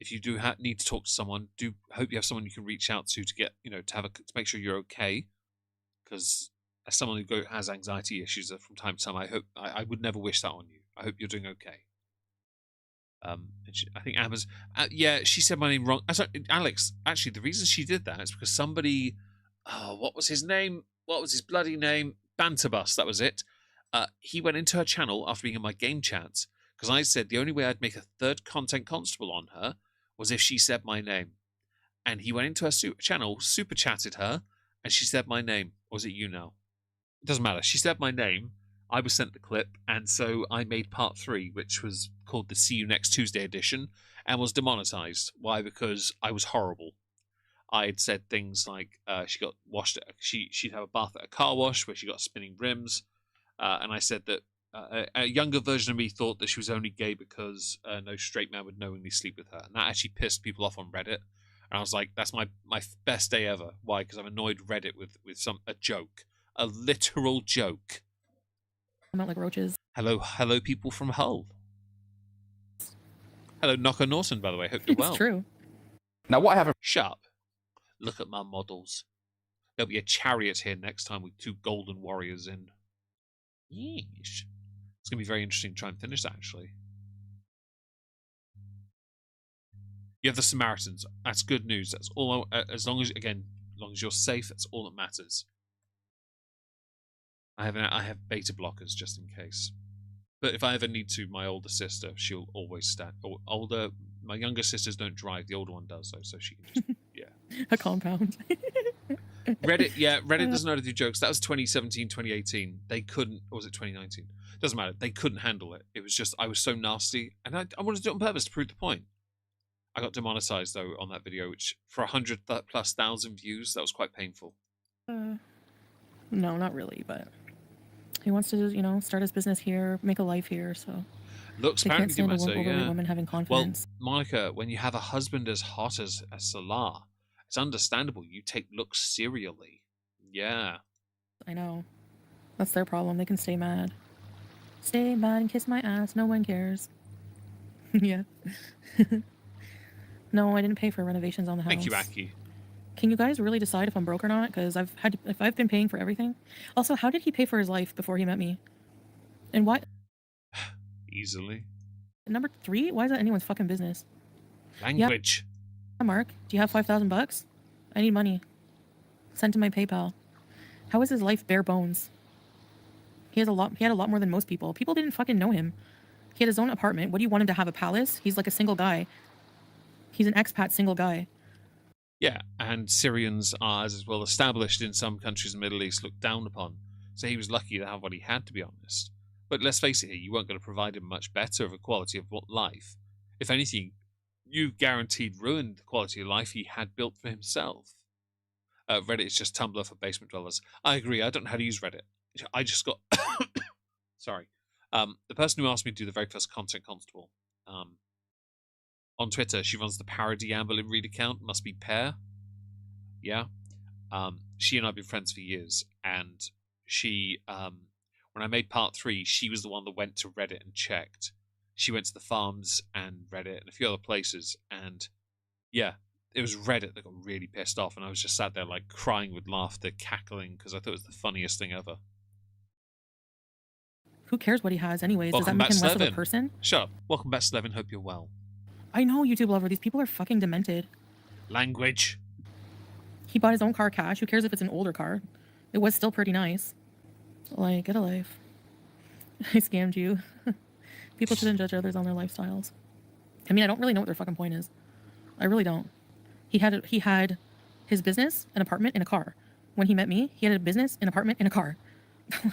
If you do need to talk to someone, hope you have someone you can reach out to get, to make sure you're okay. Because as someone who has anxiety issues from time to time, I would never wish that on you. I hope you're doing okay. I think Amber's... yeah, she said my name wrong. Sorry, Alex, actually, the reason she did that is because somebody... what was his name? What was his bloody name? Banterbus, that was it. He went into her channel after being in my game chat, because I said the only way I'd make a third content constable on her was if she said my name. And he went into her channel, super chatted her, and she said my name. Or was it you now? It doesn't matter. She said my name. I was sent the clip, and so I made part 3, which was called the See You Next Tuesday edition, and was demonetized. Why? Because I was horrible. I had said things like she got washed. She'd have a bath at a car wash where she got spinning rims, and I said that a younger version of me thought that she was only gay because no straight man would knowingly sleep with her, and that actually pissed people off on Reddit. And I was like, "That's my best day ever." Why? Because I've annoyed Reddit with a joke, a literal joke. Come out like roaches. Hello, people from Hull. Hello, Knocker Norton. By the way, hope you're well. It's true. Now, what I have... Sharp. Look at my models. There'll be a chariot here next time with 2 golden warriors in. Yeesh. It's going to be very interesting to try and finish that, actually. You have the Samaritans. That's good news. That's all. As long as you're safe, that's all that matters. I have beta blockers just in case. But if I ever need to, my older sister, she'll always stand. My younger sisters don't drive. The older one does, though, so she can just, yeah. A compound. Reddit doesn't know how to do jokes. That was 2017, 2018. They couldn't, or was it 2019? Doesn't matter. They couldn't handle it. It was just, I was so nasty, and I wanted to do it on purpose to prove the point. I got demonetized, though, on that video, which for 100,000+ views, that was quite painful. No, not really, but he wants to, start his business here, make a life here, so... Looks they can't apparently stand do matter, yeah. women having confidence. Well, Monica, when you have a husband as hot as Salah, it's understandable you take looks serially. Yeah. I know. That's their problem. They can stay mad. Stay mad and kiss my ass. No one cares. Yeah. No, I didn't pay for renovations on the house. Thank you, Aki. Can you guys really decide if I'm broke or not? Because if I've been paying for everything. Also, how did he pay for his life before he met me? And why? Easily. Number 3? Why is that anyone's fucking business? Language. Yeah, Mark, do you have $5,000? I need money. Send to my PayPal. How is his life bare bones? He had a lot more than most people. People didn't fucking know him. He had his own apartment. What do you want him to have, a palace? He's like a single guy. He's an expat single guy. Yeah, and Syrians are, as is well established in some countries in the Middle East, looked down upon. So he was lucky to have what he had, to be honest. But let's face it here, you weren't going to provide him much better of a quality of life. If anything, you guaranteed ruined the quality of life he had built for himself. Reddit is just Tumblr for basement dwellers. I agree, I don't know how to use Reddit. I just got... Sorry. The person who asked me to do the very first Content Constable, on Twitter, she runs the Parody Amble in Read account, must be Pear. Yeah. She and I have been friends for years, and she, when I made part 3, she was the one that went to Reddit and checked. She went to the farms and Reddit and a few other places, and yeah, it was Reddit that got really pissed off, and I was just sat there like crying with laughter, cackling, because I thought it was the funniest thing ever. Who cares what he has anyways? Does that Welcome make back, him less of a Slevin. person? Shut up. Welcome back, Slevin. Hope you're well. I know, YouTube lover. These people are fucking demented. Language. He bought his own car cash. Who cares if it's an older car? It was still pretty nice. Like, get a life. I scammed you. People shouldn't judge others on their lifestyles. I mean, I don't really know what their fucking point is. I really don't. He had his business, an apartment, and a car. When he met me, he had a business, an apartment, and a car.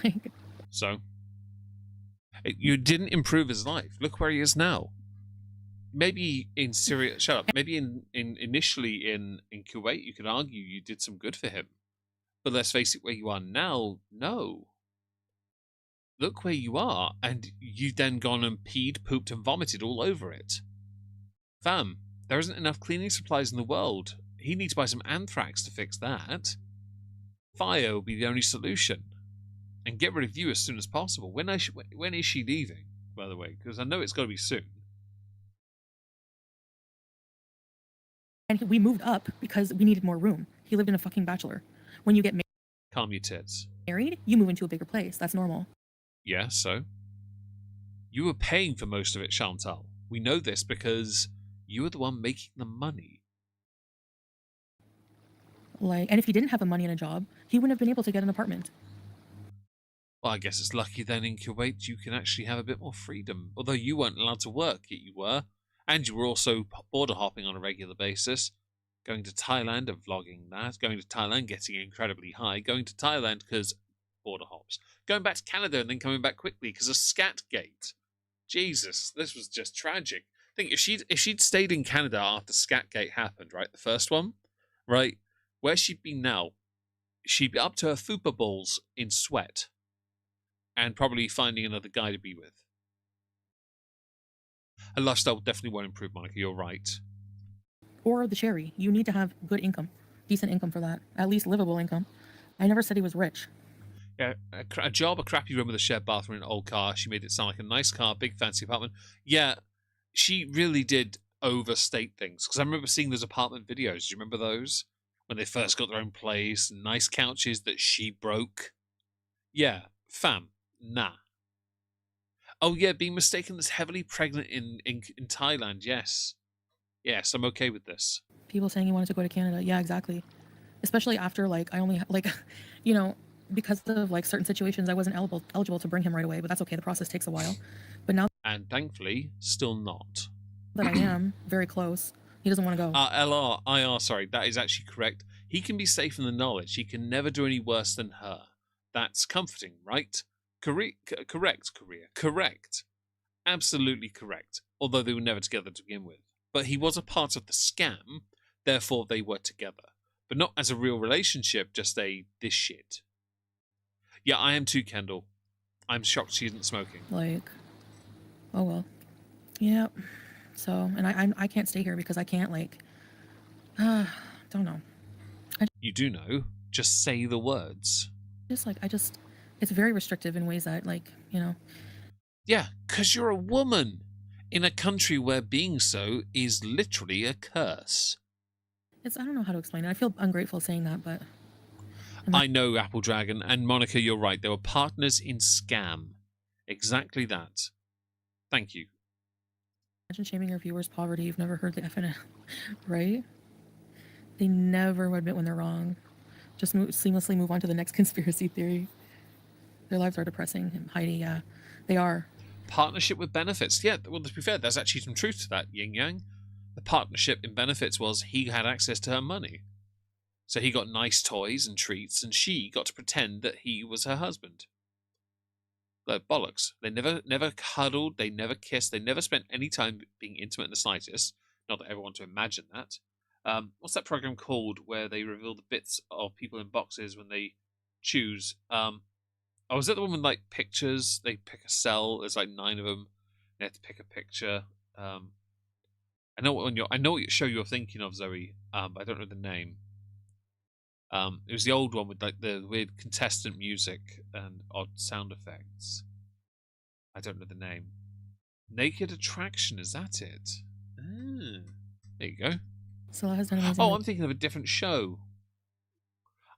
Like, so you didn't improve his life. Look where he is now. Maybe in Syria, shut up. Maybe initially in Kuwait, you could argue you did some good for him. But let's face it, where you are now, no. Look where you are, and you've then gone and peed, pooped, and vomited all over it. Fam, there isn't enough cleaning supplies in the world. He needs to buy some anthrax to fix that. Fire will be the only solution. And get rid of you as soon as possible. When is she leaving, by the way? Because I know it's got to be soon. and we moved up because we needed more room. He lived in a fucking bachelor. When you get Calm your tits. married, you move into a bigger place. That's normal. Yeah, so? You were paying for most of it, Chantal. We know this because you were the one making the money. Like, and if he didn't have the money and a job, he wouldn't have been able to get an apartment. Well, I guess it's lucky then in Kuwait you can actually have a bit more freedom. Although you weren't allowed to work, yet you were. And you were also border hopping on a regular basis. Going to Thailand and vlogging that. Going to Thailand, getting incredibly high. Going to Thailand because border hops. Going back to Canada and then coming back quickly because of Scatgate. Jesus, this was just tragic. Think if she'd stayed in Canada after Scatgate happened, right? The first one, right? Where she'd be now, she'd be up to her fupa balls in sweat. And probably finding another guy to be with. Her lifestyle definitely won't improve, Monica. You're right. Or the cherry. You need to have good income. Decent income for that. At least livable income. I never said he was rich. Yeah, a job, a crappy room with a shared bathroom, an old car. She made it sound like a nice car, big fancy apartment. Yeah, she really did overstate things. Because I remember seeing those apartment videos. Do you remember those? When they first got their own place, nice couches that she broke. Yeah, fam. Nah. Oh yeah, being mistaken as heavily pregnant in Thailand. Yes, I'm okay with this. People saying he wanted to go to Canada. Yeah, exactly. Especially after I only you know, because of certain situations, I wasn't eligible to bring him right away. But that's okay. The process takes a while. But now And thankfully, still not. that I am very close, he doesn't want to go. IR, sorry, that is actually correct. He can be safe in the knowledge he can never do any worse than her. That's comforting, right? Correct, Korea. Correct. Absolutely correct. Although they were never together to begin with. But he was a part of the scam, therefore they were together. But not as a real relationship, just this shit. Yeah, I am too, Kendall. I'm shocked she isn't smoking. Oh well. Yeah. So, and I can't stay here because I can't don't know. You do know. Just say the words. It's very restrictive in ways that you know. Yeah, because you're a woman in a country where being so is literally a curse. I don't know how to explain it. I feel ungrateful saying that, but I know, Apple Dragon, and Monica, you're right. They were partners in scam. Exactly that. Thank you. imagine shaming your viewers' poverty. You've never heard the FNL, right? They never admit when they're wrong. just seamlessly move on to the next conspiracy theory. Their lives are depressing. And Heidi, yeah, they are. Partnership with benefits. Yeah, well, to be fair, there's actually some truth to that, Yin Yang. The partnership in benefits was he had access to her money. So he got nice toys and treats, and she got to pretend that he was her husband. Like, bollocks. They never cuddled, they never kissed, they never spent any time being intimate in the slightest. Not that I ever want to imagine that. What's that program called where they reveal the bits of people in boxes when they choose? Oh, is that the one with like pictures? They pick a cell. There's like 9 of them. They have to pick a picture. I know what show you're thinking of, Zoe. But I don't know the name. It was the old one with like the weird contestant music and odd sound effects. I don't know the name. Naked Attraction, is that it? Ah, there you go. Scylla has done amazing. Oh, I'm thinking of a different show.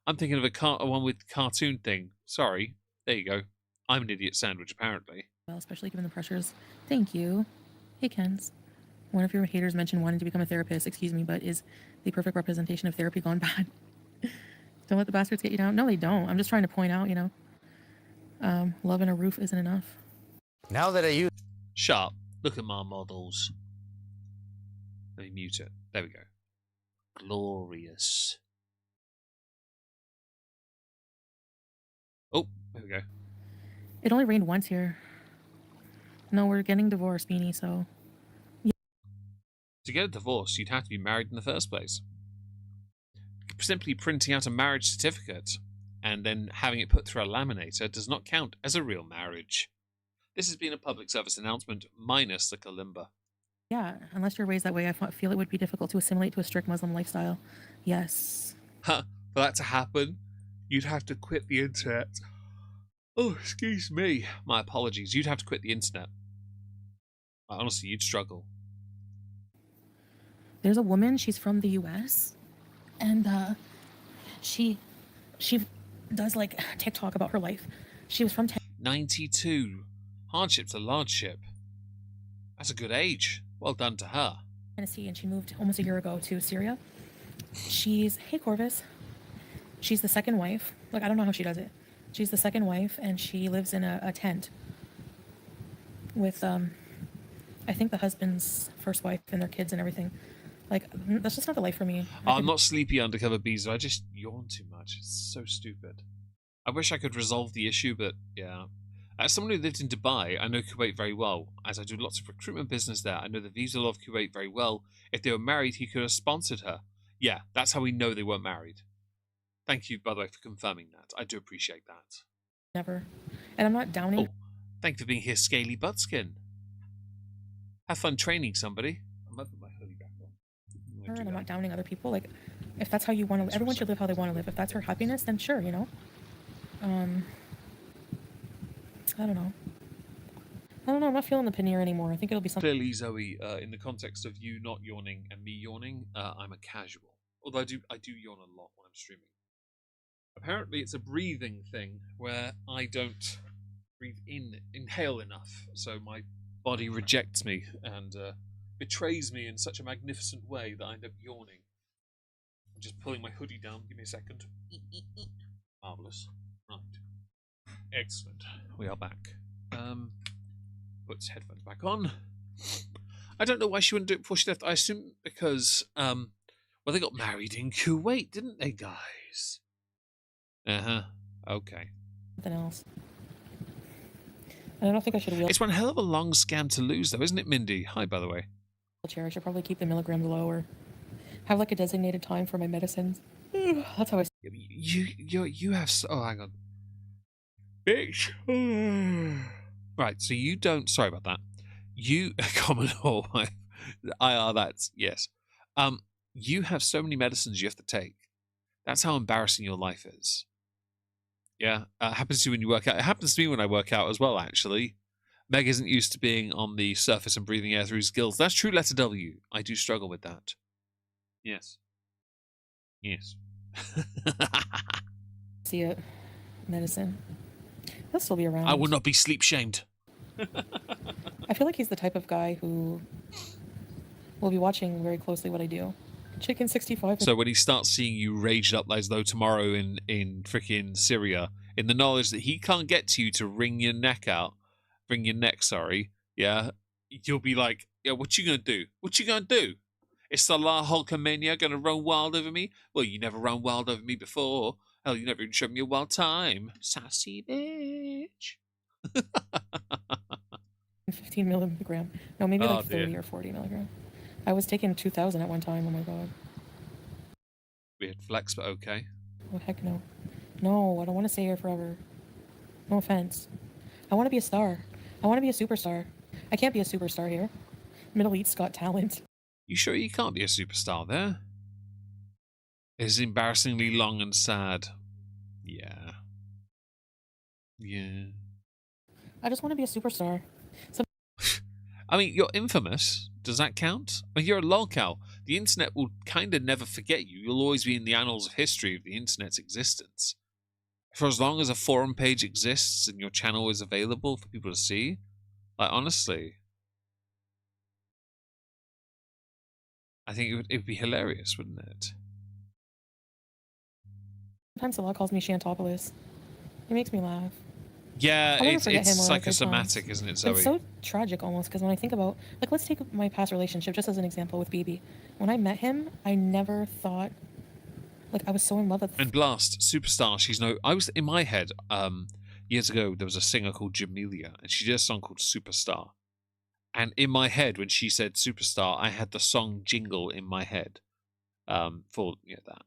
I'm thinking of a one with cartoon thing. Sorry. There you go. I'm an idiot sandwich, apparently. Well, especially given the pressures. Thank you. Hey, Kens. One of your haters mentioned wanting to become a therapist. Excuse me, but is the perfect representation of therapy gone bad? Don't let the bastards get you down. No, they don't. I'm just trying to point out, love and a roof isn't enough. Now that I use... Sharp. Look at my models. Let me mute it. There we go. Glorious. Oh, there we go. It only rained once here. No, we're getting divorced, Beanie, so... To get a divorce, you'd have to be married in the first place. Simply printing out a marriage certificate and then having it put through a laminator does not count as a real marriage. This has been a public service announcement minus the kalimba. Yeah, unless you're raised that way, I feel it would be difficult to assimilate to a strict Muslim lifestyle. Yes. For that to happen, you'd have to quit the internet. Oh, excuse me. My apologies. You'd have to quit the internet. Honestly, you'd struggle. There's a woman, she's from the US, and she does like TikTok about her life. She was from 92. Hardship's a large ship. That's a good age. Well done to her. Tennessee, and she moved almost a year ago to Syria. Hey Corvus. She's the second wife. Like, I don't know how she does it. She's the second wife, and she lives in a tent with, I think the husband's first wife and their kids and everything. Like, that's just not the life for me. I'm not sleepy undercover Beezer. I just yawn too much. It's so stupid. I wish I could resolve the issue, but yeah. As someone who lived in Dubai, I know Kuwait very well. As I do lots of recruitment business there, I know the visa law of Kuwait very well. If they were married, he could have sponsored her. Yeah, that's how we know they weren't married. Thank you, by the way, for confirming that. I do appreciate that. Never. And I'm not downing. Oh, thank you for being here, Scaly Buttskin. Have fun training somebody. I might put my hoodie back on. And I'm not downing other people. Like, if that's how you want to, everyone should live how they want to live. If that's her happiness, then sure, I don't know. I'm not feeling the paneer anymore. I think it'll be something. Clearly, Zoe, in the context of you not yawning and me yawning, I'm a casual. Although I do yawn a lot when I'm streaming. Apparently, it's a breathing thing where I don't inhale enough, so my body rejects me and betrays me in such a magnificent way that I end up yawning. I'm just pulling my hoodie down. Give me a second. Marvellous. Right. Excellent. We are back. Puts headphones back on. I don't know why she wouldn't do it before she left. I assume because, they got married in Kuwait, didn't they, guys? Uh-huh. Okay. Something else. And I don't think I should wheel. It's one hell of a long scam to lose, though, isn't it, Mindy? Hi, by the way. Chair. I should probably keep the milligrams low or have like a designated time for my medicines. That's how I. You have. Oh, hang on. Bitch. Right, so you don't. Sorry about that. You, Commodore wife. IR, that's. Yes. You have so many medicines you have to take. That's how embarrassing your life is. Yeah, it happens to you when you work out. It happens to me when I work out as well, actually. Meg isn't used to being on the surface and breathing air through his gills. That's true, letter W. I do struggle with that. Yes. Yes. See it. Medicine. He'll still be around. I will not be sleep shamed. I feel like he's the type of guy who will be watching very closely what I do. Chicken 65. So when he starts seeing you raged up as though tomorrow in freaking Syria, in the knowledge that he can't get to you to wring your neck, sorry, yeah, you'll be like, yeah, what you gonna do? What you gonna do? Is Salah Hulkamania gonna run wild over me? Well, you never run wild over me before. Hell, you never even showed me a wild time. Sassy bitch. 15 milligram. No, maybe Oh, like 30 dear. or 40 milligram. I was taking 2,000 at one time. Oh my god. Weird flex, but okay. Oh heck no. No, I don't want to stay here forever. No offense. I want to be a star. I want to be a superstar. I can't be a superstar here. Middle East got talent. You sure you can't be a superstar there? It's embarrassingly long and sad. Yeah. Yeah. I just want to be a superstar. I mean, you're infamous. Does that count? I mean, you're a lolcow. The internet will kind of never forget you. You'll always be in the annals of history of the internet's existence. For as long as a forum page exists and your channel is available for people to see, like, honestly, I think it would be hilarious, wouldn't it? Sometimes Salah calls me Shantopoulos. It makes me laugh. Yeah, I'll never it's forget him or, like, good psychosomatic, times. isn't it, But Zoe? it's so tragic almost, because when I think about, like, let's take my past relationship just as an example with BB. When I met him, I never thought, like, I was so in love with. And Blast, superstar, she's no... I was, in my head, years ago, there was a singer called Jamelia, and she did a song called Superstar. And in my head, when she said Superstar, I had the song jingle in my head for that.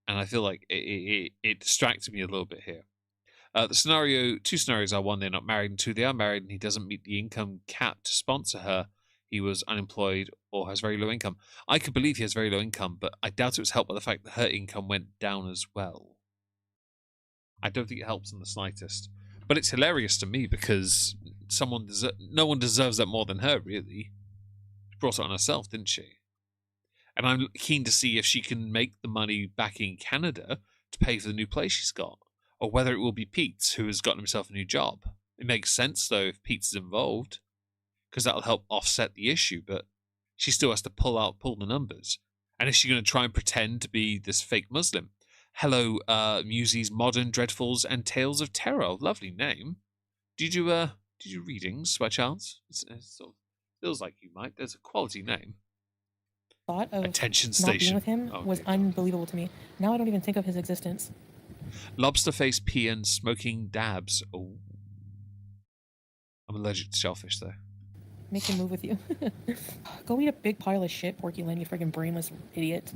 And I feel like it distracted me a little bit here. Two scenarios are: one, they're not married, and two, they are married, and he doesn't meet the income cap to sponsor her. He was unemployed or has very low income. I could believe he has very low income, but I doubt it was helped by the fact that her income went down as well. I don't think it helps in the slightest. But it's hilarious to me because no one deserves that more than her, really. She brought it on herself, didn't she? And I'm keen to see if she can make the money back in Canada to pay for the new place she's got, or whether it will be Pete, who has gotten himself a new job. It makes sense, though, if Pete's involved, because that'll help offset the issue, but she still has to pull the numbers. And is she going to try and pretend to be this fake Muslim? Hello, Musie's Modern Dreadfuls and Tales of Terror. Lovely name. Did you do readings by chance? It sort of feels like you might. There's a quality name. Thought of Attention not station. being with him was unbelievable to me. Now I don't even think of his existence. Lobster face pea and smoking dabs. Oh, I'm allergic to shellfish though. Make him move with you. Go eat a big pile of shit, Porky Lynn, you friggin' brainless idiot.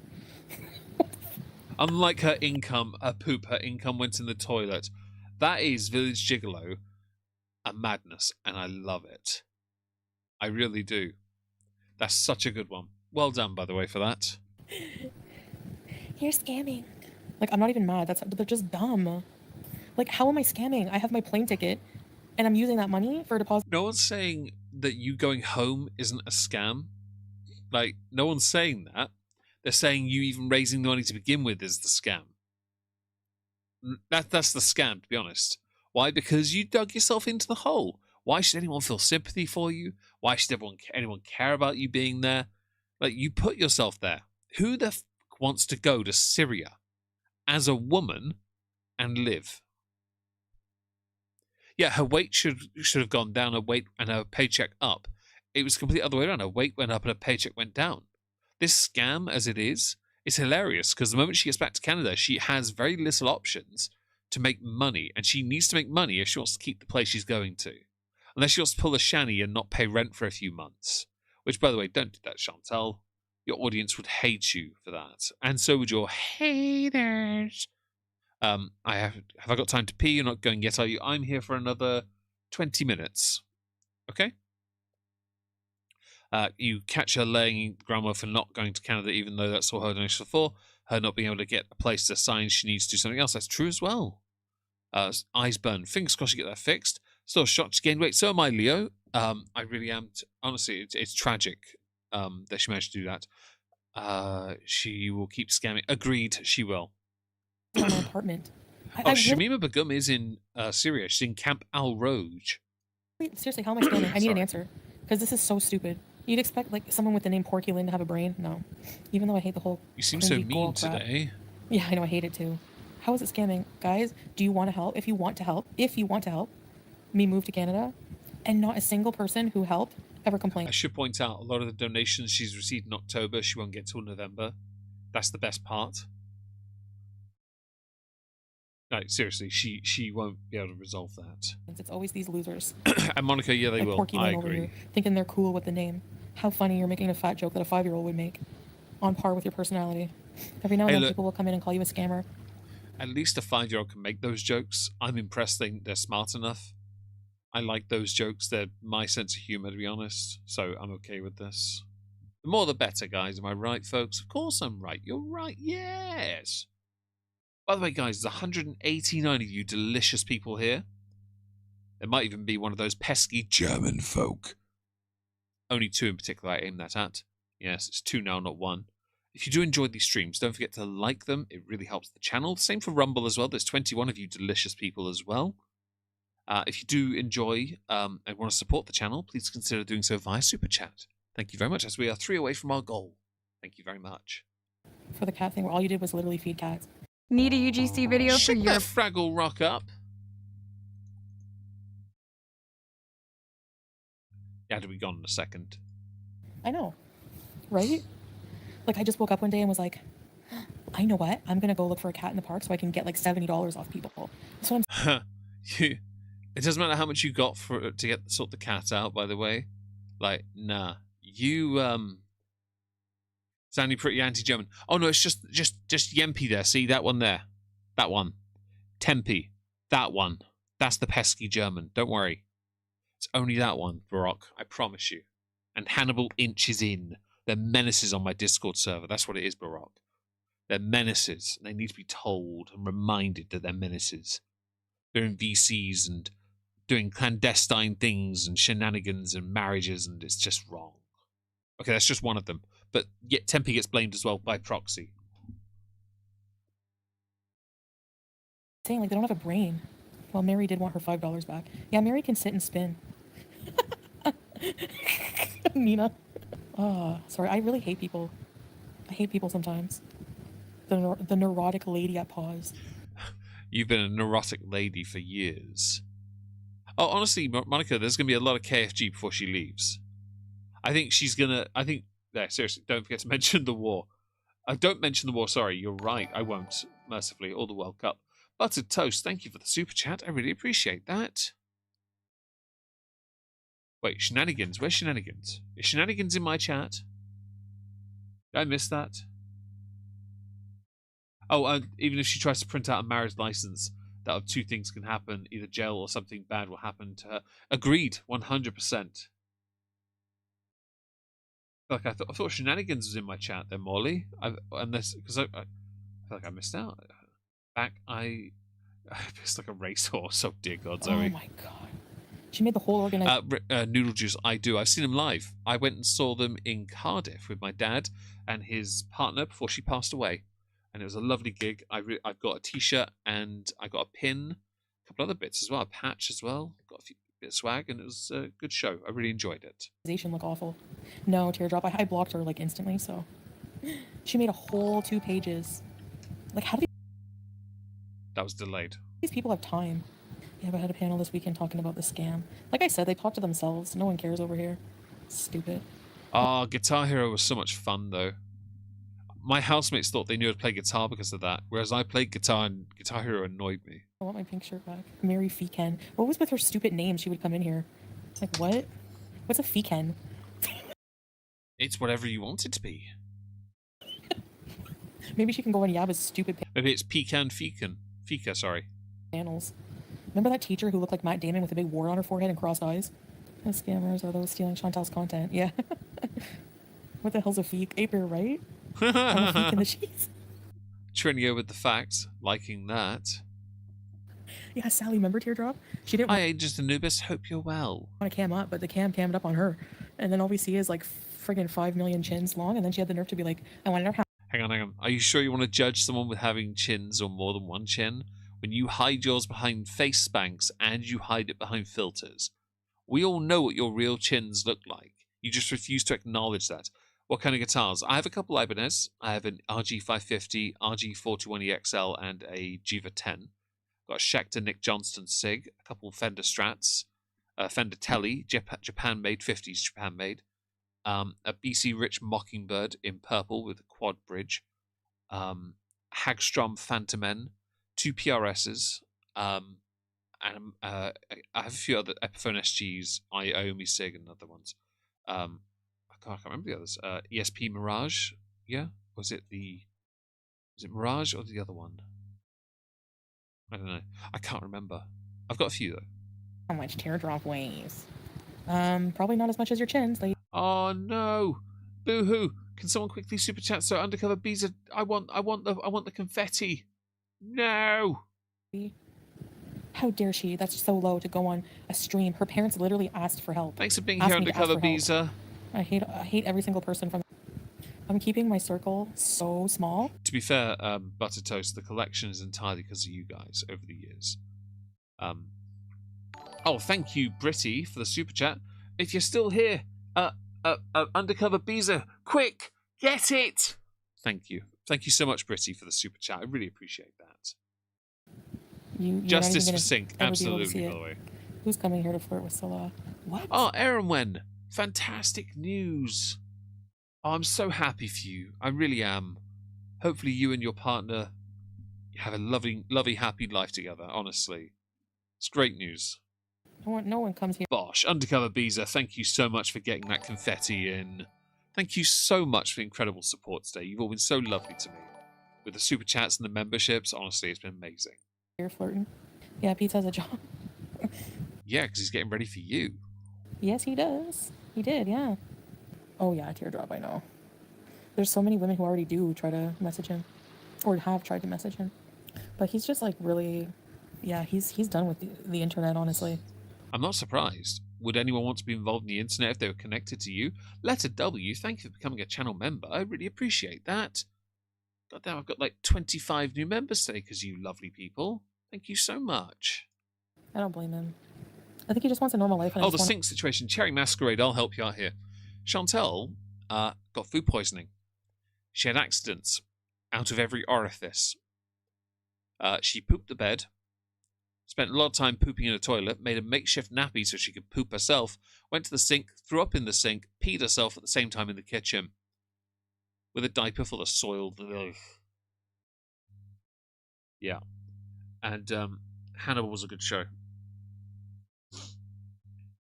Unlike her income went in the toilet. That is Village Gigolo, a madness, and I love it. I really do. That's such a good one. Well done, by the way, for that. You're scamming. Like, I'm not even mad. They're just dumb. Like, how am I scamming? I have my plane ticket, and I'm using that money for a deposit. No one's saying that you going home isn't a scam. Like, no one's saying that. They're saying you even raising the money to begin with is the scam. That's the scam, to be honest. Why? Because you dug yourself into the hole. Why should anyone feel sympathy for you? Why should anyone care about you being there? Like, you put yourself there. Who the f wants to go to Syria as a woman and live? Yeah, her weight should have gone down, her weight and her paycheck up. It was completely other way around. Her weight went up and her paycheck went down. This scam, as it is hilarious because the moment she gets back to Canada, she has very little options to make money, and she needs to make money if she wants to keep the place she's going to. Unless she wants to pull a shanny and not pay rent for a few months. Which, by the way, don't do that, Chantal. Your audience would hate you for that. And so would your haters. Have I got time to pee? You're not going yet, are you? I'm here for another 20 minutes. Okay? You catch her laying grandma for not going to Canada, even though that's all her donation for. Her not being able to get a place to sign, she needs to do something else. That's true as well. Eyes burn. Fingers crossed you get that fixed. Still shocked she gained weight. So am I, Leo. I really am. Honestly, it's tragic that she managed to do that. She will keep scamming. Agreed, she will. My apartment. Shamima Begum is in Syria. She's in Camp Al Roj. Seriously, how am I scamming? I need an Sorry. answer. Because this is so stupid. You'd expect like someone with the name Porculin to have a brain. No. Even though I hate the whole You seem so cringy mean goal crap. today. Yeah, I know, I hate it too. How is it scamming? Guys, do you want to help? If you want to help, me move to Canada, and not a single person who helped ever I complained. should point out a lot of the donations she's received in October, she won't get till November. That's the best part. Like, seriously, she won't be able to resolve that. It's always these losers. And Monica, yeah, they Like will. Porculin I over agree. here, thinking they're cool with the name. How funny, you're making a fat joke that a 5-year-old would make. On par with your personality. Every now and Hey, then look. people will come in and call you a scammer. At least a 5-year-old can make those jokes. I'm impressed they're smart enough. I like those jokes. They're my sense of humor, to be honest. So I'm okay with this. The more the better, guys. Am I right, folks? Of course I'm right. You're right. Yes. By the way, guys, there's 189 of you delicious people here. There might even be one of those pesky German folk. only 2 in particular I aim that at. Yes, it's 2 now, not 1. If you do enjoy these streams, don't forget to like them. It really helps the channel. Same for Rumble as well. There's 21 of you delicious people as well. If you do enjoy and want to support the channel, please consider doing so via Super Chat. Thank you very much, as we are 3 away from our goal. Thank you very much. For the cat thing, where all you did was literally feed cats. Need a UGC video for Shake your that Fraggle Rock up. Yeah, to be gone in a second. I know. Right? Like, I just woke up one day and was like, I know what? I'm going to go look for a cat in the park so I can get like $70 off people. That's what I'm It doesn't matter how much you got for to sort the cat out, by the way. Like, nah. You sounding pretty anti-German. Oh no, it's just Yempi there. See that one there? That one. Tempe. That one. That's the pesky German. Don't worry. It's only that one, Baroque. I promise you. And Hannibal Inch is in. They're menaces on my Discord server. That's what it is, Baroque. They're menaces. And they need to be told and reminded that they're menaces. They're in VCs and doing clandestine things and shenanigans and marriages, and it's just wrong. Okay, that's just one of them. But yet Tempe gets blamed as well by proxy. saying. Like, they don't have a brain. Well, Mary did want her $5 back. Yeah, Mary can sit and spin. Nina. Oh, sorry. I really hate people. I hate people sometimes. The neurotic lady at pause. You've been a neurotic lady for years. Oh, honestly, Monica, there's going to be a lot of KFG before she leaves. I think she's going to... seriously, don't forget to mention the war. Don't mention the war, sorry. You're right. I won't, mercifully. Or the World Cup. Buttered Toast, thank you for the super chat. I really appreciate that. Wait, Shenanigans? Where's Shenanigans? Is Shenanigans in my chat? Did I miss that? Oh, even if she tries to print out a marriage license, that of 2 things can happen. Either jail or something bad will happen to her. Agreed, 100%. Like I thought Shenanigans was in my chat there, Molly. Because I feel like I missed out. It's like a racehorse. Oh dear God, Zoe. Oh my God. She made the whole organization. Noodle Juice, I do. I've seen them live. I went and saw them in Cardiff with my dad and his partner before she passed away. And it was a lovely gig. I've got a t-shirt and I got a pin, a couple other bits as well, a patch as well. Got a few bit of swag, and it was a good show. I really enjoyed it. Look awful. No, Teardrop. I blocked her like instantly. So she made a whole 2 pages. Like, how do That was delayed. these people have time? Yeah, but I had a panel this weekend talking about the scam. Like I said, they talk to themselves. No one cares over here. Stupid. Guitar Hero was so much fun though. My housemates thought they knew how to play guitar because of that, whereas I played guitar and Guitar Hero annoyed me. I want my pink shirt back. Mary Feeken. What was with her stupid name? She would come in here. Like, what? What's a Feeken? It's whatever you want it to be. Maybe she can go on Yaba's stupid Maybe it's Fika, sorry. panels. Remember that teacher who looked like Matt Damon with a big wart on her forehead and crossed eyes? The scammers are those stealing Chantal's content. Yeah. What the hell's a feek? Aper, right? I'm a feek in the sheets. Trinio with the facts, liking that. Yeah, Sally, remember Teardrop? She didn't Hi, Agent Anubis, hope you're well. want to cam up, but the cammed up on her. And then all we see is like friggin' 5 million chins long, and then she had the nerve to be like, I want to know how. Hang on. Are you sure you want to judge someone with having chins or more than one chin? When you hide yours behind face spanks and you hide it behind filters. We all know what your real chins look like. You just refuse to acknowledge that. What kind of guitars? I have a couple Ibanez. I have an RG550, RG421EXL, and a Jiva 10. Got a Schecter Nick Johnston Sig, a couple Fender Strats, a Fender Tele, Japan-made, 50s Japan-made, a BC Rich Mockingbird in purple with a quad bridge, Hagstrom Phantom N, 2 PRSs, and I have a few other Epiphone SGs, Iomi Sig, and other ones. I can't remember the others. ESP Mirage, yeah? Was it Mirage or the other one? I don't know. I can't remember. I've got a few though. How much teardrop weighs? Probably not as much as your chins. Like, Oh no! Boo-hoo! Can someone quickly super chat so Undercover Bees are... I want the confetti. No! how dare she? That's so low to go on a stream. Her parents literally asked for help. Thanks for being Asked here, me to ask Undercover for help. Beezer. I hate every single person from. I'm keeping my circle so small. To be fair, Butter Toast, the collection is entirely because of you guys over the years. Oh, thank you, Britty, for the super chat. If you're still here, Undercover Beezer, quick, get it! Thank you. Thank you so much, Britty, for the super chat. I really appreciate that. You're Justice not even for Sync, absolutely, by the way. Who's coming here to flirt with Salah? What? Oh, Erwin, fantastic news. Oh, I'm so happy for you. I really am. Hopefully you and your partner have a lovely, happy life together, honestly. It's great news. No one comes here. Bosh, Undercover Beezer, thank you so much for getting that confetti in. Thank you so much for the incredible support today. You've all been so lovely to me. With the super chats and the memberships, honestly, it's been amazing. You're flirting. Yeah, Pete has a job. Yeah, because he's getting ready for you. Yes, he does. He did, yeah. Oh yeah, teardrop, I know. There's so many women who already do try to message him. Or have tried to message him. But he's just like really, yeah, he's done with the internet, honestly. I'm not surprised. Would anyone want to be involved in the internet if they were connected to you? Letter W, thank you for becoming a channel member. I really appreciate that. God damn, I've got like 25 new members today because you lovely people. Thank you so much. I don't blame him. I think he just wants a normal life. And Oh, the sink situation. Cherry Masquerade, I'll help you out here. Chantel got food poisoning. She had accidents out of every orifice. She pooped the bed, spent a lot of time pooping in a toilet, made a makeshift nappy so she could poop herself, went to the sink, threw up in the sink, peed herself at the same time in the kitchen. With a diaper full of soiled... Ugh. Yeah. And Hannibal was a good show.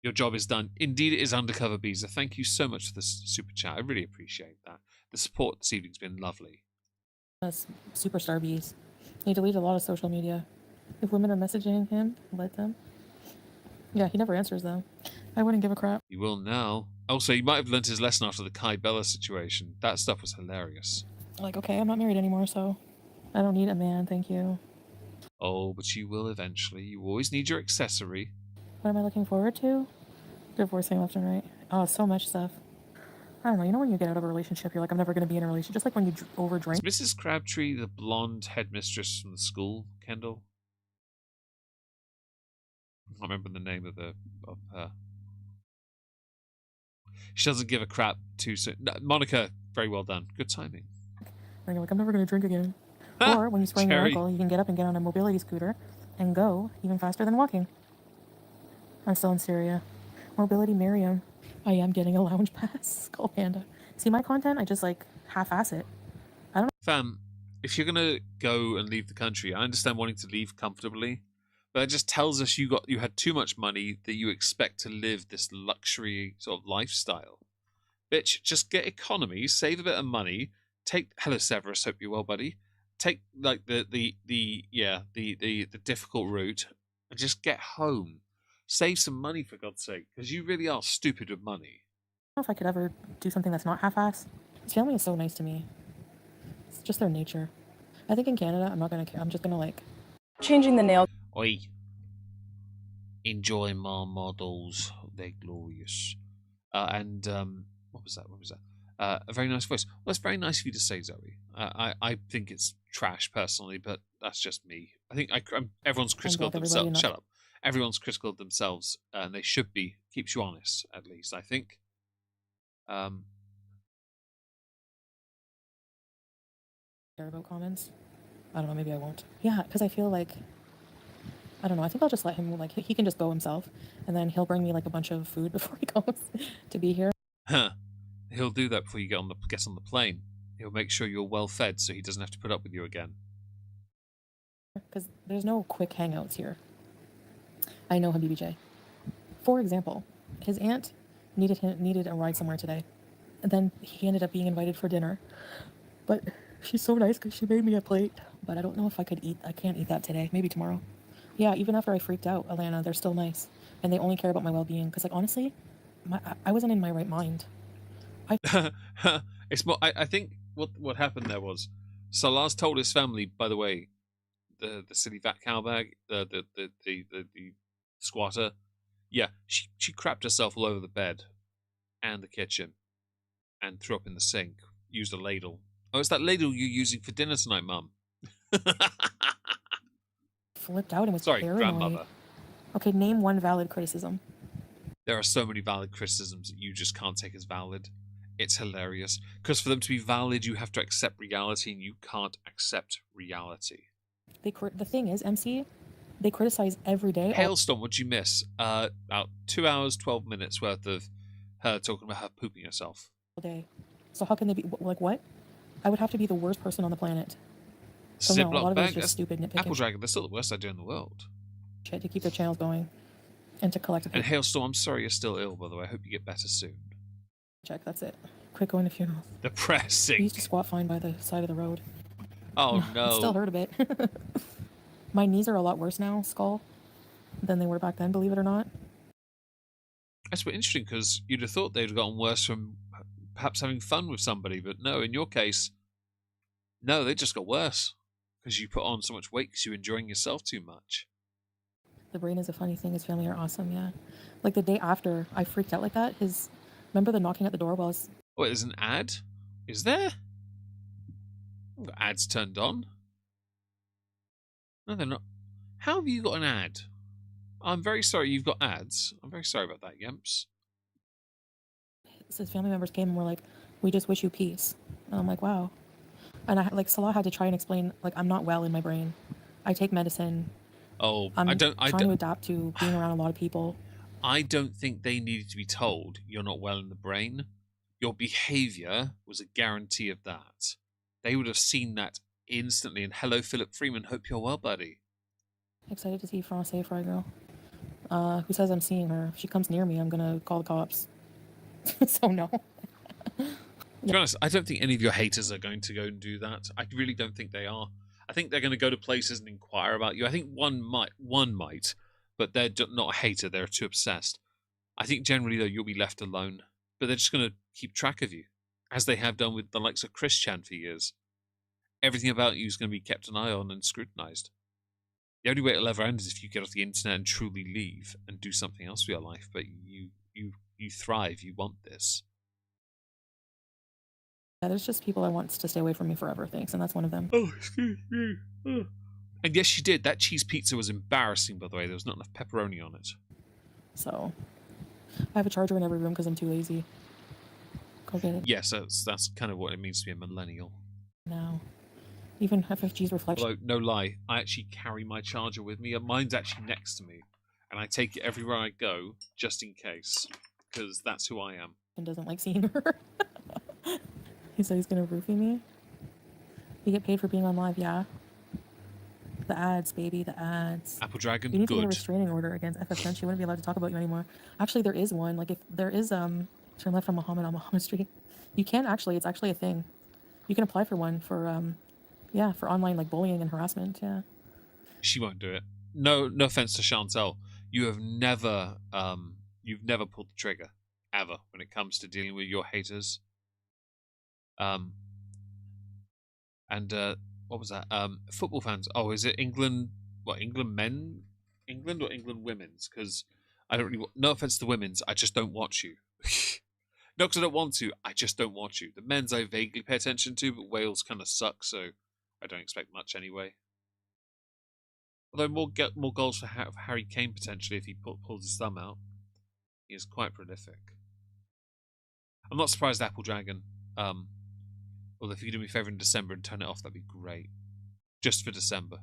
Your job is done. Indeed, it is, Undercover Beezer. Thank you so much for this super chat. I really appreciate that. The support this evening's been lovely. Superstar bees. He deleted a lot of social media. If women are messaging him, let them. Yeah, he never answers them. I wouldn't give a crap. He will now. Also, he might have learnt his lesson after the Kai Bella situation. That stuff was hilarious. Like, okay, I'm not married anymore, so I don't need a man, thank you. Oh, but you will eventually. You always need your accessory. What am I looking forward to? Divorcing left and right. Oh, so much stuff. I don't know. You know when you get out of a relationship, you're like, I'm never going to be in a relationship. Just like when you overdrink. Is Mrs. Crabtree the blonde headmistress from the school, Kendall? I can't remember the name of her. She doesn't give a crap too soon. No, Monica, very well done. Good timing. And you're like, I'm never going to drink again. Or when you sprain your ankle, you can get up and get on a mobility scooter and go even faster than walking. I'm still in Syria. Mobility Miriam. I am getting a lounge pass. Skull Panda. See my content? I just like half-ass it. I don't know. Fam, if you're gonna go and leave the country, I understand wanting to leave comfortably, but it just tells us you had too much money that you expect to live this luxury sort of lifestyle. Bitch, just get economy, save a bit of money, hello Severus, hope you're well, buddy. Take like the difficult route and just get home. Save some money, for God's sake, because you really are stupid with money. I don't know if I could ever do something that's not half-ass. His family is so nice to me. It's just their nature. I think in Canada, I'm not going to care. I'm just going to, like... Changing the nail. Oi. Enjoy my models. They're glorious. What was that? A very nice voice. Well, that's very nice of you to say, Zoe. I think it's trash, personally, but that's just me. I think everyone's critical of themselves. Shut up. Everyone's critical of themselves, and they should be. Keeps you honest, at least, I think. Um, Care about comments. I don't know, maybe I won't. Yeah, because I feel like, I don't know, I think I'll just let him, like, he can just go himself, and then he'll bring me, like, a bunch of food before he goes to be here. huh. He'll do that before you get on the plane. He'll make sure you're well fed so he doesn't have to put up with you again. Because there's no quick hangouts here. I know Habibi J. For example, his aunt needed a ride somewhere today, and then he ended up being invited for dinner. But she's so nice because she made me a plate. But I don't know if I could eat. I can't eat that today. Maybe tomorrow. Yeah, even after I freaked out, Alana, they're still nice, and they only care about my well-being. Because, like, honestly, I wasn't in my right mind. It's more. I think what happened there was Salah's told his family. By the way, the silly fat cow bag, the squatter. Yeah, she crapped herself all over the bed and the kitchen, and threw up in the sink. Used a ladle. Oh, it's that ladle you're using for dinner tonight, Mum. Flipped out and was Sorry, paranoid. grandmother. Okay, name one valid criticism. There are so many valid criticisms that you just can't take as valid. It's hilarious. Because for them to be valid, you have to accept reality, and you can't accept reality. The thing is, MC, they criticize every day. Hailstorm, what'd you miss? About 2 hours, 12 minutes worth of her talking about her pooping herself. All day. So how can they be, like, what? I would have to be the worst person on the planet. So no, a lot Ziploc of it is bag, just stupid nitpicking Apple Dragon, that's still the worst idea in the world. shit to keep their channels going and to collect a And Hailstorm, I'm sorry you're still ill, by the way. I hope you get better soon. check. That's it. Quit going to funerals. I Depressing. used to squat fine by the side of the road. Oh It no. still hurt a bit. My knees are a lot worse now, skull, than they were back then, believe it or not. That's quite interesting because you'd have thought they'd have gotten worse from perhaps having fun with somebody, but no, in your case, no, they just got worse because you put on so much weight because you're enjoying yourself too much. The brain is a funny thing. His family are awesome, yeah. Like the day after I freaked out like that, remember the knocking at the door while I was... Oh, there's an ad? Is there? I've got ads turned on. No, they're not. How have you got an ad? I'm very sorry you've got ads. I'm very sorry about that, Yemps. His family members came and were like, "We just wish you peace." And I'm like, wow. And Salah had to try and explain, like, I'm not well in my brain. I take medicine. Oh, I'm I trying to don't. adapt to being around a lot of people. I don't think they needed to be told you're not well in the brain. Your behavior was a guarantee of that. They would have seen that instantly. And hello, Philip Freeman. Hope you're well, buddy. Excited to see Francais Fry Girl. Who says I'm seeing her? If she comes near me, I'm gonna call the cops. So no. To be honest, I don't think any of your haters are going to go and do that. I really don't think they are. I think they're going to go to places and inquire about you. I think one might, but they're not a hater. They're too obsessed. I think generally, though, you'll be left alone. But they're just going to keep track of you, as they have done with the likes of Chris Chan for years. Everything about you is going to be kept an eye on and scrutinized. The only way it'll ever end is if you get off the internet and truly leave and do something else with your life. But you thrive. You want this. Yeah, there's just people that want to stay away from me forever, thanks, and that's one of them. Oh, excuse me. Oh. And yes, she did. That cheese pizza was embarrassing, by the way. There was not enough pepperoni on it. So, I have a charger in every room because I'm too lazy. Go get it. Yes, that's kind of what it means to be a millennial. Now. Even FFG's reflection. Although, no lie, I actually carry my charger with me. Mine's actually next to me. And I take it everywhere I go, just in case. Because that's who I am. And doesn't like seeing her. He said he's gonna roofie me. You get paid for being on live, yeah. The ads, baby, the ads. Apple Dragon, You need to get a good. restraining order against FFN. She wouldn't be allowed to talk about you anymore. Actually, there is one. Like, if there is turn left from Muhammad on Muhammad Street. You can actually. It's actually a thing. You can apply for one for yeah, for online like bullying and harassment. Yeah. She won't do it. No offense to Chantel. You've never pulled the trigger ever when it comes to dealing with your haters. And what was that? Football fans. Oh, is it England? What, England men? England or England women's? Because I don't really. No offense to the women's, I just don't watch you. No, because I don't want to. I just don't watch you. The men's I vaguely pay attention to, but Wales kind of suck, so I don't expect much anyway. Although more goals for Harry Kane potentially if he pulls his thumb out. He is quite prolific. I'm not surprised Apple Dragon. Although if you could do me a favor in December and turn it off, that'd be great. Just for December.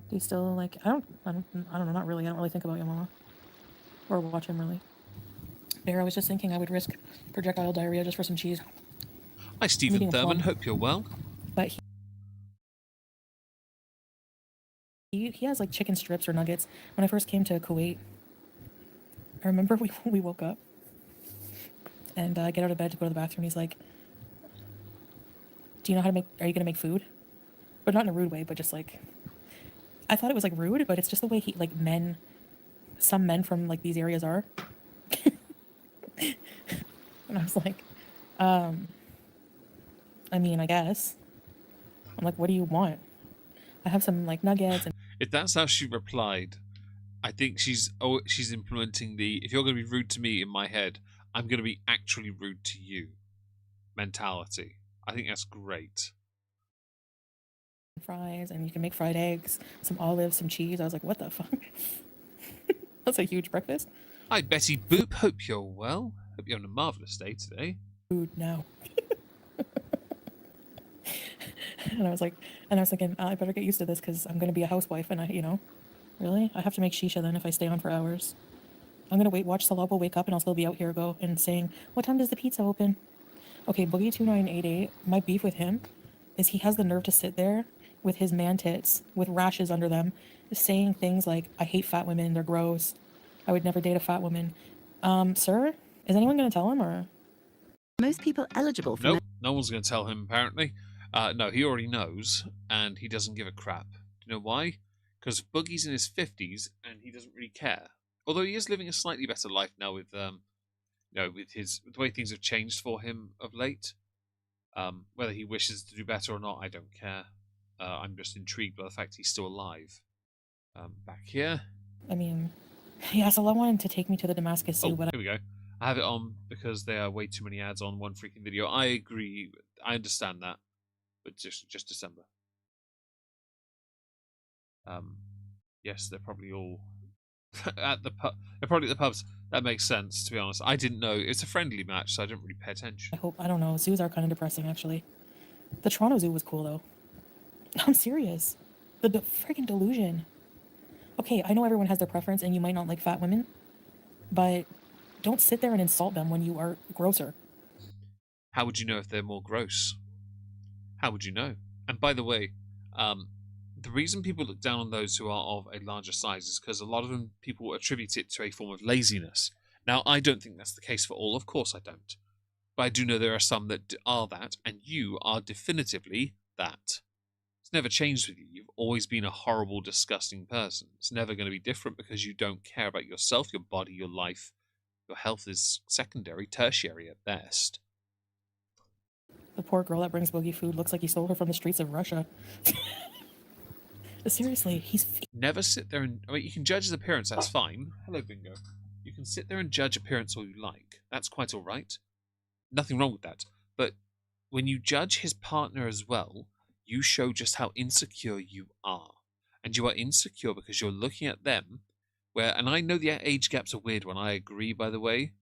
Do you still like? I don't know. Not really. I don't really think about your mama or watch him really. Bear, I was just thinking I would risk projectile diarrhea just for some cheese. Hi, Stephen Meeting a Thurman. plum. Hope you're well. But he has like chicken strips or nuggets. When I first came to Kuwait, I remember we woke up and get out of bed to go to the bathroom. He's like, "Do you know how to make? Are you gonna make food?" But not in a rude way, but just like, I thought it was like rude, but it's just the way he like some men from like these areas are. And I was like, I mean, I guess. I'm like, what do you want? I have some like nuggets and If that's how she replied, I think she's implementing the if you're going to be rude to me in my head, I'm going to be actually rude to you mentality. I think that's great. fries, and you can make fried eggs, some olives, some cheese. I was like, what the fuck? That's a huge breakfast. Hi, Betty Boop. Hope you're well. Hope you're having a marvellous day today. Food now. And I was thinking, I better get used to this because I'm going to be a housewife and really? I have to make shisha then if I stay on for hours. I'm going to watch Salabo wake up and I'll still be out here and saying, what time does the pizza open? Okay, Boogie2988, my beef with him is he has the nerve to sit there with his man tits, with rashes under them, saying things like, I hate fat women, they're gross. I would never date a fat woman. Sir, is anyone going to tell him or? Most people eligible for Nope, no one's going to tell him, apparently. No, he already knows, and he doesn't give a crap. Do you know why? Because Boogie's in his 50s, and he doesn't really care. Although he is living a slightly better life now with, with the way things have changed for him of late. Whether he wishes to do better or not, I don't care. I'm just intrigued by the fact he's still alive. Back here. I mean, yeah, so I wanted to take me to the Damascus Zoo, Oh, but here we go. I have it on because there are way too many ads on one freaking video. I agree. I understand that. But just December. Yes, they're probably all at the pub. They're probably at the pubs. That makes sense, to be honest. I didn't know. It's a friendly match, so I didn't really pay attention. I don't know. Zoos are kind of depressing, actually. The Toronto Zoo was cool, though. I'm serious. The freaking delusion. Okay, I know everyone has their preference, and you might not like fat women, but don't sit there and insult them when you are grosser. How would you know if they're more gross? How would you know? And by the way, the reason people look down on those who are of a larger size is because a lot of them people attribute it to a form of laziness. Now, I don't think that's the case for all. Of course I don't. But I do know there are some that are that, and you are definitively that. It's never changed with you. You've always been a horrible, disgusting person. It's never going to be different because you don't care about yourself, your body, your life. Your health is secondary, tertiary at best. The poor girl that brings Boogie food looks like he stole her from the streets of Russia. Seriously, he's... Never sit there and... I mean, you can judge his appearance, that's fine. Hello, Bingo. You can sit there and judge appearance all you like. That's quite all right. Nothing wrong with that. But when you judge his partner as well, you show just how insecure you are. And you are insecure because you're looking at them where... And I know the age gap's a weird one. I agree, by the way.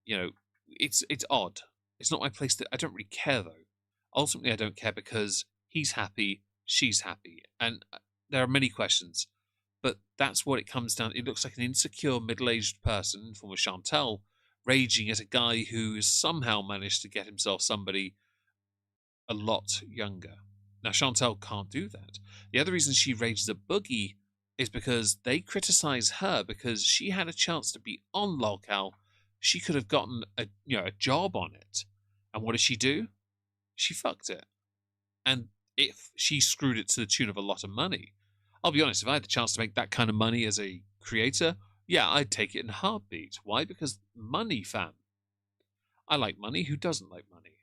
You know, it's odd. It's not my place to... I don't really care, though. Ultimately, I don't care because he's happy, she's happy. And there are many questions. But that's what it comes down... It looks like an insecure, middle-aged person, in the form of Chantal, raging at a guy who has somehow managed to get himself somebody a lot younger. Now, Chantal can't do that. The other reason she rages at Boogie is because they criticize her because she had a chance to be on Lolcow. She could have gotten a job on it. And what did she do? She fucked it. And if she screwed it to the tune of a lot of money, I'll be honest, if I had the chance to make that kind of money as a creator, yeah, I'd take it in a heartbeat. Why? Because money, fam. I like money. Who doesn't like money?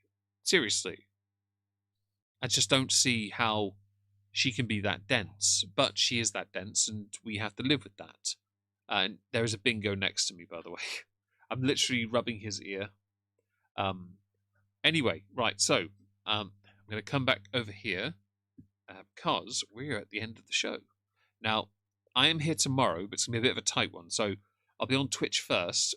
Seriously. I just don't see how she can be that dense. But she is that dense, and we have to live with that. And there is a Bingo next to me, by the way. I'm literally rubbing his ear. Anyway, right, so I'm going to come back over here because we're at the end of the show. Now, I am here tomorrow, but it's going to be a bit of a tight one. So I'll be on Twitch first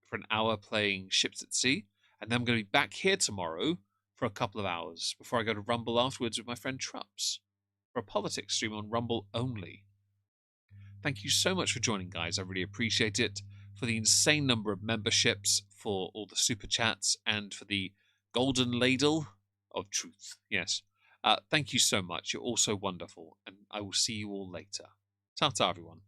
for an hour playing Ships at Sea, And then I'm going to be back here tomorrow for a couple of hours before I go to Rumble afterwards with my friend Trups for a politics stream on Rumble only. Thank you so much for joining, guys. I really appreciate it. For the insane number of memberships, for all the super chats, and for the golden ladle of truth. Yes. Thank you so much. You're all so wonderful. And I will see you all later. Ta-ta, everyone.